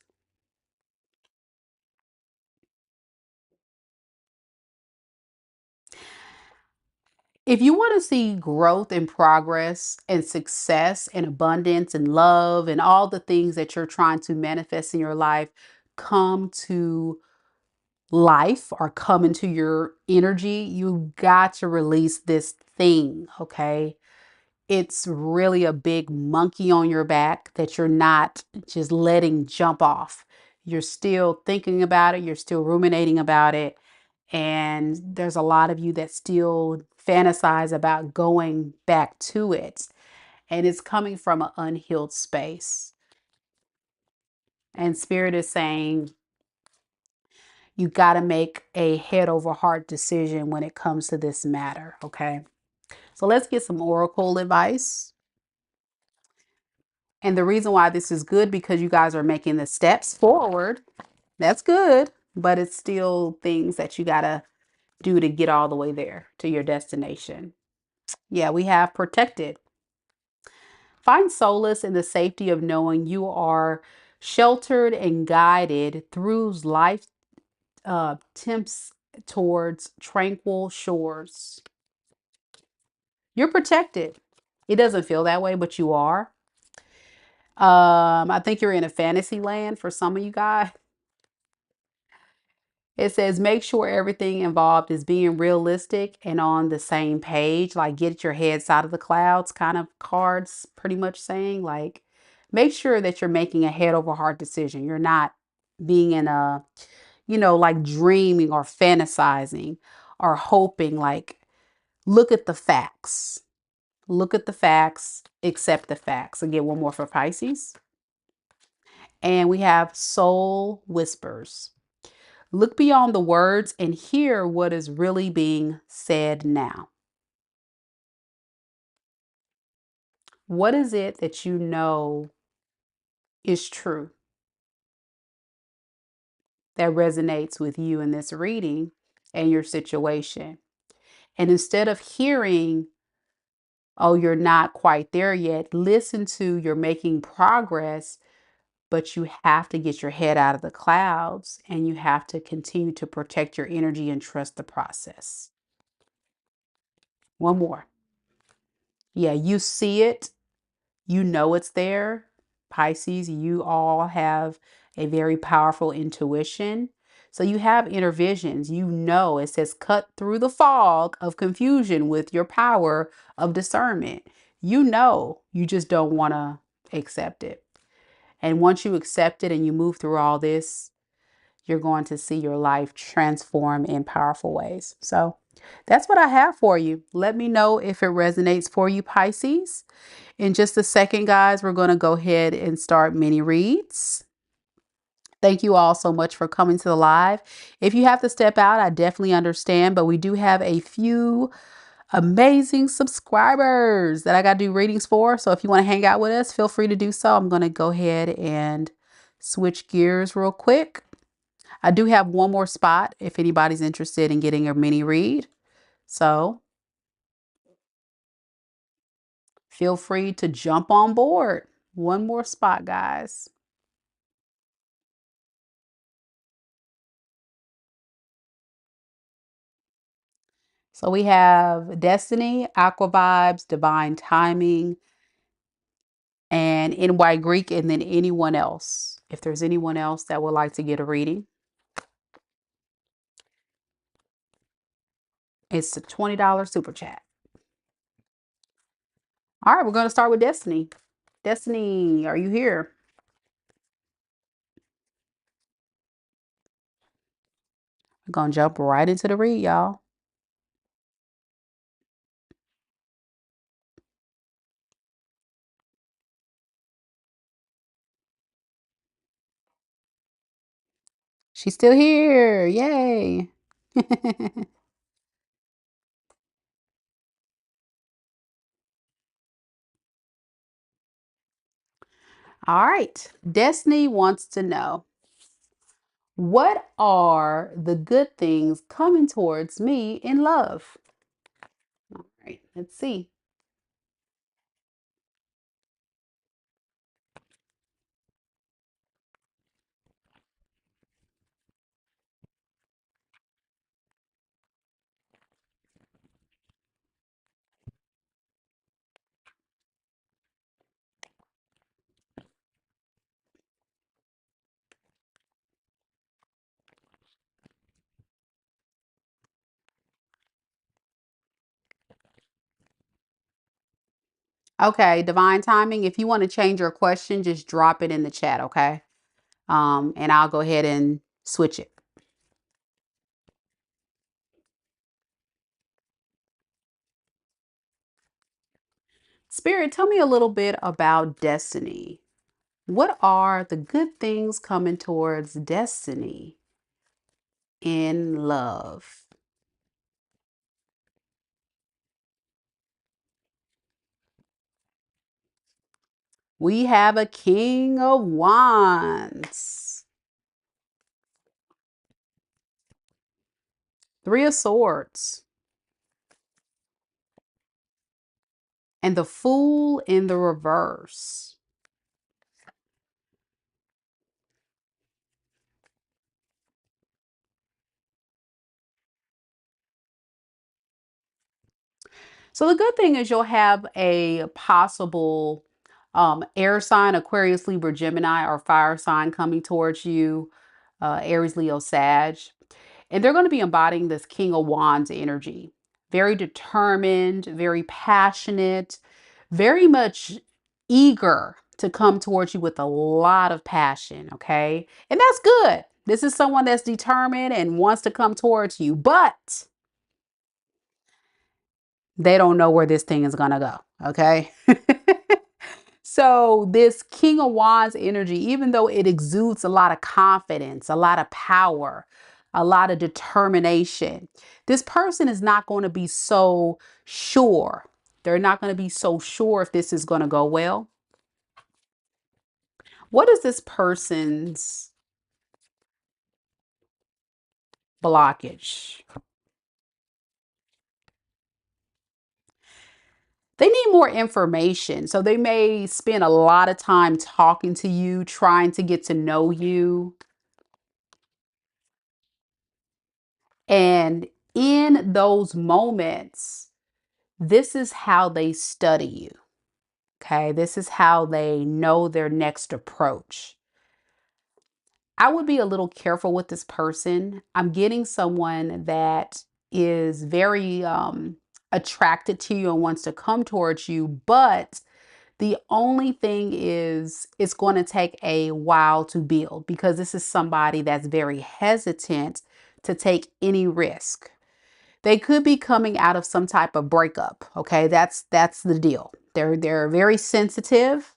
If you want to see growth and progress and success and abundance and love and all the things that you're trying to manifest in your life come to life or come into your energy, you got to release this thing, okay? It's really a big monkey on your back that you're not just letting jump off. You're still thinking about it, you're still ruminating about it. And there's a lot of you that still fantasize about going back to it. And it's coming from an unhealed space. And Spirit is saying, you got to make a head over heart decision when it comes to this matter. Okay. So let's get some oracle advice. And the reason why this is good because you guys are making the steps forward. That's good, but it's still things that you got to do to get all the way there to your destination. Yeah, we have protected. Find solace in the safety of knowing you are sheltered and guided through life tempts towards tranquil shores. You're protected. It doesn't feel that way, but you are. I think you're in a fantasy land for some of you guys. It says make sure everything involved is being realistic and on the same page, like get your heads out of the clouds kind of cards, pretty much saying like make sure that you're making a head over heart decision. You're not being in a, you know, like dreaming or fantasizing or hoping, like look at the facts. Look at the facts, accept the facts. Again, one more for Pisces. And we have soul whispers. Look beyond the words and hear what is really being said now. What is it that you know is true? that resonates with you in this reading and your situation. And instead of hearing, oh, you're not quite there yet, listen to you're making progress, but you have to get your head out of the clouds and you have to continue to protect your energy and trust the process. One more. Yeah, you see it. You know it's there. Pisces, you all have a very powerful intuition. So you have inner visions. You know, it says cut through the fog of confusion with your power of discernment. You know, you just don't want to accept it. And once you accept it and you move through all this, you're going to see your life transform in powerful ways. So that's what I have for you. Let me know if it resonates for you, Pisces. In just a second, guys, we're going to go ahead and start mini reads. Thank you all so much for coming to the live. If you have to step out, I definitely understand, but we do have a few amazing subscribers that I got to do readings for. So if you want to hang out with us, feel free to do so. I'm going to go ahead and switch gears real quick. I do have one more spot if anybody's interested in getting a mini read. So feel free to jump on board. One more spot, guys. So we have Destiny, Aquavibes, Divine Timing, and NY Greek, and then anyone else. If there's anyone else that would like to get a reading, it's a $20 super chat. All right, we're going to start with Destiny. Destiny, are you here? We're going to jump right into the read, y'all. She's still here. Yay. All right. Destiny wants to know, what are the good things coming towards me in love? All right, let's see. Okay, divine timing. If you want to change your question, just drop it in the chat, okay? And I'll go ahead and switch it. Spirit, tell me a little bit about destiny. What are the good things coming towards destiny in love? We have a King of Wands, Three of Swords, and the Fool in the reverse. So the good thing is you'll have a possible air sign, Aquarius, Libra, Gemini, or fire sign coming towards you, Aries, Leo, Sag. And they're going to be embodying this King of Wands energy. Very determined, very passionate, very much eager to come towards you with a lot of passion, okay? And that's good. This is someone that's determined and wants to come towards you, but they don't know where this thing is going to go, okay? So this King of Wands energy, even though it exudes a lot of confidence, a lot of power, a lot of determination, this person is not going to be so sure. They're not going to be so sure if this is going to go well. What is this person's blockage. They need more information. So they may spend a lot of time talking to you, trying to get to know you. And in those moments, this is how they study you. Okay, this is how they know their next approach. I would be a little careful with this person. I'm getting someone that is very attracted to you and wants to come towards you, but the only thing is it's going to take a while to build because this is somebody that's very hesitant to take any risk. They could be coming out of some type of breakup. Okay, that's the deal. They're very sensitive.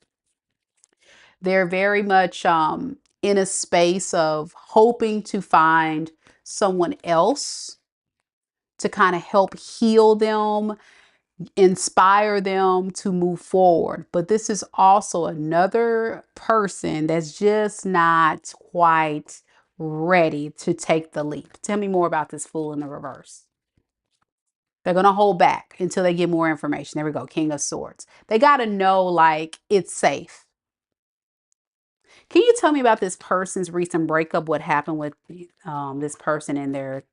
They're very much in a space of hoping to find someone else to kind of help heal them, inspire them to move forward. But this is also another person that's just not quite ready to take the leap. Tell me more about this Fool in the reverse. They're going to hold back until they get more information. There we go. King of Swords. They got to know like it's safe. Can you tell me about this person's recent breakup? What happened with this person in their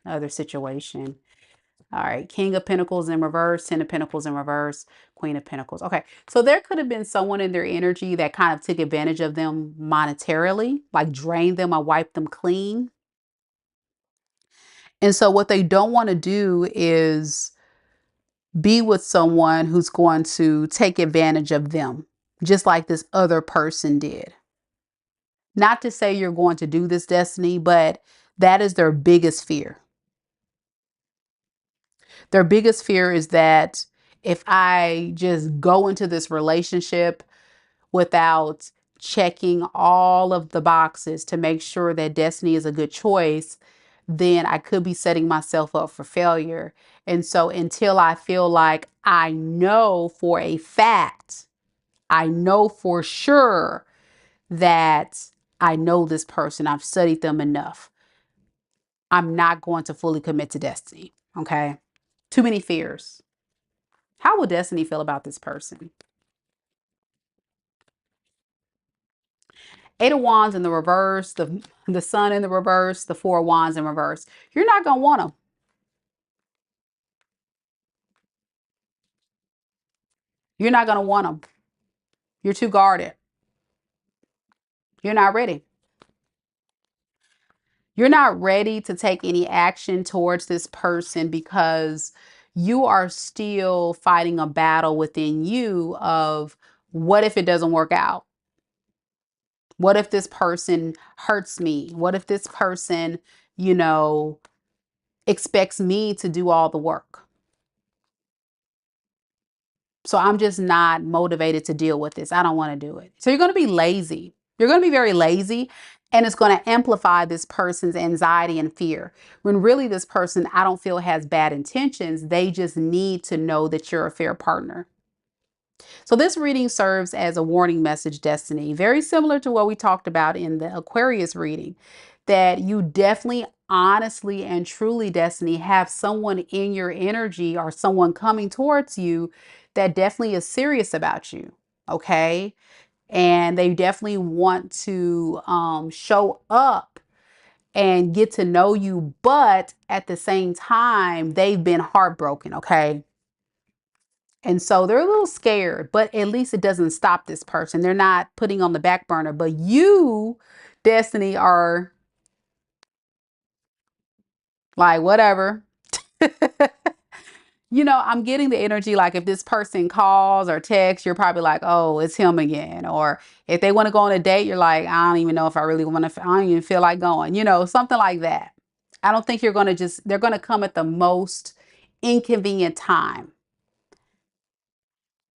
other situation? All right. King of Pentacles in reverse, Ten of Pentacles in reverse, Queen of Pentacles. Okay. So there could have been someone in their energy that kind of took advantage of them monetarily, like drained them or wiped them clean. And so what they don't want to do is be with someone who's going to take advantage of them, just like this other person did. Not to say you're going to do this, Destiny, but that is their biggest fear. Their biggest fear is that if I just go into this relationship without checking all of the boxes to make sure that Destiny is a good choice, then I could be setting myself up for failure. And so until I feel like I know for a fact, I know for sure that I know this person, I've studied them enough, I'm not going to fully commit to Destiny. Okay. Too many fears. How will Destiny feel about this person? Eight of Wands in the reverse, the Sun in the reverse, the Four of Wands in reverse. You're not going to want them. You're not going to want them. You're too guarded. You're not ready. You're not ready to take any action towards this person because you are still fighting a battle within you of what if it doesn't work out? What if this person hurts me? What if this person, expects me to do all the work? So I'm just not motivated to deal with this. I don't want to do it. So you're going to be lazy. You're going to be very lazy, and it's going to amplify this person's anxiety and fear. When really this person, I don't feel, has bad intentions. They just need to know that you're a fair partner. So this reading serves as a warning message, Destiny, very similar to what we talked about in the Aquarius reading, that you definitely, honestly and truly, Destiny, have someone in your energy or someone coming towards you that definitely is serious about you. Okay. And they definitely want to show up and get to know you. But at the same time, they've been heartbroken. Okay. And so they're a little scared, but at least it doesn't stop this person. They're not putting on the back burner. But you, Destiny, are like, whatever. I'm getting the energy like if this person calls or texts, you're probably like, oh, it's him again. Or if they want to go on a date, you're like, I don't even know if I really want to, I don't even feel like going, something like that. I don't think they're going to come at the most inconvenient time.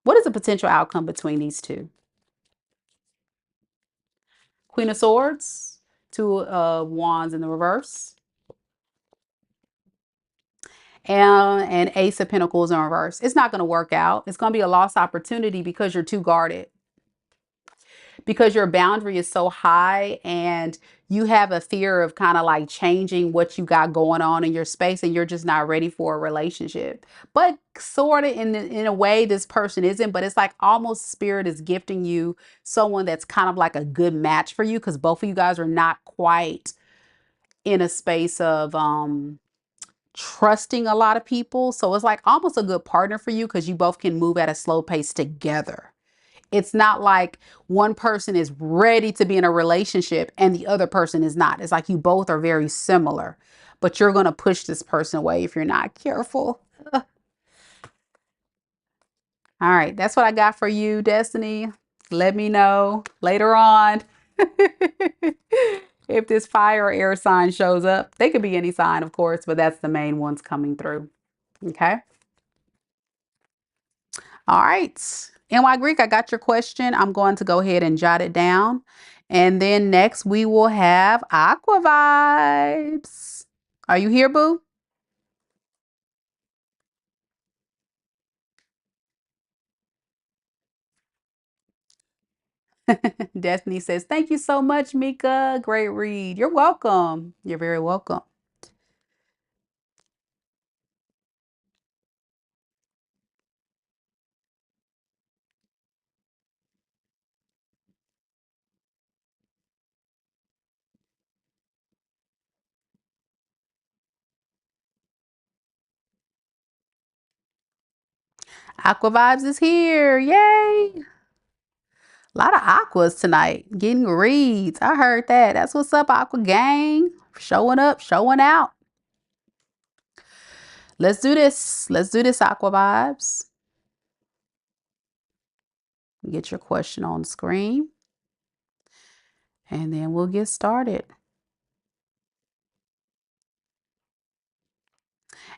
What is the potential outcome between these two? Queen of Swords, Two of Wands in the reverse, and Ace of Pentacles in reverse. It's not going to work out. It's going to be a lost opportunity because you're too guarded. Because your boundary is so high and you have a fear of kind of like changing what you got going on in your space, and you're just not ready for a relationship. But sort of in a way, this person isn't, but it's like almost spirit is gifting you someone that's kind of like a good match for you, because both of you guys are not quite in a space of trusting a lot of people. So it's like almost a good partner for you, because you both can move at a slow pace together. It's not like one person is ready to be in a relationship and the other person is not. It's like you both are very similar, but you're going to push this person away if you're not careful. All right, that's what I got for you, Destiny. Let me know later on if this fire or air sign shows up. They could be any sign, of course, but that's the main ones coming through. Okay. All right. NY Greek, I got your question. I'm going to go ahead and jot it down. And then next we will have Aqua Vibes. Are you here, boo? Destiny says, thank you so much, Mika. Great read. You're welcome. You're very welcome. Aqua Vibes is here. Yay. A lot of aquas tonight. Getting reads. I heard that. That's what's up, Aqua Gang. Showing up, showing out. Let's do this. Let's do this, Aqua Vibes. Get your question on the screen. And then we'll get started.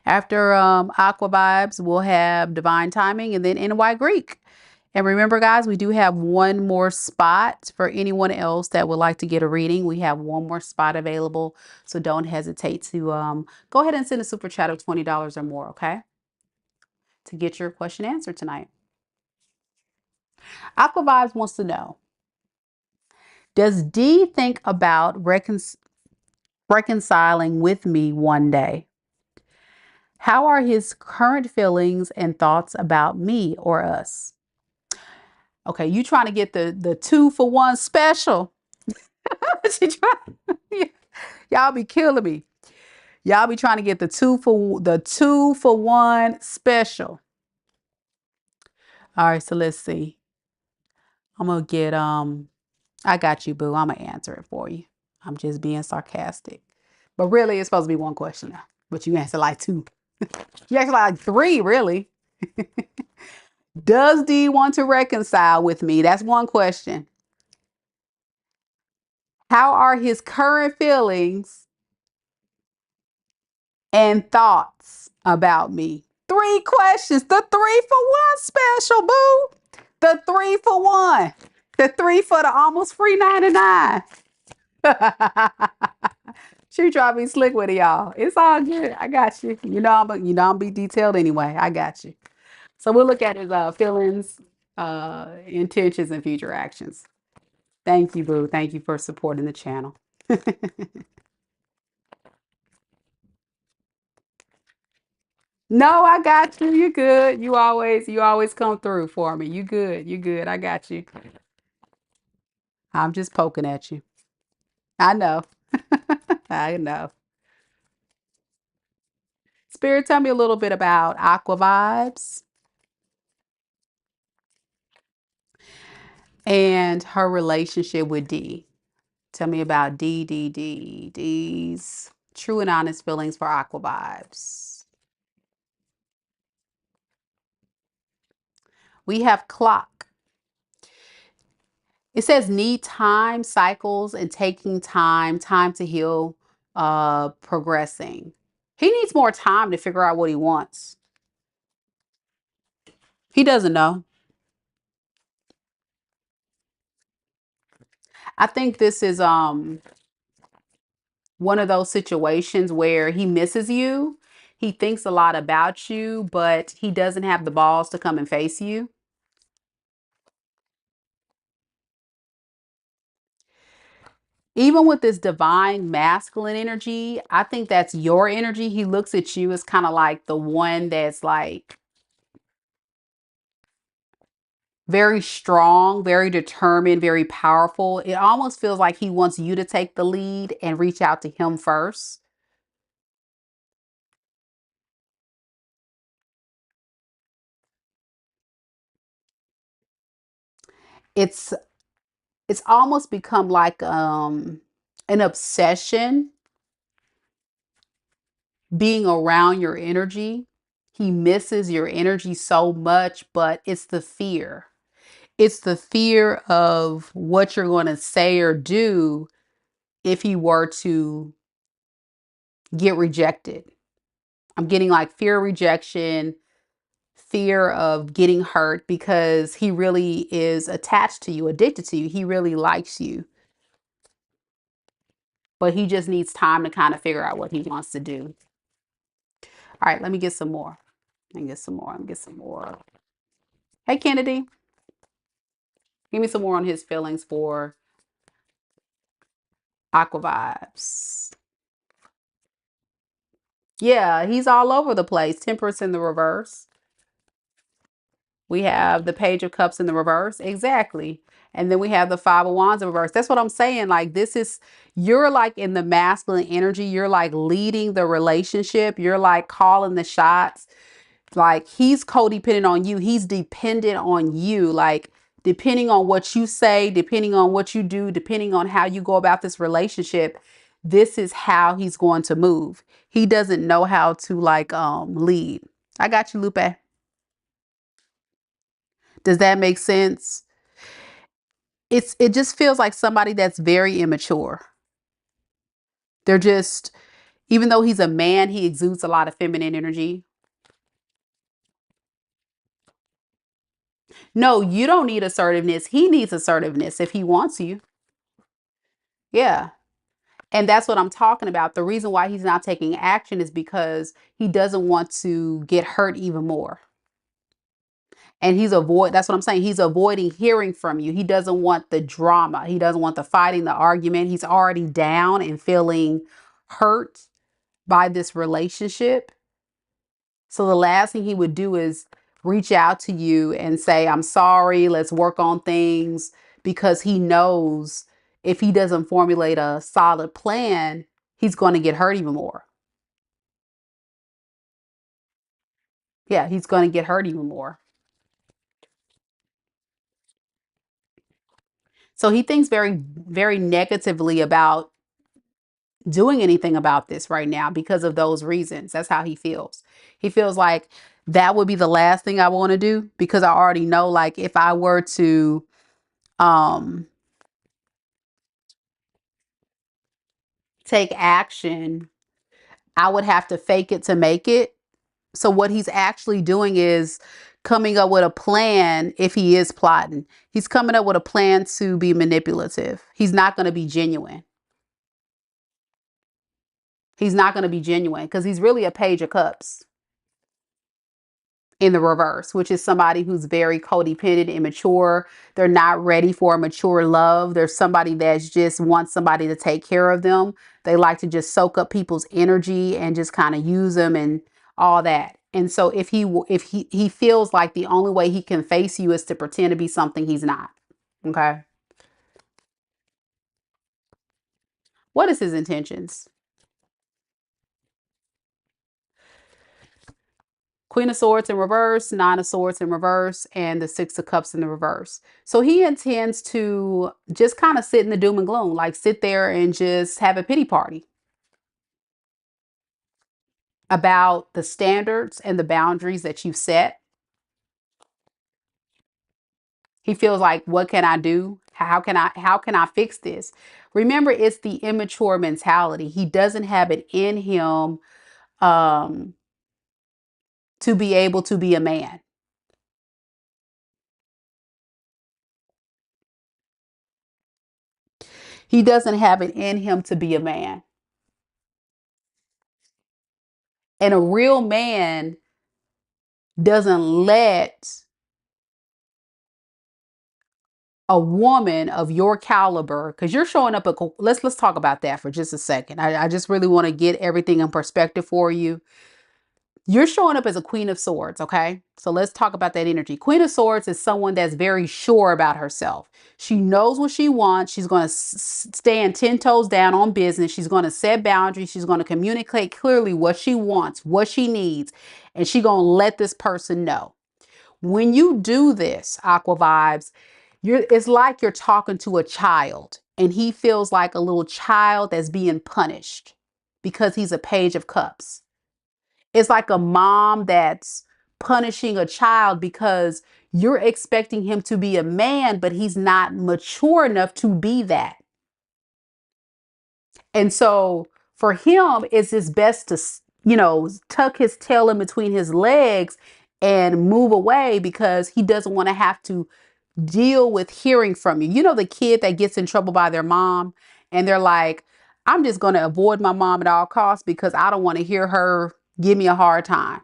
After Aqua Vibes, we'll have Divine Timing and then NY Greek. And remember, guys, we do have one more spot for anyone else that would like to get a reading. We have one more spot available, so don't hesitate to go ahead and send a super chat of $20 or more, okay? To get your question answered tonight. Aqua Vibes wants to know, does D think about reconciling with me one day? How are his current feelings and thoughts about me or us? Okay, you trying to get the 2-for-1 special. Y'all be killing me. Y'all be trying to get the 2-for-1 special. All right, so let's see. I'm gonna get I got you, boo. I'm gonna answer it for you. I'm just being sarcastic. But really it's supposed to be one question now. But you answer like two. You answer like three, really. Does D want to reconcile with me? That's one question. How are his current feelings and thoughts about me? Three questions. The 3-for-1 special, boo. The 3-for-1. The 3 for the almost free 99. She try to be slick with it, y'all. It's all good. I got you. I'm be detailed anyway. I got you. So we'll look at his feelings, intentions, and future actions. Thank you, boo. Thank you for supporting the channel. No, I got you. You good. You always come through for me. You good. You good. I got you. I'm just poking at you. I know. I know. Spirit, tell me a little bit about Aqua Vibes and her relationship with D. Tell me about D's true and honest feelings for Aqua Vibes. We have clock. It says need time, cycles, and taking time to heal, progressing. He needs more time to figure out what he wants. He doesn't know. I think this is one of those situations where he misses you. He thinks a lot about you, but he doesn't have the balls to come and face you. Even with this divine masculine energy, I think that's your energy. He looks at you as kind of like the one that's like very strong, very determined, very powerful. It almost feels like he wants you to take the lead and reach out to him first. It's it's almost become like an obsession being around your energy. He misses your energy so much, but it's the fear. It's the fear of what you're going to say or do if he were to get rejected. I'm getting like fear of rejection, fear of getting hurt because he really is attached to you, addicted to you. He really likes you, but he just needs time to kind of figure out what he wants to do. All right, let me get some more. Let me get some more. Let me get some more. Hey, Kennedy, give me some more on his feelings for Aquavibes. Yeah, he's all over the place. Temperance in the reverse. We have the Page of Cups in the reverse. Exactly. And then we have the Five of Wands in reverse. That's what I'm saying. Like, this is, you're like in the masculine energy. You're like leading the relationship. You're like calling the shots. Like, he's codependent on you. He's dependent on you. Like, depending on what you say, depending on what you do, depending on how you go about this relationship, this is how he's going to move. He doesn't know how to like lead. I got you, Lupe. Does that make sense? It just feels like somebody that's very immature. They're just, even though he's a man, he exudes a lot of feminine energy. No, you don't need assertiveness. He needs assertiveness if he wants you. Yeah. And that's what I'm talking about. The reason why he's not taking action is because he doesn't want to get hurt even more. And that's what I'm saying. He's avoiding hearing from you. He doesn't want the drama. He doesn't want the fighting, the argument. He's already down and feeling hurt by this relationship. So the last thing he would do is reach out to you and say, I'm sorry, let's work on things, because he knows if he doesn't formulate a solid plan, he's going to get hurt even more. Yeah, he's going to get hurt even more. So he thinks very, very negatively about doing anything about this right now because of those reasons. That's how he feels. He feels like that would be the last thing I want to do, because I already know, like, if I were to um take action, I would have to fake it to make it. So what he's actually doing is coming up with a plan. If he is plotting, he's coming up with a plan to be manipulative. He's not going to be genuine. He's not going to be genuine because he's really a Page of Cups in the reverse, which is somebody who's very codependent, immature. They're not ready for a mature love. There's somebody that's just wants somebody to take care of them. They like to just soak up people's energy and just kind of use them and all that. And so if he feels like the only way he can face you is to pretend to be something he's not. Okay. What is his intentions? Queen of Swords in reverse, Nine of Swords in reverse, and the Six of Cups in the reverse. So he intends to just kind of sit in the doom and gloom, like sit there and just have a pity party about the standards and the boundaries that you've set. He feels like, what can I do? How can I fix this? Remember, it's the immature mentality. He doesn't have it in him um, to be able to be a man. He doesn't have it in him to be a man. And a real man doesn't let a woman of your caliber, because you're showing up let's talk about that for just a second. I just really want to get everything in perspective for you. You're showing up as a Queen of Swords, okay? So let's talk about that energy. Queen of Swords is someone that's very sure about herself. She knows what she wants. She's going to stand 10 toes down on business. She's going to set boundaries. She's going to communicate clearly what she wants, what she needs, and she's going to let this person know. When you do this, Aqua Vibes, it's like you're talking to a child, and he feels like a little child that's being punished because he's a Page of Cups. It's like a mom that's punishing a child because you're expecting him to be a man, but he's not mature enough to be that. And so for him, it's just best to, tuck his tail in between his legs and move away because he doesn't want to have to deal with hearing from you. You know, the kid that gets in trouble by their mom and they're like, I'm just going to avoid my mom at all costs because I don't want to hear her give me a hard time.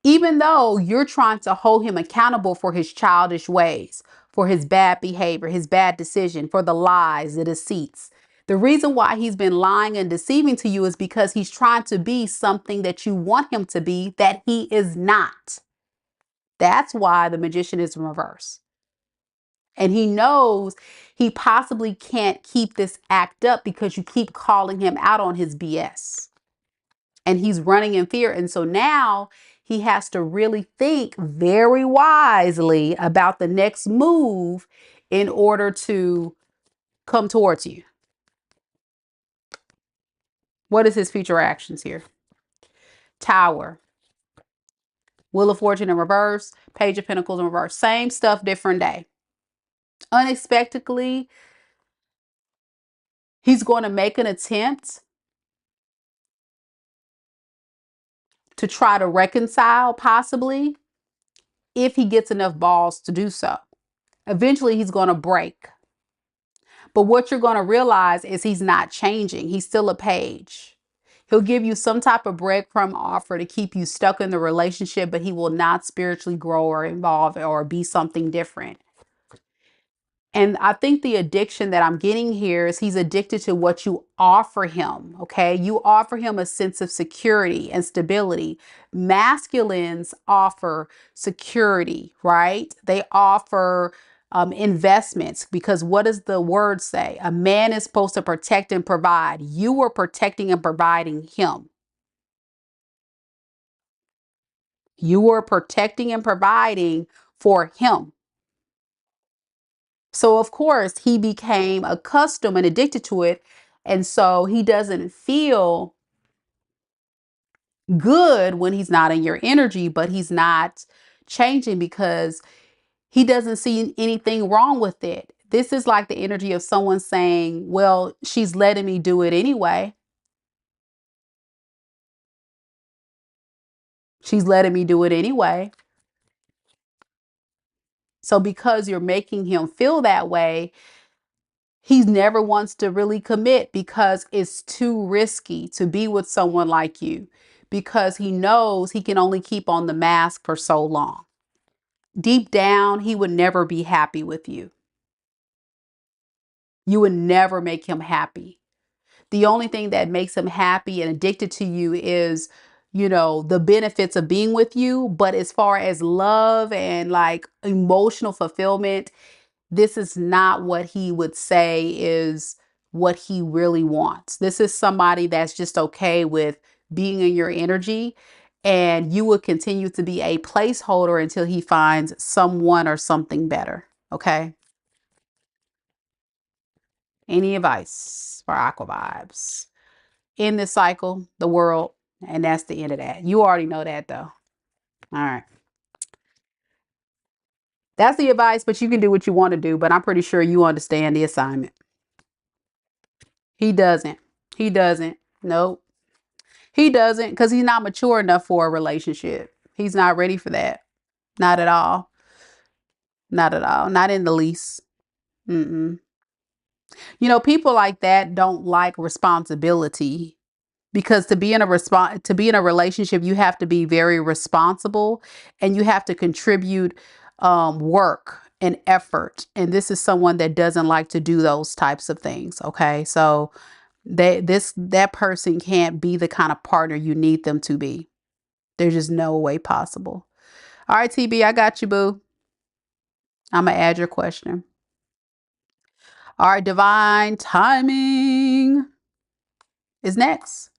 Even though you're trying to hold him accountable for his childish ways, for his bad behavior, his bad decision, for the lies, the deceits. The reason why he's been lying and deceiving to you is because he's trying to be something that you want him to be that he is not. That's why the Magician is in reverse. And he knows he possibly can't keep this act up because you keep calling him out on his BS. And he's running in fear. And so now he has to really think very wisely about the next move in order to come towards you. What is his future actions here? Tower. Wheel of Fortune in reverse. Page of Pentacles in reverse. Same stuff, different day. Unexpectedly, he's going to make an attempt to try to reconcile, possibly, if he gets enough balls to do so. Eventually, he's going to break. But what you're going to realize is he's not changing. He's still a page. He'll give you some type of breadcrumb offer to keep you stuck in the relationship, but he will not spiritually grow or evolve or be something different. And I think the addiction that I'm getting here is he's addicted to what you offer him, okay? You offer him a sense of security and stability. Masculines offer security, right? They offer investments, because what does the word say? A man is supposed to protect and provide. You are protecting and providing him. You are protecting and providing for him. So, of course, he became accustomed and addicted to it. And so he doesn't feel good when he's not in your energy, but he's not changing because he doesn't see anything wrong with it. This is like the energy of someone saying, well, she's letting me do it anyway. She's letting me do it anyway. So because you're making him feel that way, he never wants to really commit because it's too risky to be with someone like you, because he knows he can only keep on the mask for so long. Deep down, he would never be happy with you. You would never make him happy. The only thing that makes him happy and addicted to you is, the benefits of being with you. But as far as love and like emotional fulfillment, this is not what he would say is what he really wants. This is somebody that's just okay with being in your energy, and you will continue to be a placeholder until he finds someone or something better. Okay. Any advice for Aqua Vibes? In this cycle, the world, and that's the end of that. You already know that though. All right. That's the advice, but you can do what you want to do, but I'm pretty sure you understand the assignment. He doesn't. He doesn't. Nope. He doesn't, because he's not mature enough for a relationship. He's not ready for that. Not at all. Not at all. Not in the least. Mm-mm. People like that don't like responsibility, because to be in a relationship, you have to be very responsible and you have to contribute work and effort. And this is someone that doesn't like to do those types of things. Okay. So that person can't be the kind of partner you need them to be. There's just no way possible. All right, TB, I got you, boo. I'm going to add your question. All right, divine timing is next.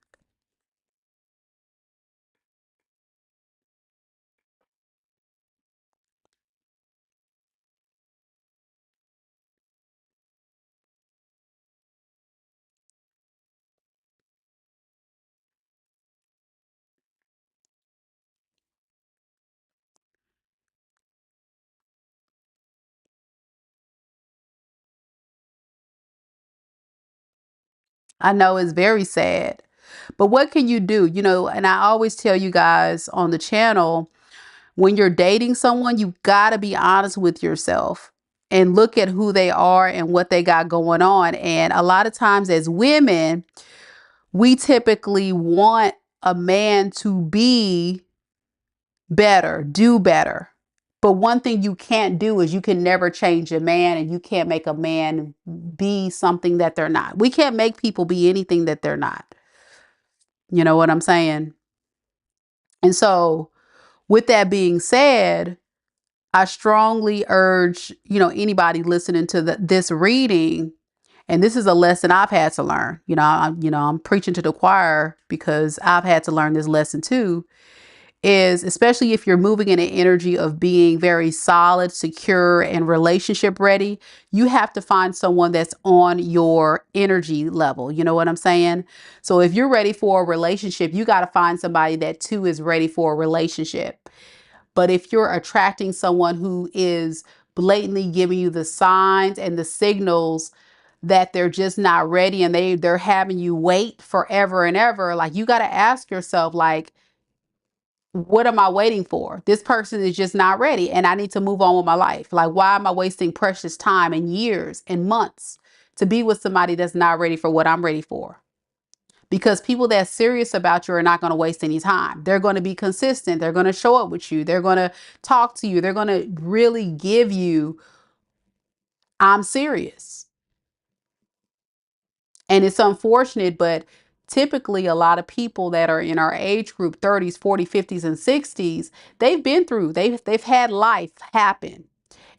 I know it's very sad, but what can you do? You know, and I always tell you guys on the channel, when you're dating someone, you got to be honest with yourself and look at who they are and what they got going on. And a lot of times as women, we typically want a man to be better, do better. But one thing you can't do is you can never change a man, and you can't make a man be something that they're not. We can't make people be anything that they're not. You know what I'm saying? And so with that being said, I strongly urge, anybody listening to this reading, and this is a lesson I've had to learn. I'm preaching to the choir because I've had to learn this lesson too, is especially if you're moving in an energy of being very solid, secure, and relationship ready, you have to find someone that's on your energy level. You know what I'm saying? So if you're ready for a relationship, you got to find somebody that too is ready for a relationship. But if you're attracting someone who is blatantly giving you the signs and the signals that they're just not ready, and they're having you wait forever and ever, like, you got to ask yourself, like, what am I waiting for? This person is just not ready, and I need to move on with my life. Like, why am I wasting precious time and years and months to be with somebody that's not ready for what I'm ready for? Because people that's serious about you are not going to waste any time. They're going to be consistent. They're going to show up with you. They're going to talk to you. They're going to really give you, I'm serious. And it's unfortunate, but typically a lot of people that are in our age group, 30s, 40s, 50s, and 60s, they've had life happen.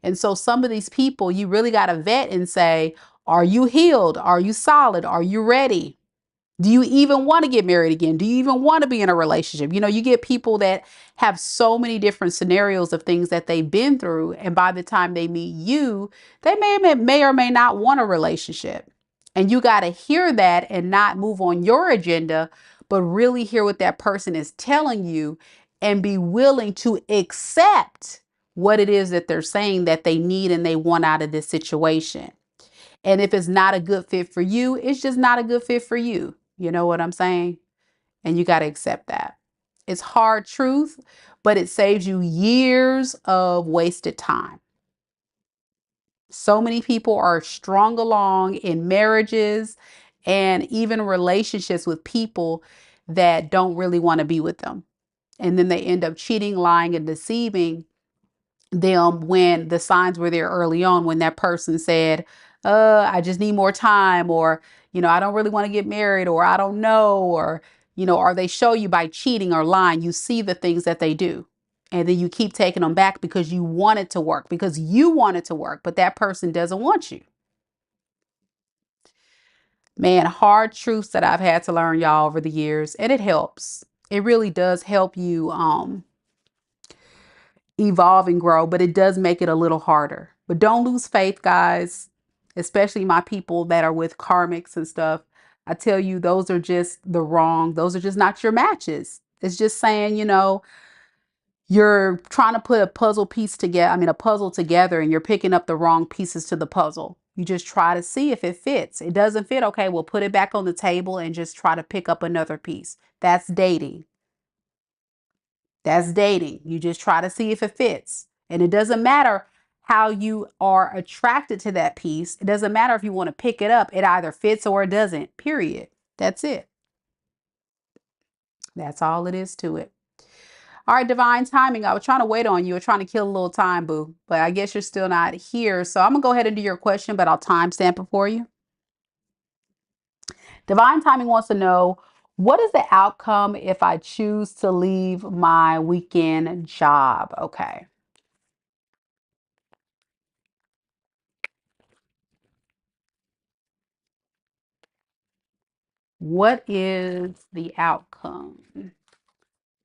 And so some of these people, you really got to vet and say, are you healed? Are you solid? Are you ready? Do you even want to get married again? Do you even want to be in a relationship? You get people that have so many different scenarios of things that they've been through. And by the time they meet you, they may or may not want a relationship. And you got to hear that and not move on your agenda, but really hear what that person is telling you and be willing to accept what it is that they're saying that they need and they want out of this situation. And if it's not a good fit for you, it's just not a good fit for you. You know what I'm saying? And you got to accept that. It's hard truth, but it saves you years of wasted time. So many people are strung along in marriages and even relationships with people that don't really want to be with them. And then they end up cheating, lying, and deceiving them when the signs were there early on, when that person said, I just need more time, or, I don't really want to get married, or I don't know, or they show you by cheating or lying, you see the things that they do. And then you keep taking them back because you want it to work, because you want it to work, but that person doesn't want you. Man, hard truths that I've had to learn, y'all, over the years, and it helps. It really does help you, evolve and grow, but it does make it a little harder. But don't lose faith, guys, especially my people that are with karmics and stuff. I tell you, those are just those are just not your matches. It's just saying, you're trying to put a puzzle together, and you're picking up the wrong pieces to the puzzle. You just try to see if it fits. It doesn't fit. Okay, we'll put it back on the table and just try to pick up another piece. That's dating. That's dating. You just try to see if it fits. And it doesn't matter how you are attracted to that piece. It doesn't matter if you want to pick it up. It either fits or it doesn't, period. That's it. That's all it is to it. All right, divine timing. I was trying to wait on you. I was trying to kill a little time, boo. But I guess you're still not here. So I'm going to go ahead and do your question, but I'll timestamp it for you. Divine timing wants to know, what is the outcome if I choose to leave my weekend job? Okay. What is the outcome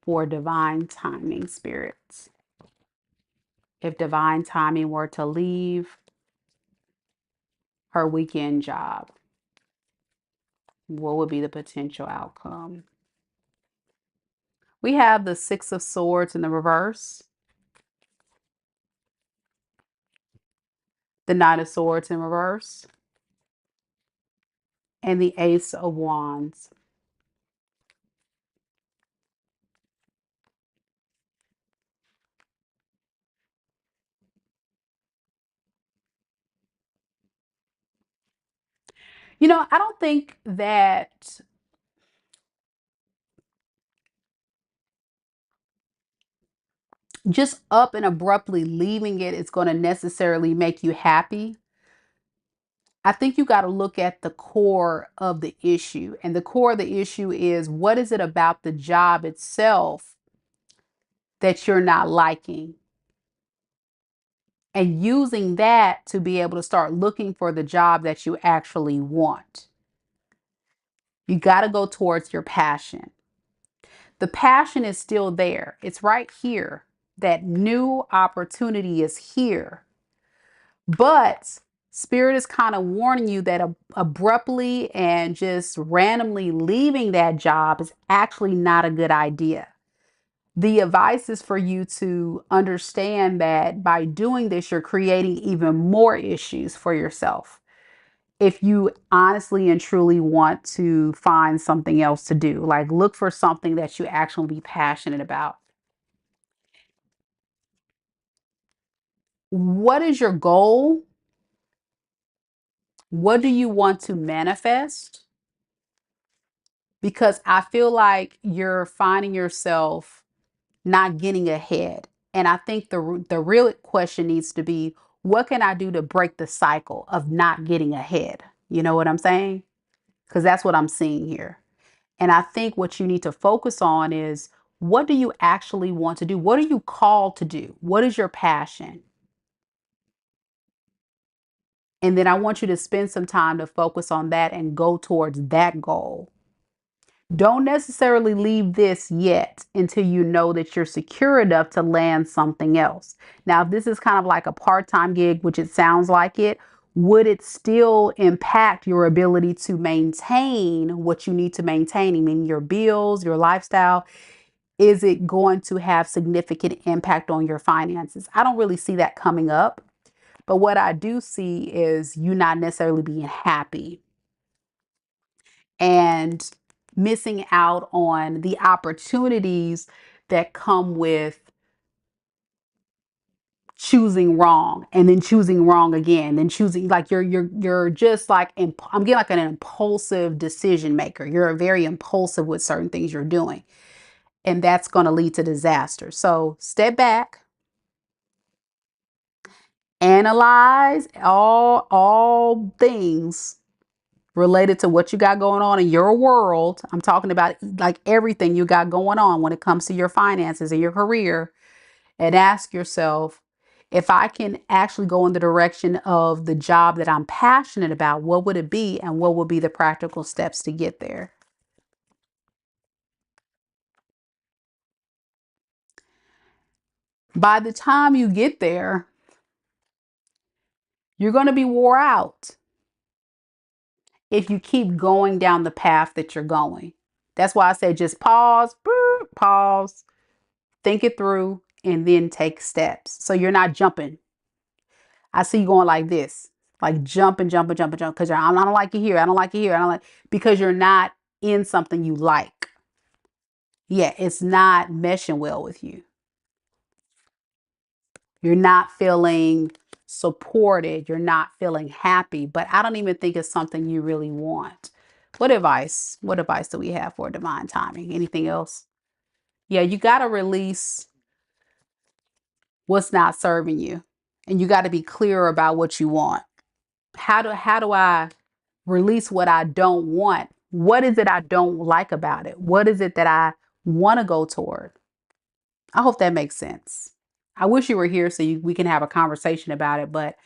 for divine timing, spirits? If divine timing were to leave her weekend job, what would be the potential outcome? We have the Six of Swords in the reverse, the Knight of Swords in reverse, and the Ace of Wands. You know, I don't think that just up and abruptly leaving it is going to necessarily make you happy. I think you got to look at the core of the issue. And the core of the issue is, what is it about the job itself that you're not liking? And using that to be able to start looking for the job that you actually want. You got to go towards your passion. The passion is still there. It's right here. That new opportunity is here. But Spirit is kind of warning you that abruptly and just randomly leaving that job is actually not a good idea. The advice is for you to understand that by doing this, you're creating even more issues for yourself. If you honestly and truly want to find something else to do, like look for something that you actually be passionate about. What is your goal? What do you want to manifest? Because I feel like you're finding yourself not getting ahead. And I think the real question needs to be, what can I do to break the cycle of not getting ahead? You know what I'm saying? Because that's what I'm seeing here. And I think what you need to focus on is, what do you actually want to do? What are you called to do? What is your passion? And then I want you to spend some time to focus on that and go towards that goal. Don't necessarily leave this yet until you know that you're secure enough to land something else. Now, if this is kind of like a part-time gig, which it sounds like it, would it still impact your ability to maintain what you need to maintain? I mean, your bills, your lifestyle. Is it going to have significant impact on your finances? I don't really see that coming up. But what I do see is you not necessarily being happy and missing out on the opportunities that come with choosing wrong and then choosing wrong again, then choosing, like you're just like, I'm getting like an impulsive decision maker. You're very impulsive with certain things you're doing, and that's going to lead to disaster. So step back, analyze all things related to what you got going on in your world. I'm talking about like everything you got going on when it comes to your finances and your career, and ask yourself, if I can actually go in the direction of the job that I'm passionate about, what would it be and what would be the practical steps to get there? By the time you get there, you're going to be wore out if you keep going down the path that you're going. That's why I say just pause, pause, think it through, and then take steps. So you're not jumping. I see you going like this, like jumping, jumping, jumping, jumping, because I don't like it here. I don't like it here. I don't like, because you're not in something you like. Yeah, it's not meshing well with you. You're not feeling supported. You're not feeling happy, but I don't even think it's something you really want. What advice do we have for divine timing? Anything else? Yeah, you got to release what's not serving you. And you got to be clear about what you want. How do I release what I don't want? What is it I don't like about it? What is it that I want to go toward? I hope that makes sense. I wish you were here so we can have a conversation about it, but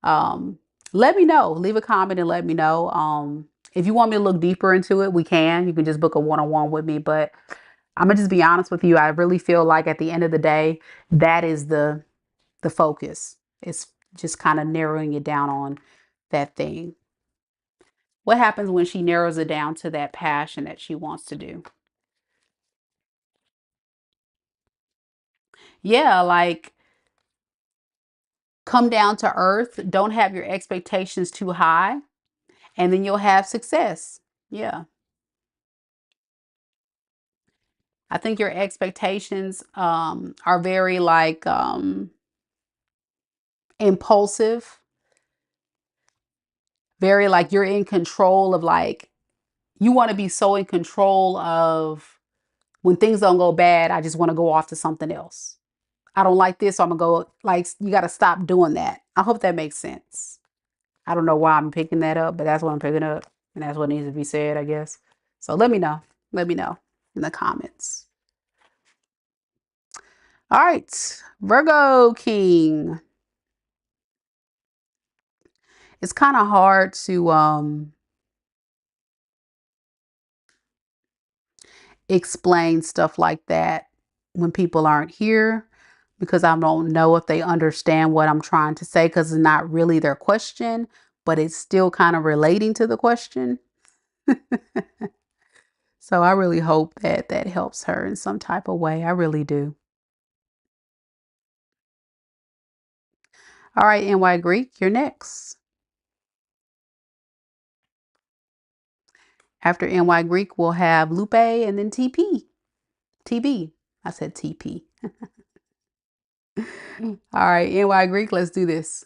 um, let me know. Leave a comment and let me know. If you want me to look deeper into it, we can. You can just book a one-on-one with me, but I'm gonna just be honest with you. I really feel like at the end of the day, that is the focus. It's just kind of narrowing it down on that thing. What happens when she narrows it down to that passion that she wants to do? Yeah, like come down to earth. Don't have your expectations too high, and then you'll have success. Yeah. I think your expectations are very like impulsive, very like you're in control of like you want to be so in control of when things don't go bad, I just want to go off to something else. I don't like this, so I'm gonna go like you got to stop doing that. I hope that makes sense. I don't know why I'm picking that up, but that's what I'm picking up, and that's what needs to be said, I guess. So let me know. Let me know in the comments. All right, Virgo King. It's kind of hard to explain stuff like that when people aren't here because I don't know if they understand what I'm trying to say because it's not really their question, but it's still kind of relating to the question. So I really hope that that helps her in some type of way. I really do. All right, NY Greek, you're next. After NY Greek, we'll have Lupe and then TP. TB. I said TP. All right, NY Greek, let's do this.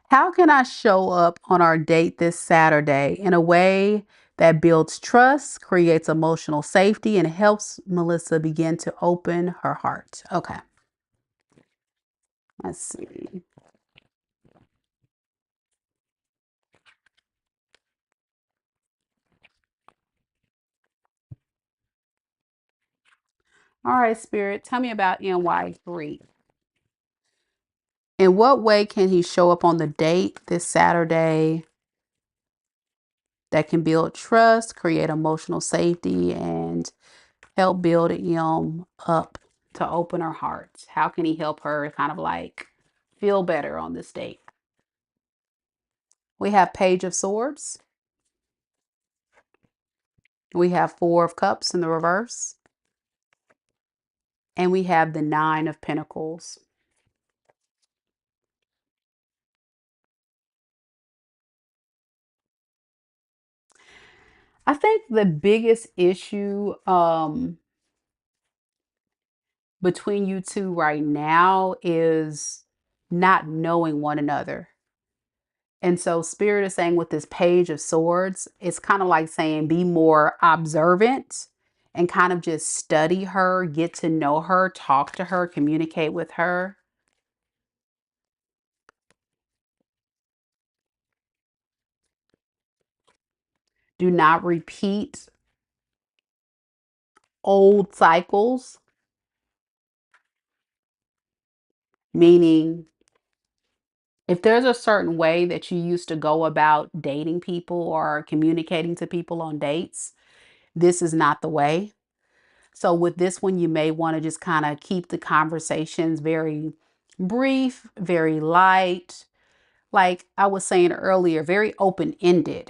How can I show up on our date this Saturday in a way that builds trust, creates emotional safety, and helps Melissa begin to open her heart? Okay, let's see. All right, Spirit, tell me about NY3. In what way can he show up on the date this Saturday that can build trust, create emotional safety, and help build M up to open her heart? How can he help her kind of like feel better on this date? We have Page of Swords. We have Four of Cups in the reverse. And we have the Nine of Pentacles. I think the biggest issue between you two right now is not knowing one another. And so Spirit is saying with this Page of Swords, it's kind of like saying be more observant and kind of just study her, get to know her, talk to her, communicate with her. Do not repeat old cycles, meaning if there's a certain way that you used to go about dating people or communicating to people on dates, this is not the way. So with this one, you may want to just kind of keep the conversations very brief, very light. Like I was saying earlier, very open-ended.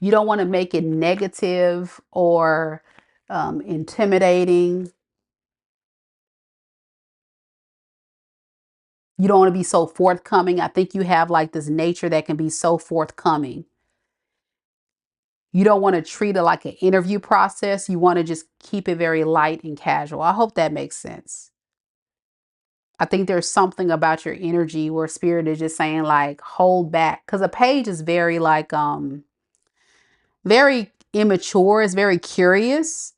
You don't want to make it negative or intimidating. You don't want to be so forthcoming. I think you have like this nature that can be so forthcoming. You don't want to treat it like an interview process. You want to just keep it very light and casual. I hope that makes sense. I think there's something about your energy where spirit is just saying like, hold back. Cause a page is very like, very immature. It's very curious.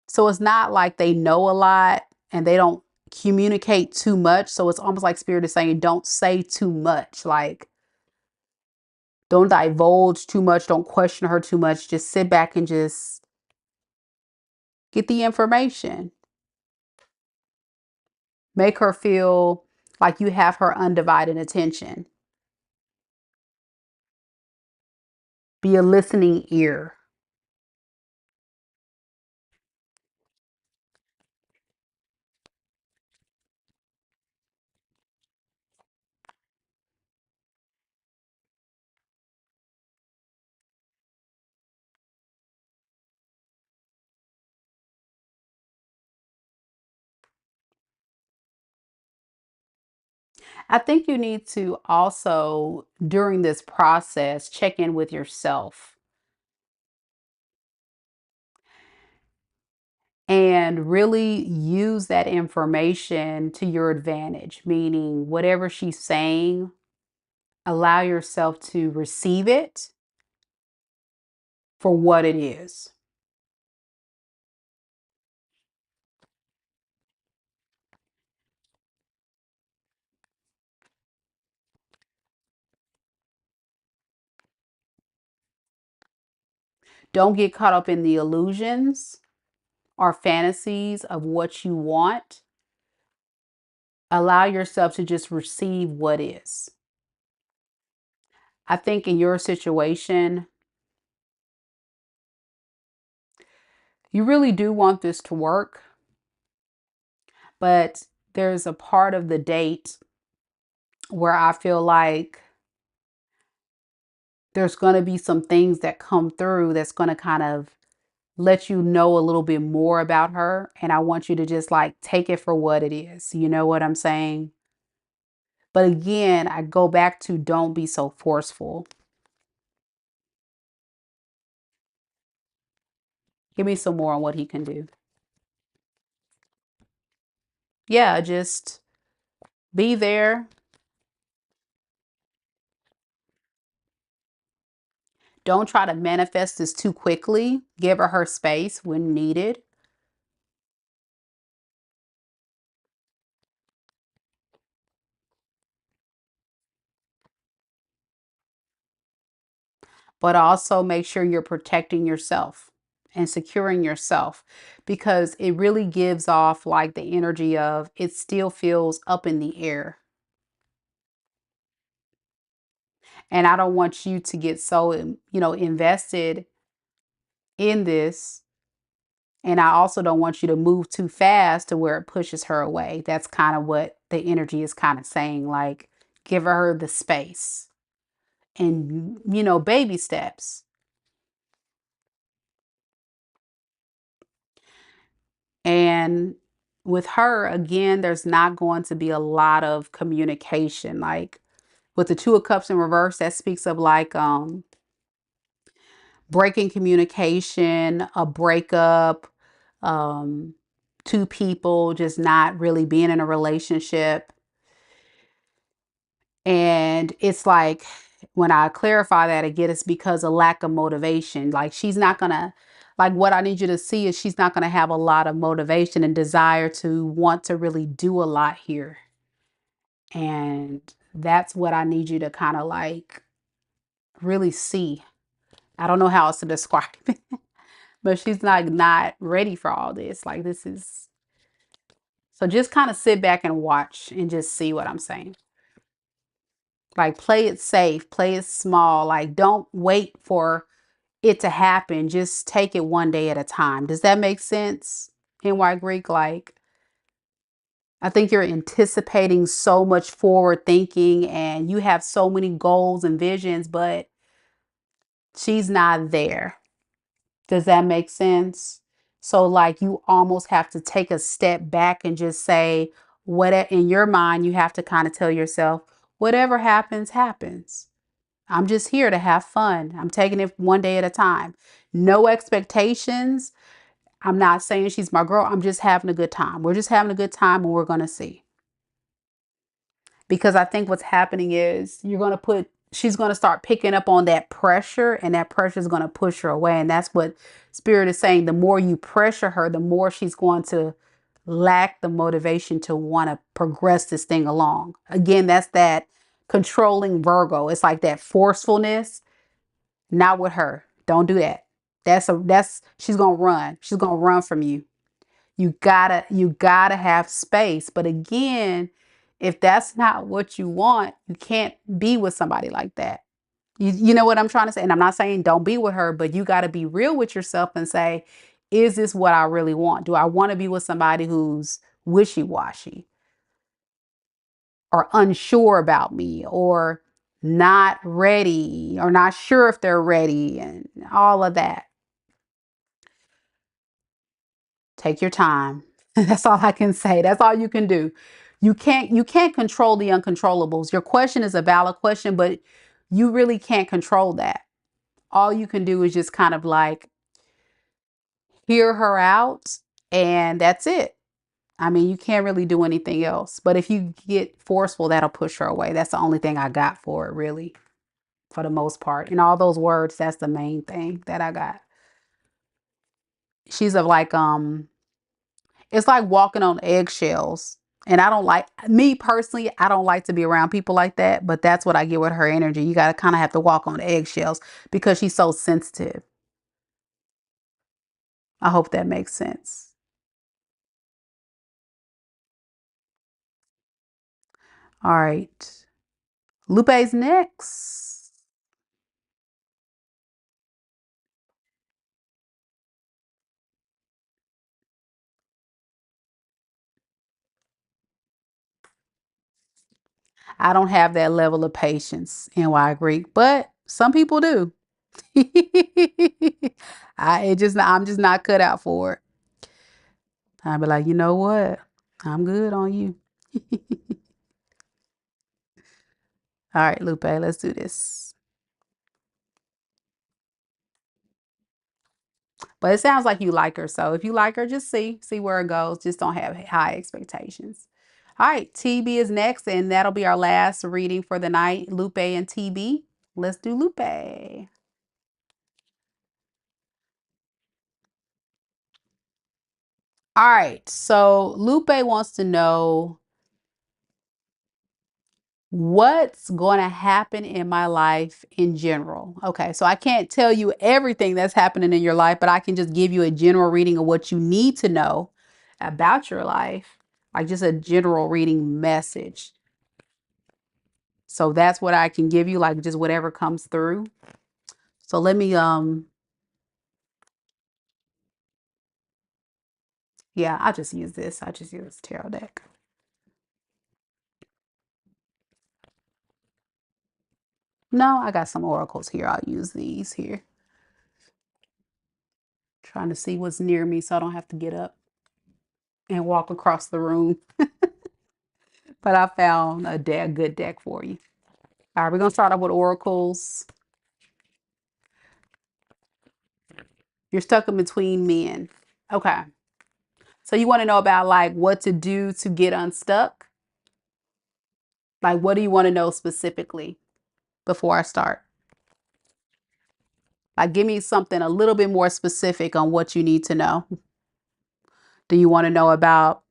So it's not like they know a lot and they don't communicate too much. So it's almost like spirit is saying, don't say too much. Like, don't divulge too much. Don't question her too much. Just sit back and just get the information. Make her feel like you have her undivided attention. Be a listening ear. I think you need to also, during this process, check in with yourself and really use that information to your advantage, meaning whatever she's saying, allow yourself to receive it for what it is. Don't get caught up in the illusions or fantasies of what you want. Allow yourself to just receive what is. I think in your situation, you really do want this to work, but there's a part of the date where I feel like there's going to be some things that come through that's going to kind of let you know a little bit more about her. And I want you to just like take it for what it is. You know what I'm saying? But again, I go back to don't be so forceful. Give me some more on what he can do. Yeah, just be there. Don't try to manifest this too quickly. Give her space when needed. But also make sure you're protecting yourself and securing yourself, because it really gives off like the energy of it still feels up in the air. And I don't want you to get so, invested in this. And I also don't want you to move too fast to where it pushes her away. That's kind of what the energy is kind of saying, like give her the space and, baby steps. And with her, again, there's not going to be a lot of communication. Like with the Two of Cups in reverse, that speaks of like breaking communication, a breakup, um, two people just not really being in a relationship. And it's like when I clarify that again, it's because of lack of motivation. Like she's not gonna, like what I need you to see is she's not gonna have a lot of motivation and desire to want to really do a lot here. And that's what I need you to kind of like really see. I don't know how else to describe it, but she's not ready for all this. Like this is, so just kind of sit back and watch and just see what I'm saying. Like play it safe, play it small. Like don't wait for it to happen. Just take it one day at a time. Does that make sense? NY Greek, like I think you're anticipating so much forward thinking and you have so many goals and visions, but she's not there. Does that make sense? So like you almost have to take a step back and just say, what in your mind, you have to kind of tell yourself, whatever happens, happens. I'm just here to have fun. I'm taking it one day at a time. No expectations. I'm not saying she's my girl. I'm just having a good time. We're just having a good time and we're going to see. because I think what's happening is she's going to start picking up on that pressure, and that pressure is going to push her away. And that's what Spirit is saying. The more you pressure her, the more she's going to lack the motivation to want to progress this thing along. Again, that's that controlling Virgo. It's like that forcefulness. Not with her. Don't do that. She's going to run. She's going to run from you. You gotta have space. But again, if that's not what you want, you can't be with somebody like that. You know what I'm trying to say? And I'm not saying don't be with her, but you got to be real with yourself and say, is this what I really want? Do I want to be with somebody who's wishy-washy or unsure about me or not ready or not sure if they're ready and all of that? Take your time. That's all I can say. That's all you can do. You can't control the uncontrollables. Your question is a valid question, but you really can't control that. All you can do is just kind of like hear her out, and that's it. I mean, you can't really do anything else. But if you get forceful, that'll push her away. That's the only thing I got for it, really, for the most part. In all those words, that's the main thing that I got. She's of like it's like walking on eggshells. And I don't like, me personally, I don't like to be around people like that, but that's what I get with her energy. You got to kind of have to walk on eggshells because she's so sensitive. I hope that makes sense. All right. Lupe's next. I don't have that level of patience in NY Greek, but some people do. I'm just not cut out for it. I'd be like, you know what? I'm good on you. All right, Lupe, let's do this. But it sounds like you like her. So if you like her, just see where it goes. Just don't have high expectations. All right, TB is next, and that'll be our last reading for the night. Lupe and TB. Let's do Lupe. All right, so Lupe wants to know what's going to happen in my life in general. Okay, so I can't tell you everything that's happening in your life, but I can just give you a general reading of what you need to know about your life, like just a general reading message. So that's what I can give you, like just whatever comes through. So let me yeah, I'll just use this. I'll just use this tarot deck. No, I got some oracles here. I'll use these here. Trying to see what's near me so I don't have to get up and walk across the room. But I found a good deck for you. All right, we're gonna start off with oracles. You're stuck in between men. Okay. So you want to know about like what to do to get unstuck? Like what do you want to know specifically before I start? Like give me something a little bit more specific on what you need to know. Do you want to know about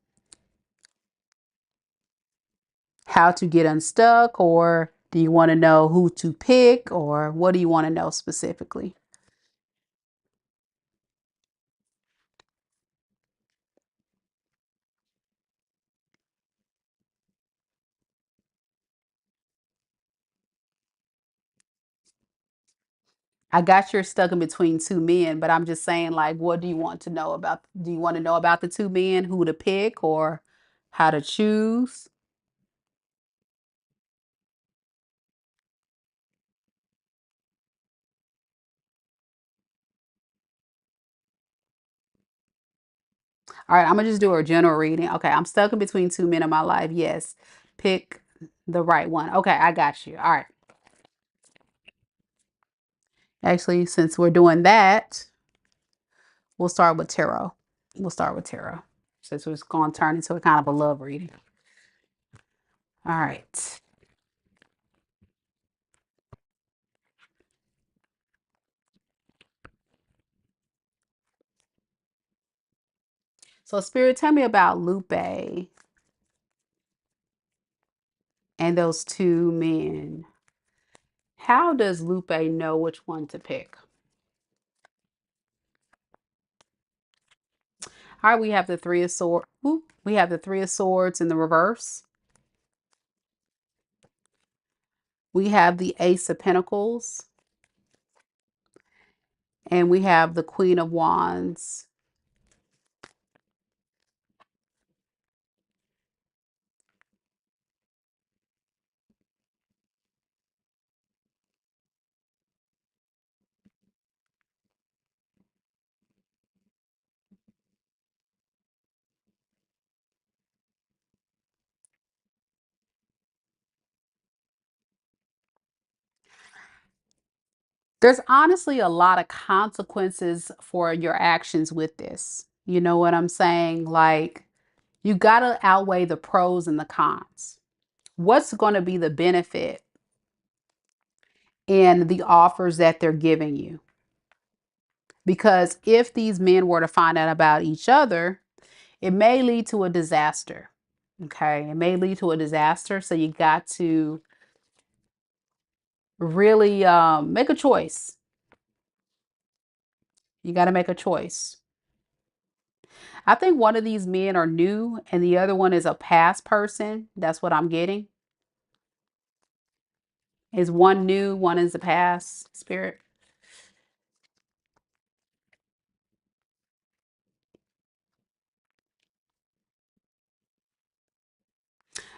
how to get unstuck, or do you want to know who to pick, or what do you want to know specifically? I got you're stuck in between two men, but I'm just saying, like, what do you want to know about? Do you want to know about the two men, who to pick, or how to choose? All right, I'm gonna just do a general reading. Okay, I'm stuck in between two men in my life. Yes, pick the right one. Okay, I got you. All right. Actually, since we're doing that, we'll start with tarot. We'll start with tarot. Since it's going to turn into a kind of a love reading. All right. So Spirit, tell me about Lupe and those two men. How does Lupe know which one to pick? All right, we have the Three of Swords. We have the Three of Swords in the reverse. We have the Ace of Pentacles. And we have the Queen of Wands. There's honestly a lot of consequences for your actions with this. You know what I'm saying? Like, you got to outweigh the pros and the cons. What's going to be the benefit in the offers that they're giving you? Because if these men were to find out about each other, it may lead to a disaster. Okay. It may lead to a disaster. So you got to really make a choice. You got to make a choice. I think one of these men are new and the other one is a past person. That's what I'm getting. Is one new, one is a past, Spirit?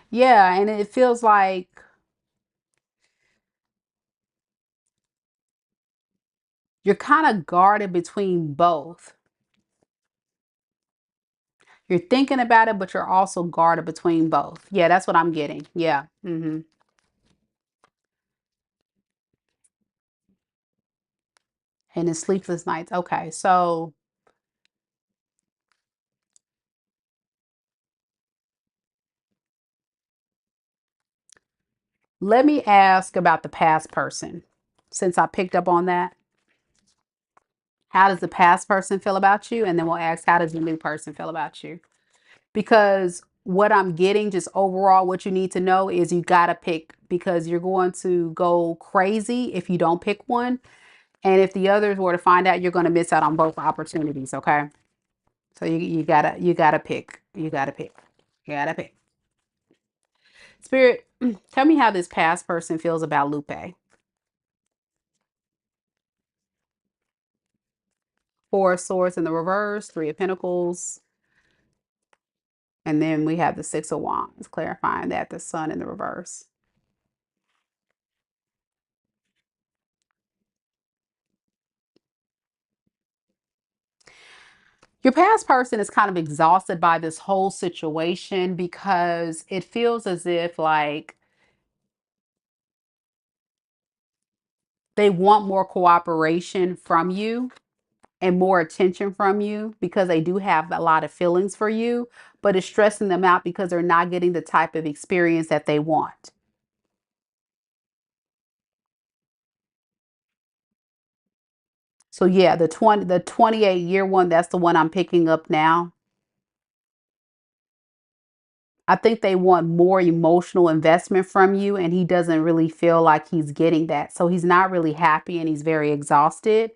Yeah, and it feels like you're kind of guarded between both. You're thinking about it, but you're also guarded between both. Yeah, that's what I'm getting. Yeah. And it's sleepless nights. Okay, so let me ask about the past person. Since I picked up on that, how does the past person feel about you? And then we'll ask, how does the new person feel about you? Because what I'm getting, just overall, what you need to know is you got to pick, because you're going to go crazy if you don't pick one. And if the others were to find out, you're going to miss out on both opportunities. Okay. So you gotta pick. You gotta pick. You gotta pick. Spirit, tell me how this past person feels about Lupe. Four of Swords in the reverse, Three of Pentacles. And then we have the Six of Wands, clarifying that the Sun in the reverse. Your past person is kind of exhausted by this whole situation because it feels as if like they want more cooperation from you and more attention from you because they do have a lot of feelings for you, but it's stressing them out because they're not getting the type of experience that they want. So yeah, the 28-year one, that's the one I'm picking up now. I think they want more emotional investment from you, and he doesn't really feel like he's getting that. So he's not really happy and he's very exhausted.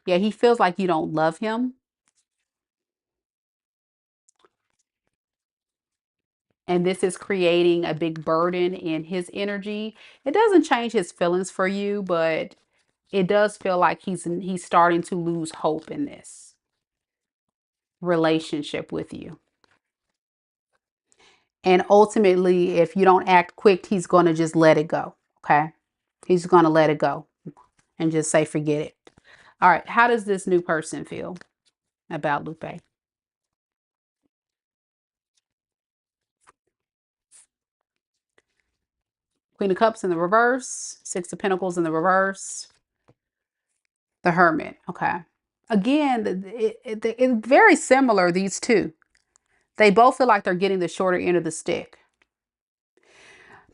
Yeah, he feels like you don't love him. And this is creating a big burden in his energy. It doesn't change his feelings for you, but it does feel like he's starting to lose hope in this relationship with you. And ultimately, if you don't act quick, he's going to just let it go. Okay. He's going to let it go and just say, forget it. All right. How does this new person feel about Lupe? Queen of Cups in the reverse, Six of Pentacles in the reverse, the Hermit. Okay. Again, it's very similar, these two. They both feel like they're getting the shorter end of the stick.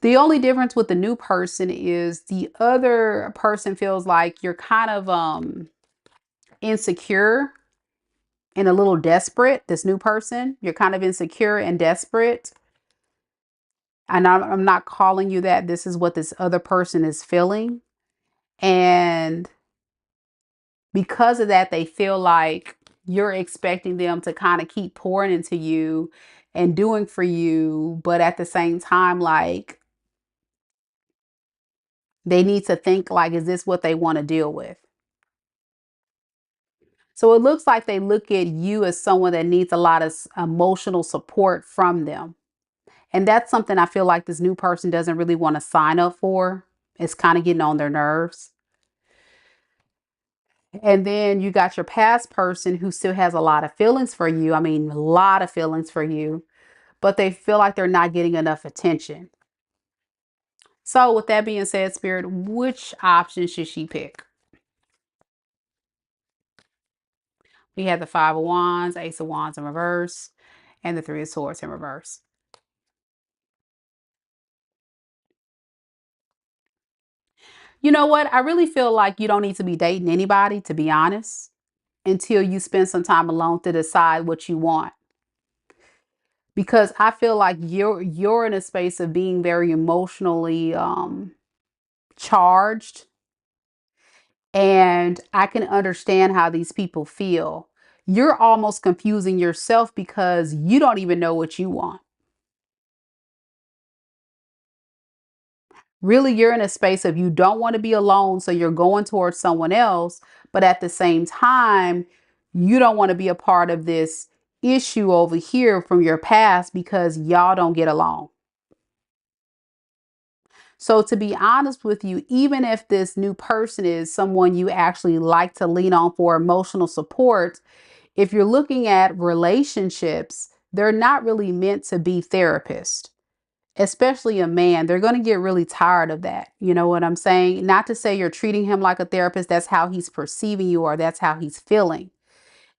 The only difference with the new person is the other person feels like you're kind of insecure and a little desperate. This new person, you're kind of insecure and desperate. And I'm not calling you that. This is what this other person is feeling. And because of that, they feel like you're expecting them to kind of keep pouring into you and doing for you. But at the same time, like, they need to think like, is this what they want to deal with? So it looks like they look at you as someone that needs a lot of emotional support from them. And that's something I feel like this new person doesn't really want to sign up for. It's kind of getting on their nerves. And then you got your past person who still has a lot of feelings for you. I mean, a lot of feelings for you, but they feel like they're not getting enough attention. So with that being said, Spirit, which option should she pick? We have the Five of Wands, Ace of Wands in reverse, and the Three of Swords in reverse. You know what? I really feel like you don't need to be dating anybody, to be honest, until you spend some time alone to decide what you want. Because I feel like you're in a space of being very emotionally charged, and I can understand how these people feel. You're almost confusing yourself because you don't even know what you want. Really, you're in a space of you don't want to be alone, so you're going towards someone else, but at the same time, you don't want to be a part of this issue over here from your past because y'all don't get along. So to be honest with you, even if this new person is someone you actually like to lean on for emotional support, if you're looking at relationships, they're not really meant to be therapists, especially a man. They're going to get really tired of that. You know what I'm saying? Not to say you're treating him like a therapist. That's how he's perceiving you, or that's how he's feeling.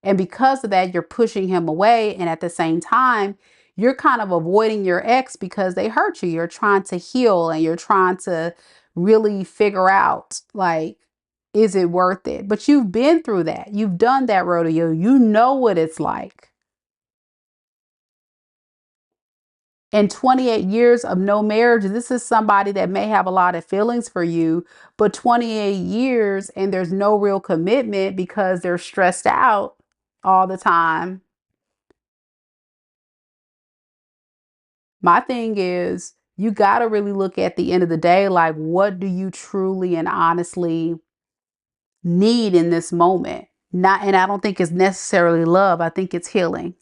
And because of that, you're pushing him away. And at the same time, you're kind of avoiding your ex because they hurt you. You're trying to heal and you're trying to really figure out, like, is it worth it? But you've been through that. You've done that rodeo. You know what it's like. In 28 years of no marriage, this is somebody that may have a lot of feelings for you, but 28 years and there's no real commitment because they're stressed out all the time. My thing is, you got to really look at the end of the day, like, what do you truly and honestly need in this moment? Not, and I don't think it's necessarily love. I think it's healing.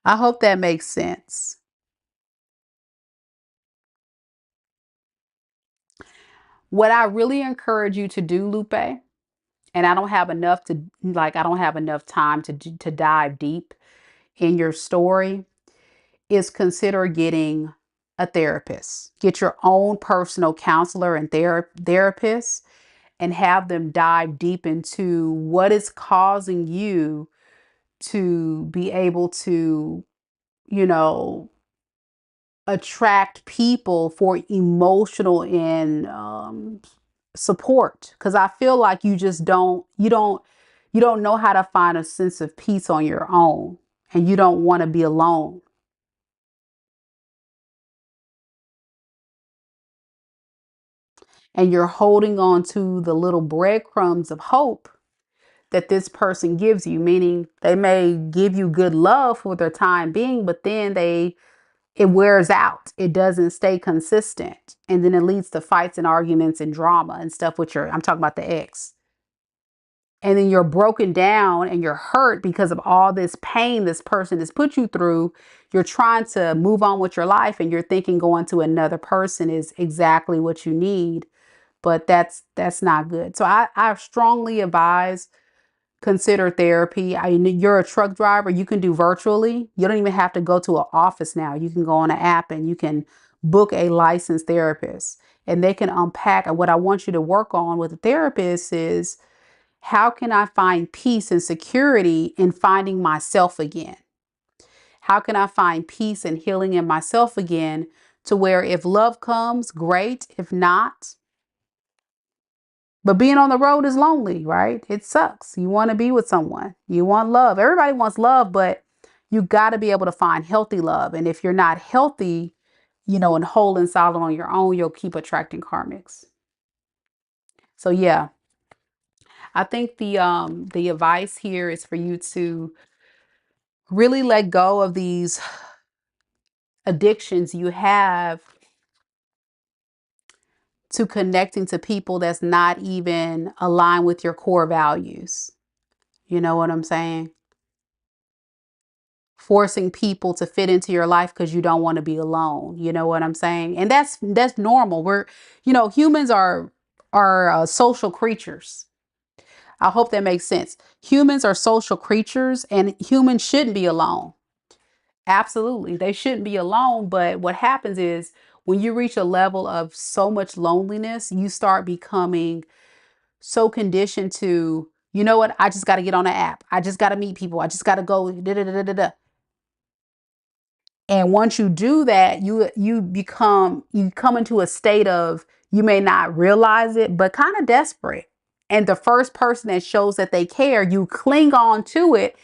I hope that makes sense. What I really encourage you to do, Lupe, and I don't have enough to like, I don't have enough time to dive deep in your story, is consider getting a therapist. Get your own personal counselor and therapist, and have them dive deep into what is causing you to be able to, you know, attract people for emotional and support. Because I feel like you just you don't know how to find a sense of peace on your own, and you don't want to be alone. And you're holding on to the little breadcrumbs of hope that this person gives you, meaning they may give you good love for their time being, but then it wears out. It doesn't stay consistent. And then it leads to fights and arguments and drama and stuff with I'm talking about the ex. And then you're broken down and you're hurt because of all this pain this person has put you through. You're trying to move on with your life and you're thinking going to another person is exactly what you need. But that's not good. So I strongly advise, consider therapy. You're a truck driver. You can do virtually. You don't even have to go to an office now. You can go on an app and you can book a licensed therapist, and they can unpack. And what I want you to work on with a therapist is How can I find peace and security in finding myself again? How can I find peace and healing in myself again to where if love comes, great. If not, but being on the road is lonely, right? It sucks. You want to be with someone. You want love. Everybody wants love, but you got to be able to find healthy love. And if you're not healthy, and whole and solid on your own, you'll keep attracting karmics. So yeah, I think the advice here is for you to really let go of these addictions you have to connecting to people that's not even aligned with your core values. You know what I'm saying? Forcing people to fit into your life because you don't want to be alone. You know what I'm saying? And that's normal. Humans are social creatures. I hope that makes sense. Humans are social creatures and humans shouldn't be alone. Absolutely. They shouldn't be alone. But what happens is when you reach a level of so much loneliness, you start becoming so conditioned to, you know what? I just got to get on an app. I just got to meet people. I just got to go. Da, da, da, da, da. And once you do that, you come into a state of, you may not realize it, but kind of desperate. And the first person that shows that they care, you cling on to it,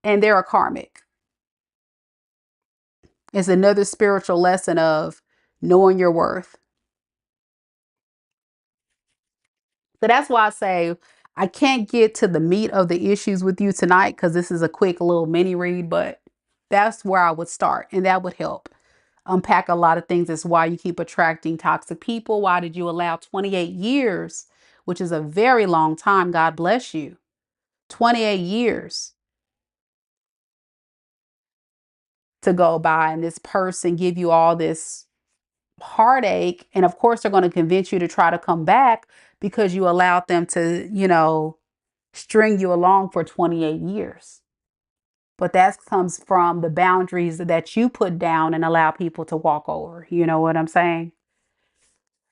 and they're a karmic. It's another spiritual lesson of knowing your worth. So that's why I say I can't get to the meat of the issues with you tonight because this is a quick little mini read, but that's where I would start, and that would help unpack a lot of things. As why you keep attracting toxic people. Why did you allow 28 years, which is a very long time? God bless you. 28 years to go by and this person give you all this heartache. And of course, they're going to convince you to try to come back because you allowed them to, string you along for 28 years. But that comes from the boundaries that you put down and allow people to walk over. You know what I'm saying?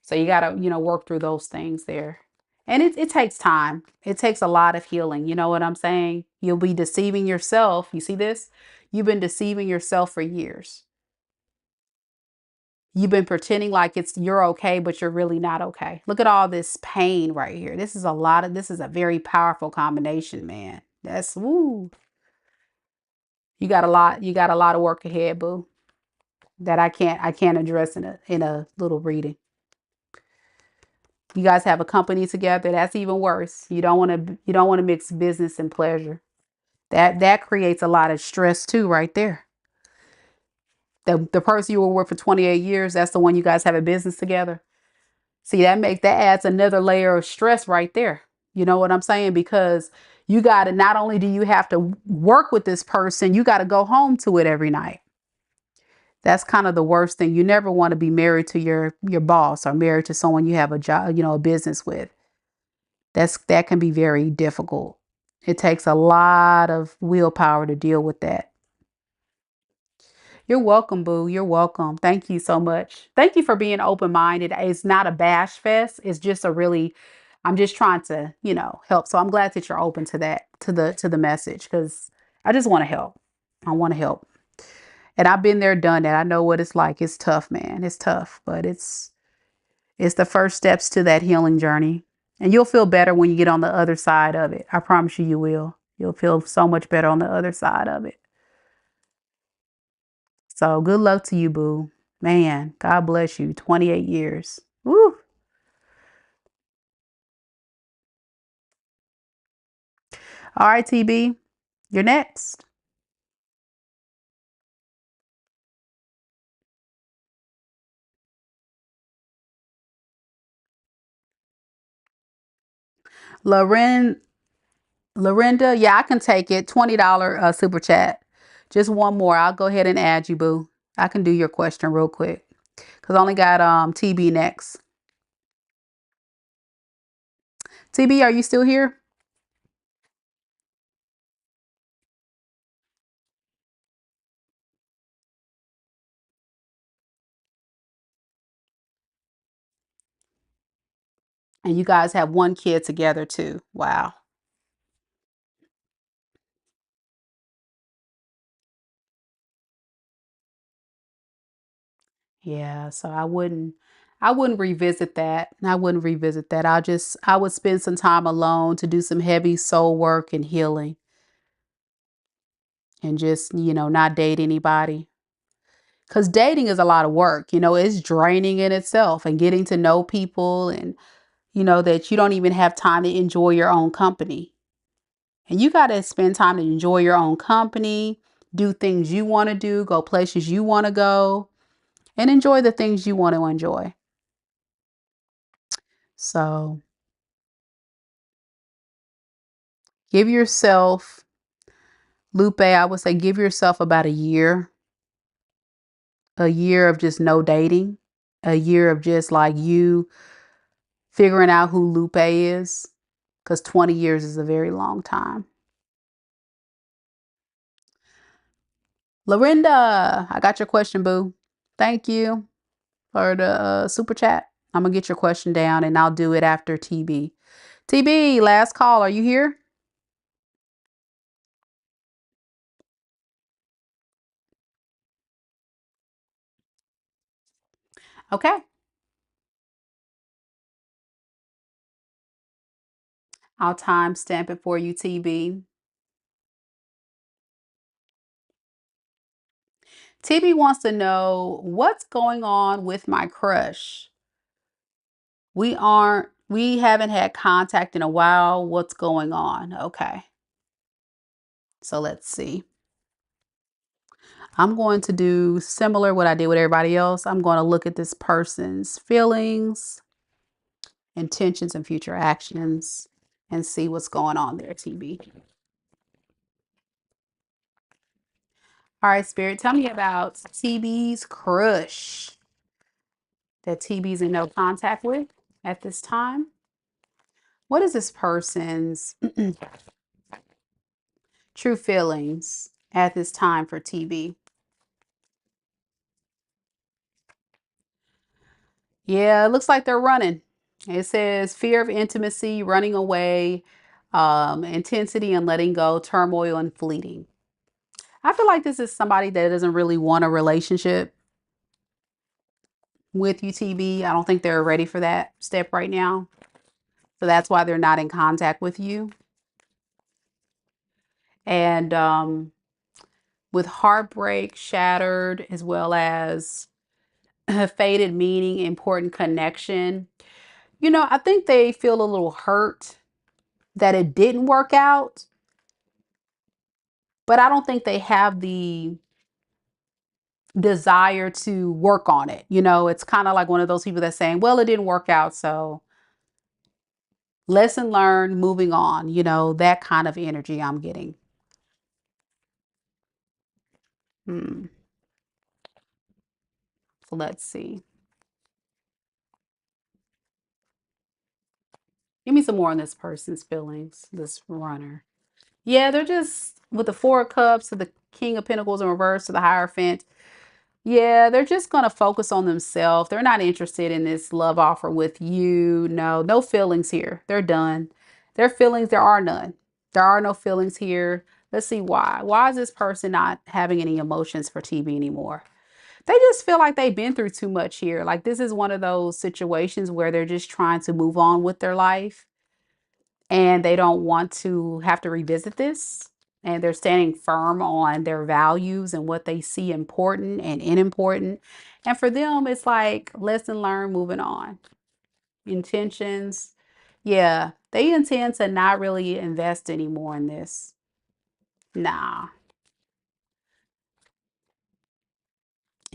So you got to, work through those things there. And it takes time. It takes a lot of healing. You know what I'm saying? You'll be deceiving yourself. You see this? You've been deceiving yourself for years. You've been pretending like you're okay, but you're really not okay. Look at all this pain right here. This is a very powerful combination, man. That's woo. You got a lot of work ahead, boo. That I can't address in a little reading. You guys have a company together. That's even worse. You don't want to mix business and pleasure. That creates a lot of stress too, right there. The person you were with for 28 years, that's the one you guys have a business together. See, that adds another layer of stress right there. You know what I'm saying? Because you got to, not only do you have to work with this person, you got to go home to it every night. That's kind of the worst thing. You never want to be married to your boss or married to someone you have a job, a business with. That can be very difficult. It takes a lot of willpower to deal with that. You're welcome, boo. You're welcome. Thank you so much. Thank you for being open-minded. It's not a bash fest. It's just I'm just trying to, help. So I'm glad that you're open to that, to the message, because I just want to help. I want to help. And I've been there, done that. I know what it's like. It's tough, man. It's tough, but it's the first steps to that healing journey. And you'll feel better when you get on the other side of it. I promise you, you will. You'll feel so much better on the other side of it. So good luck to you, boo. Man, God bless you. 28 years. Woo. All right, TB, you're next. LaRin, LaRinda, yeah, I can take it. $20 super chat. Just one more. I'll go ahead and add you, boo. I can do your question real quick. Because I only got TB next. TB, are you still here? And you guys have one kid together too. Wow. Yeah, so I wouldn't revisit that. I wouldn't revisit that. I would spend some time alone to do some heavy soul work and healing and just, not date anybody. Cuz dating is a lot of work. It's draining in itself and getting to know people and that you don't even have time to enjoy your own company. And you got to spend time to enjoy your own company, do things you want to do, go places you want to go, and enjoy the things you want to enjoy. So give yourself, Lupe, I would say give yourself about a year of just no dating, a year of just like you figuring out who Lupe is, because 20 years is a very long time. LaRinda, I got your question, boo. Thank you for the super chat. I'm going to get your question down and I'll do it after TB. TB, last call. Are you here? Okay. I'll timestamp it for you, TB. TB wants to know what's going on with my crush. We haven't had contact in a while. What's going on? Okay. So let's see. I'm going to do similar what I did with everybody else. I'm going to look at this person's feelings, intentions, and future actions and see what's going on there, TB. All right, Spirit, tell me about TB's crush that TB's in no contact with at this time. What is this person's true feelings at this time for TB? Yeah, it looks like they're running. It says fear of intimacy, running away, intensity and letting go, turmoil and fleeting. I feel like this is somebody that doesn't really want a relationship with you, TB. I don't think they're ready for that step right now. So that's why they're not in contact with you. And with heartbreak, shattered, as well as faded meaning, important connection. I think they feel a little hurt that it didn't work out, but I don't think they have the desire to work on it. It's kind of like one of those people that's saying, well, it didn't work out. So lesson learned, moving on, that kind of energy I'm getting. Hmm. So let's see. Give me some more on this person's feelings, this runner. Yeah, they're just with the Four of Cups to the King of Pentacles in reverse to the Hierophant. Yeah, they're just going to focus on themselves. They're not interested in this love offer with you. No feelings here. They're done. Their feelings, there are none. There are no feelings here. Let's see why. Why is this person not having any emotions for TB anymore? They just feel like they've been through too much here. Like this is one of those situations where they're just trying to move on with their life and they don't want to have to revisit this. And they're standing firm on their values and what they see important and unimportant. And for them, it's like lesson learned, moving on. Intentions. Yeah, they intend to not really invest anymore in this. Nah.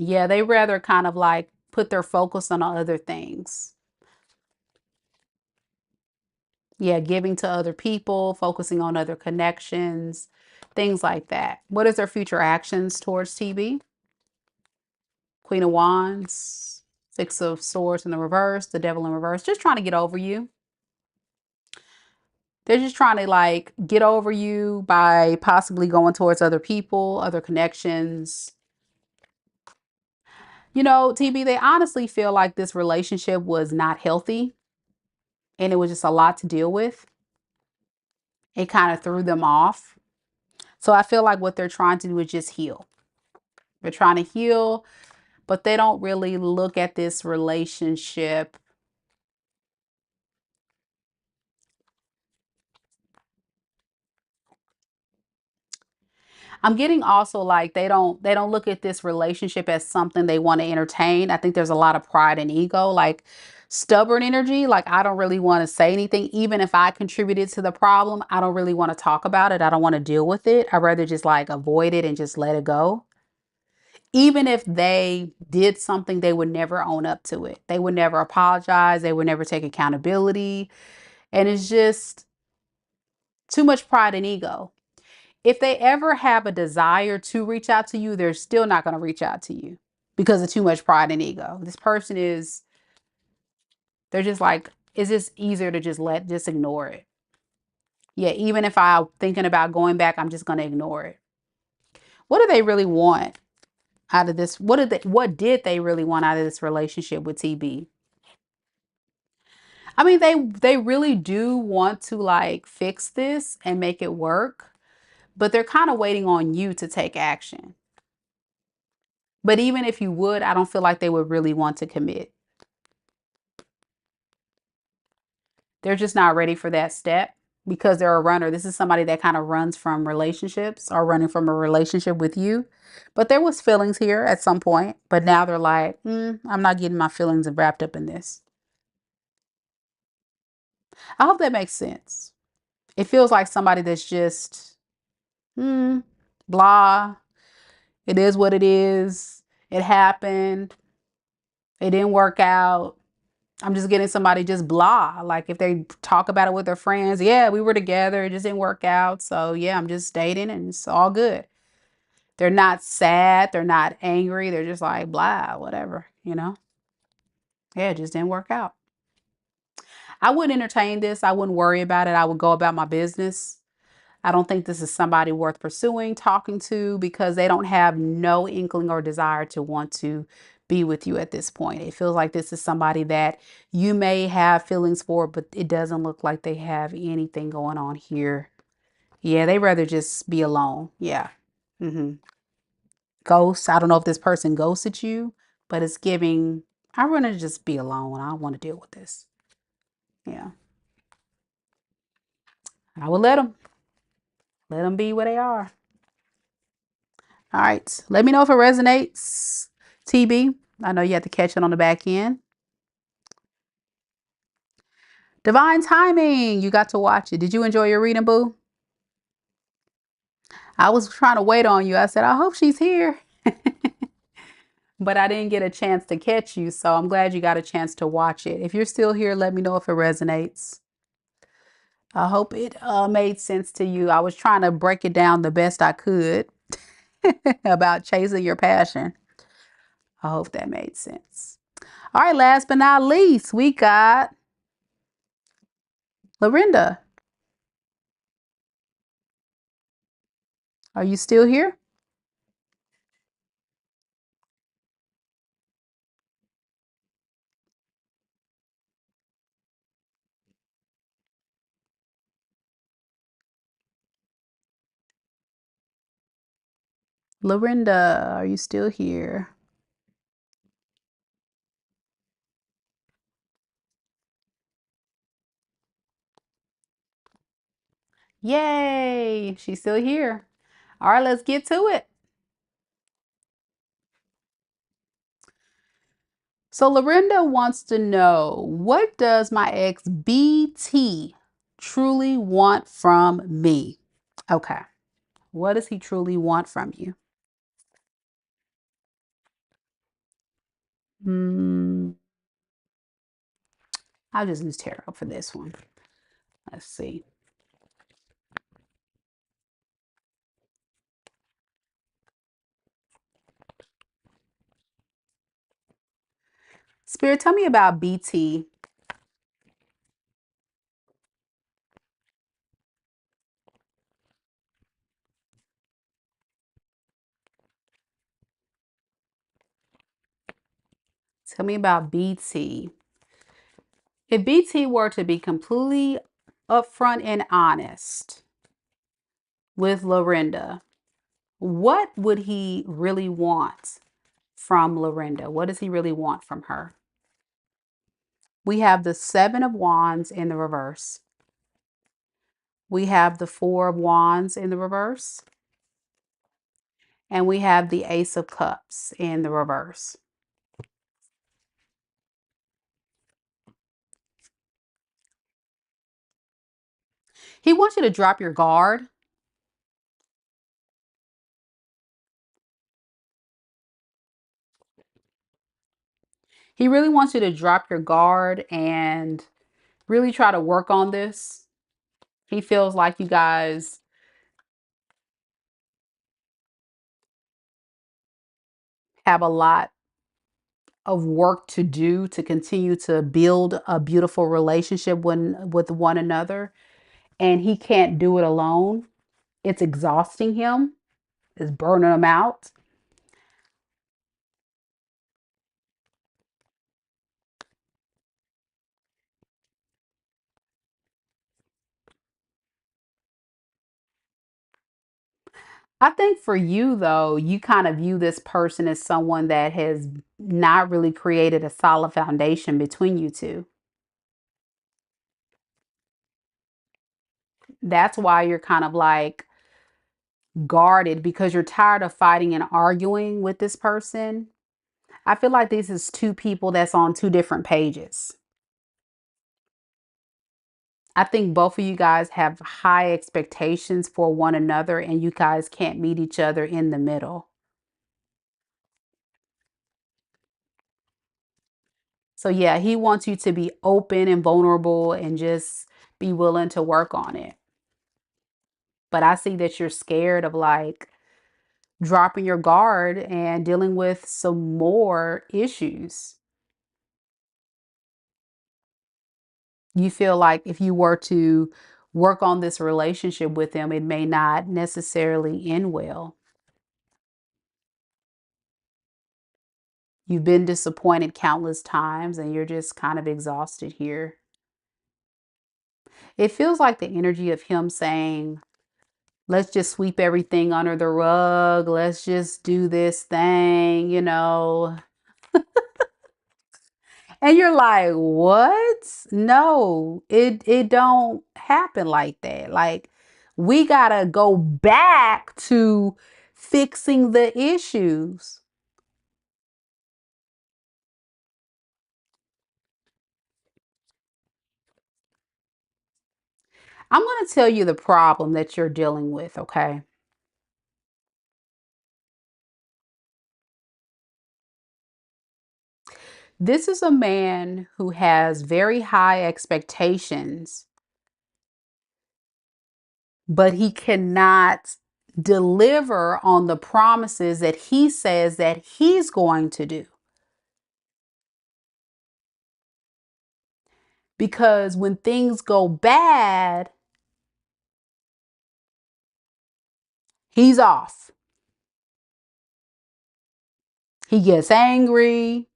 Yeah, they rather kind of like put their focus on other things. Yeah, giving to other people, focusing on other connections, things like that. What is their future actions towards TB? Queen of Wands, Six of Swords in the reverse, the Devil in reverse, just trying to get over you. They're just trying to like get over you by possibly going towards other people, other connections. TB, they honestly feel like this relationship was not healthy and it was just a lot to deal with. It kind of threw them off. So I feel like what they're trying to do is just heal. They're trying to heal but they don't really look at this relationship. I'm getting also like they don't look at this relationship as something they want to entertain. I think there's a lot of pride and ego, like stubborn energy. Like, I don't really want to say anything. Even if I contributed to the problem, I don't really want to talk about it. I don't want to deal with it. I'd rather just like avoid it and just let it go. Even if they did something, they would never own up to it. They would never apologize. They would never take accountability. And it's just too much pride and ego. If they ever have a desire to reach out to you, they're still not going to reach out to you because of too much pride and ego. This person is, they're just like, it's just easier to just ignore it. Yeah, even if I'm thinking about going back, I'm just going to ignore it. What do they really want out of this? What did they really want out of this relationship with TB? I mean, they really do want to like fix this and make it work, but they're kind of waiting on you to take action. But even if you would, I don't feel like they would really want to commit. They're just not ready for that step because they're a runner. This is somebody that kind of runs from relationships or running from a relationship with you. But there was feelings here at some point, but now they're like, I'm not getting my feelings wrapped up in this. I hope that makes sense. It feels like somebody that's just, blah. It is what it is. It happened. It didn't work out. I'm just getting somebody just blah. Like if they talk about it with their friends, yeah, we were together, it just didn't work out. So yeah, I'm just dating and it's all good. They're not sad, they're not angry, they're just like blah, whatever, you know? Yeah, it just didn't work out. I wouldn't entertain this. I wouldn't worry about it. I would go about my business. I don't think this is somebody worth pursuing, talking to, because they don't have no inkling or desire to want to be with you at this point. It feels like this is somebody that you may have feelings for, but it doesn't look like they have anything going on here. Yeah, they rather just be alone. Yeah. Ghosts. I don't know if this person ghosted you, but it's giving, I want to just be alone. I don't want to deal with this. Yeah. I would let them. Let them be where they are. All right. Let me know if it resonates, TB. I know you have to catch it on the back end. Divine timing. You got to watch it. Did you enjoy your reading, boo? I was trying to wait on you. I said, I hope she's here. But I didn't get a chance to catch you. So I'm glad you got a chance to watch it. If you're still here, let me know if it resonates. I hope it made sense to you. I was trying to break it down the best I could about chasing your passion. I hope that made sense. All right, last but not least, we got LaRinda. Are you still here? LaRinda, are you still here? Yay, she's still here. All right, let's get to it. So LaRinda wants to know, what does my ex BT truly want from me? Okay, what does he truly want from you? I'll just use tarot for this one. Let's see. Spirit, tell me about BT. Tell me about BT. If BT were to be completely upfront and honest with LaRinda, what would he really want from LaRinda? What does he really want from her? We have the Seven of Wands in the reverse. We have the Four of Wands in the reverse. And we have the Ace of Cups in the reverse. He wants you to drop your guard. He really wants you to drop your guard and really try to work on this. He feels like you guys have a lot of work to do to continue to build a beautiful relationship with one another. And he can't do it alone. It's exhausting him. It's burning him out. I think for you, though, you kind of view this person as someone that has not really created a solid foundation between you two. That's why you're kind of like guarded because you're tired of fighting and arguing with this person. I feel like this is two people that's on two different pages. I think both of you guys have high expectations for one another and you guys can't meet each other in the middle. So yeah, he wants you to be open and vulnerable and just be willing to work on it. But I see that you're scared of like dropping your guard and dealing with some more issues. You feel like if you were to work on this relationship with him, it may not necessarily end well. You've been disappointed countless times and you're just kind of exhausted here. It feels like the energy of him saying, let's just sweep everything under the rug. Let's just do this thing, you know. And you're like, what? No, it don't happen like that. Like we gotta go back to fixing the issues. I'm gonna tell you the problem that you're dealing with, okay? This is a man who has very high expectations, but he cannot deliver on the promises that he says that he's going to do. Because when things go bad, he's off. He gets angry.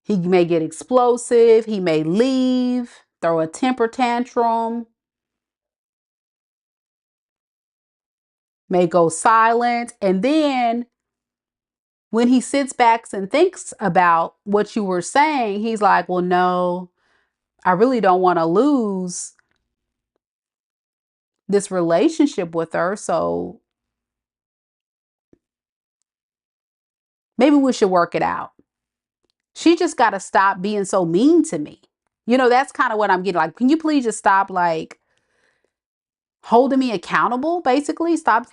He may get explosive. He may leave, throw a temper tantrum, may go silent. And then when he sits back and thinks about what you were saying, he's like, well, no, I really don't want to lose this relationship with her. So maybe we should work it out. She just got to stop being so mean to me. You know, that's kind of what I'm getting. Like, can you please just stop like holding me accountable? Basically, stop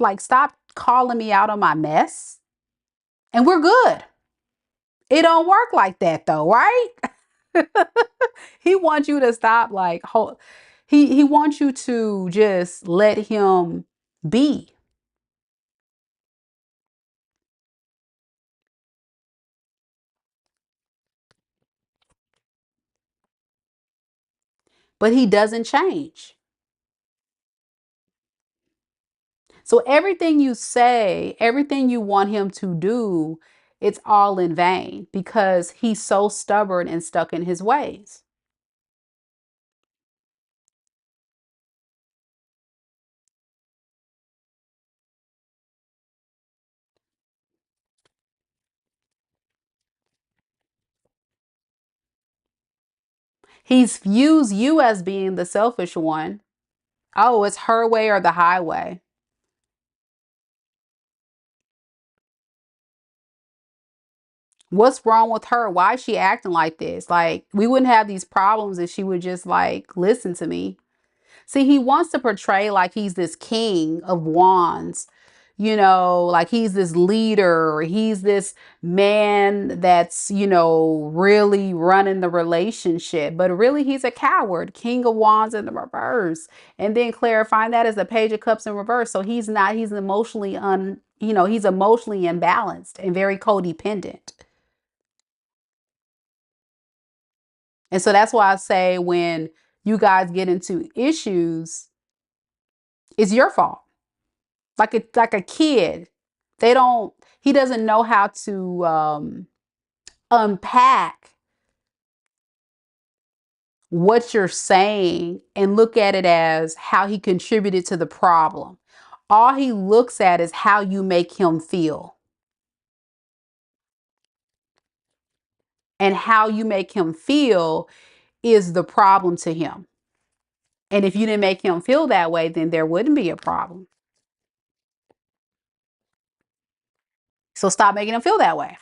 calling me out on my mess. And we're good. It don't work like that though, right? He wants you to stop like he wants you to just let him be. But he doesn't change. So everything you say, everything you want him to do, it's all in vain because he's so stubborn and stuck in his ways. He's views you as being the selfish one. Oh, it's her way or the highway. What's wrong with her? Why is she acting like this? Like, we wouldn't have these problems if she would just like listen to me. See, he wants to portray like he's this king of wands, like he's this leader, he's this man that's, really running the relationship. But really, he's a coward, king of wands in the reverse. And then clarifying that as the page of cups in reverse. So he's not, he's emotionally he's emotionally imbalanced and very codependent. And so that's why I say when you guys get into issues, it's your fault. Like a kid, he doesn't know how to unpack what you're saying and look at it as how he contributed to the problem. All he looks at is how you make him feel. And how you make him feel is the problem to him. And if you didn't make him feel that way, then there wouldn't be a problem. So stop making him feel that way.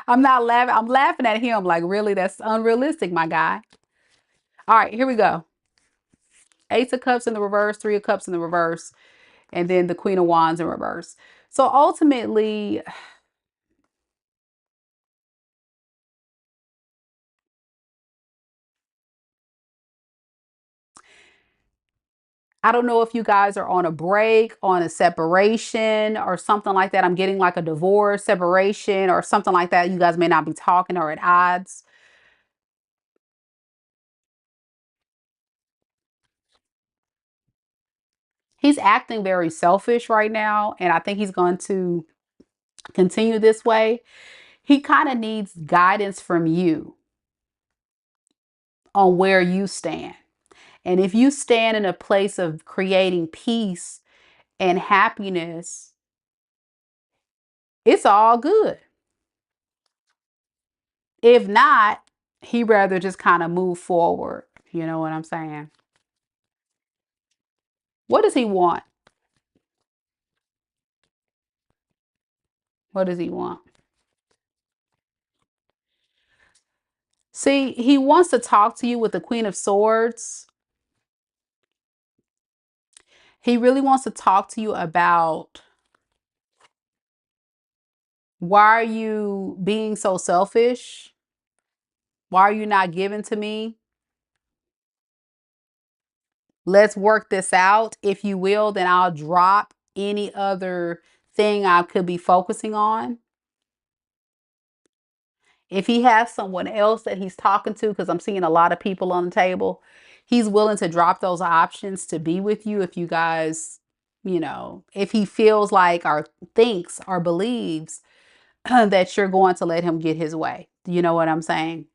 I'm not laughing. I'm laughing at him like, really, that's unrealistic, my guy. All right, here we go. Ace of Cups in the reverse, Three of Cups in the reverse, and then the Queen of Wands in reverse. So ultimately, I don't know if you guys are on a break, on a separation, or something like that. I'm getting like a divorce, separation, or something like that. You guys may not be talking or at odds. He's acting very selfish right now, and I think he's going to continue this way. He kind of needs guidance from you on where you stand. And if you stand in a place of creating peace and happiness, it's all good. If not, he rather just kind of move forward. You know what I'm saying? What does he want? What does he want? See, he wants to talk to you with the Queen of Swords. He really wants to talk to you about why are you being so selfish? Why are you not giving to me? Let's work this out. If you will, then I'll drop any other thing I could be focusing on. If he has someone else that he's talking to, because I'm seeing a lot of people on the table, he's willing to drop those options to be with you if you guys, if he feels like or thinks or believes that you're going to let him get his way. You know what I'm saying?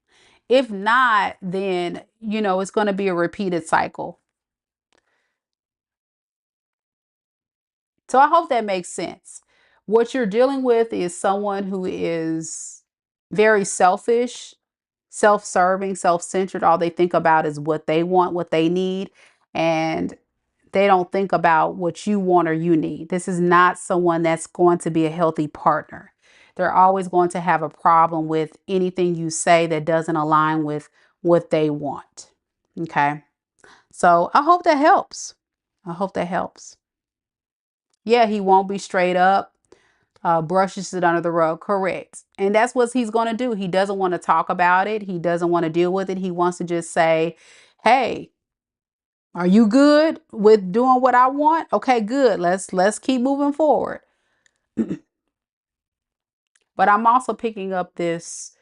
If not, then, it's going to be a repeated cycle. So I hope that makes sense. What you're dealing with is someone who is very selfish, self-serving, self-centered. All they think about is what they want, what they need, and they don't think about what you want or you need. This is not someone that's going to be a healthy partner. They're always going to have a problem with anything you say that doesn't align with what they want. Okay. So I hope that helps. I hope that helps. Yeah, he won't be straight up, brushes it under the rug. Correct. And that's what he's going to do. He doesn't want to talk about it. He doesn't want to deal with it. He wants to just say, hey, are you good with doing what I want? Okay, good. Let's keep moving forward. But I'm also picking up this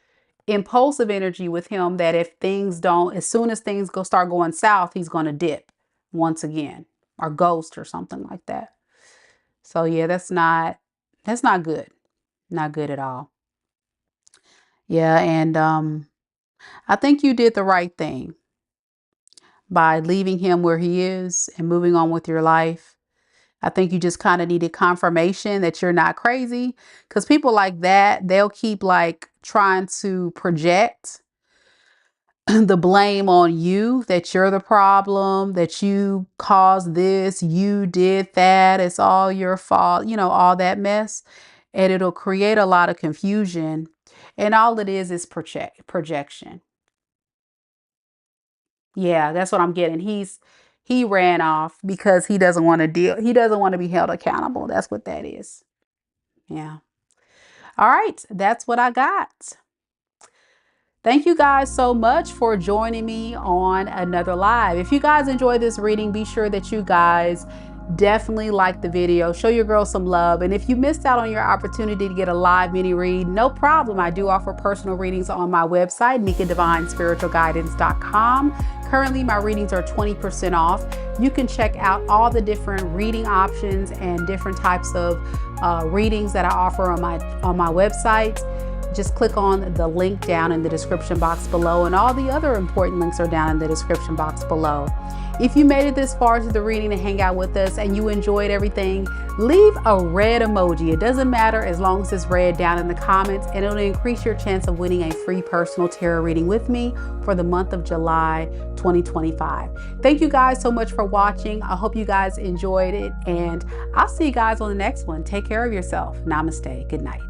impulsive energy with him that if things don't, as soon as things start going south, he's going to dip once again or ghost or something like that. So yeah, that's not good. Not good at all. Yeah, and I think you did the right thing by leaving him where he is and moving on with your life. I think you just kind of needed confirmation that you're not crazy, because people like that, they'll keep like trying to project the blame on you, that you're the problem, that you caused this, you did that, it's all your fault, you know, all that mess. And it'll create a lot of confusion. And all it is projection. Yeah, that's what I'm getting. He ran off because he doesn't want to he doesn't want to be held accountable. That's what that is. Yeah. All right, that's what I got. Thank you guys so much for joining me on another live. If you guys enjoyed this reading, be sure that you guys definitely like the video, show your girl some love. And if you missed out on your opportunity to get a live mini read, no problem. I do offer personal readings on my website, MikaDivineSpiritualGuidance.com. Currently, my readings are 20% off. You can check out all the different reading options and different types of readings that I offer on my website. Just click on the link down in the description box below, and all the other important links are down in the description box below. If you made it this far into the reading to hang out with us and you enjoyed everything, leave a red emoji. It doesn't matter as long as it's red down in the comments, and it'll increase your chance of winning a free personal tarot reading with me for the month of July 2025. Thank you guys so much for watching. I hope you guys enjoyed it, and I'll see you guys on the next one. Take care of yourself. Namaste. Good night.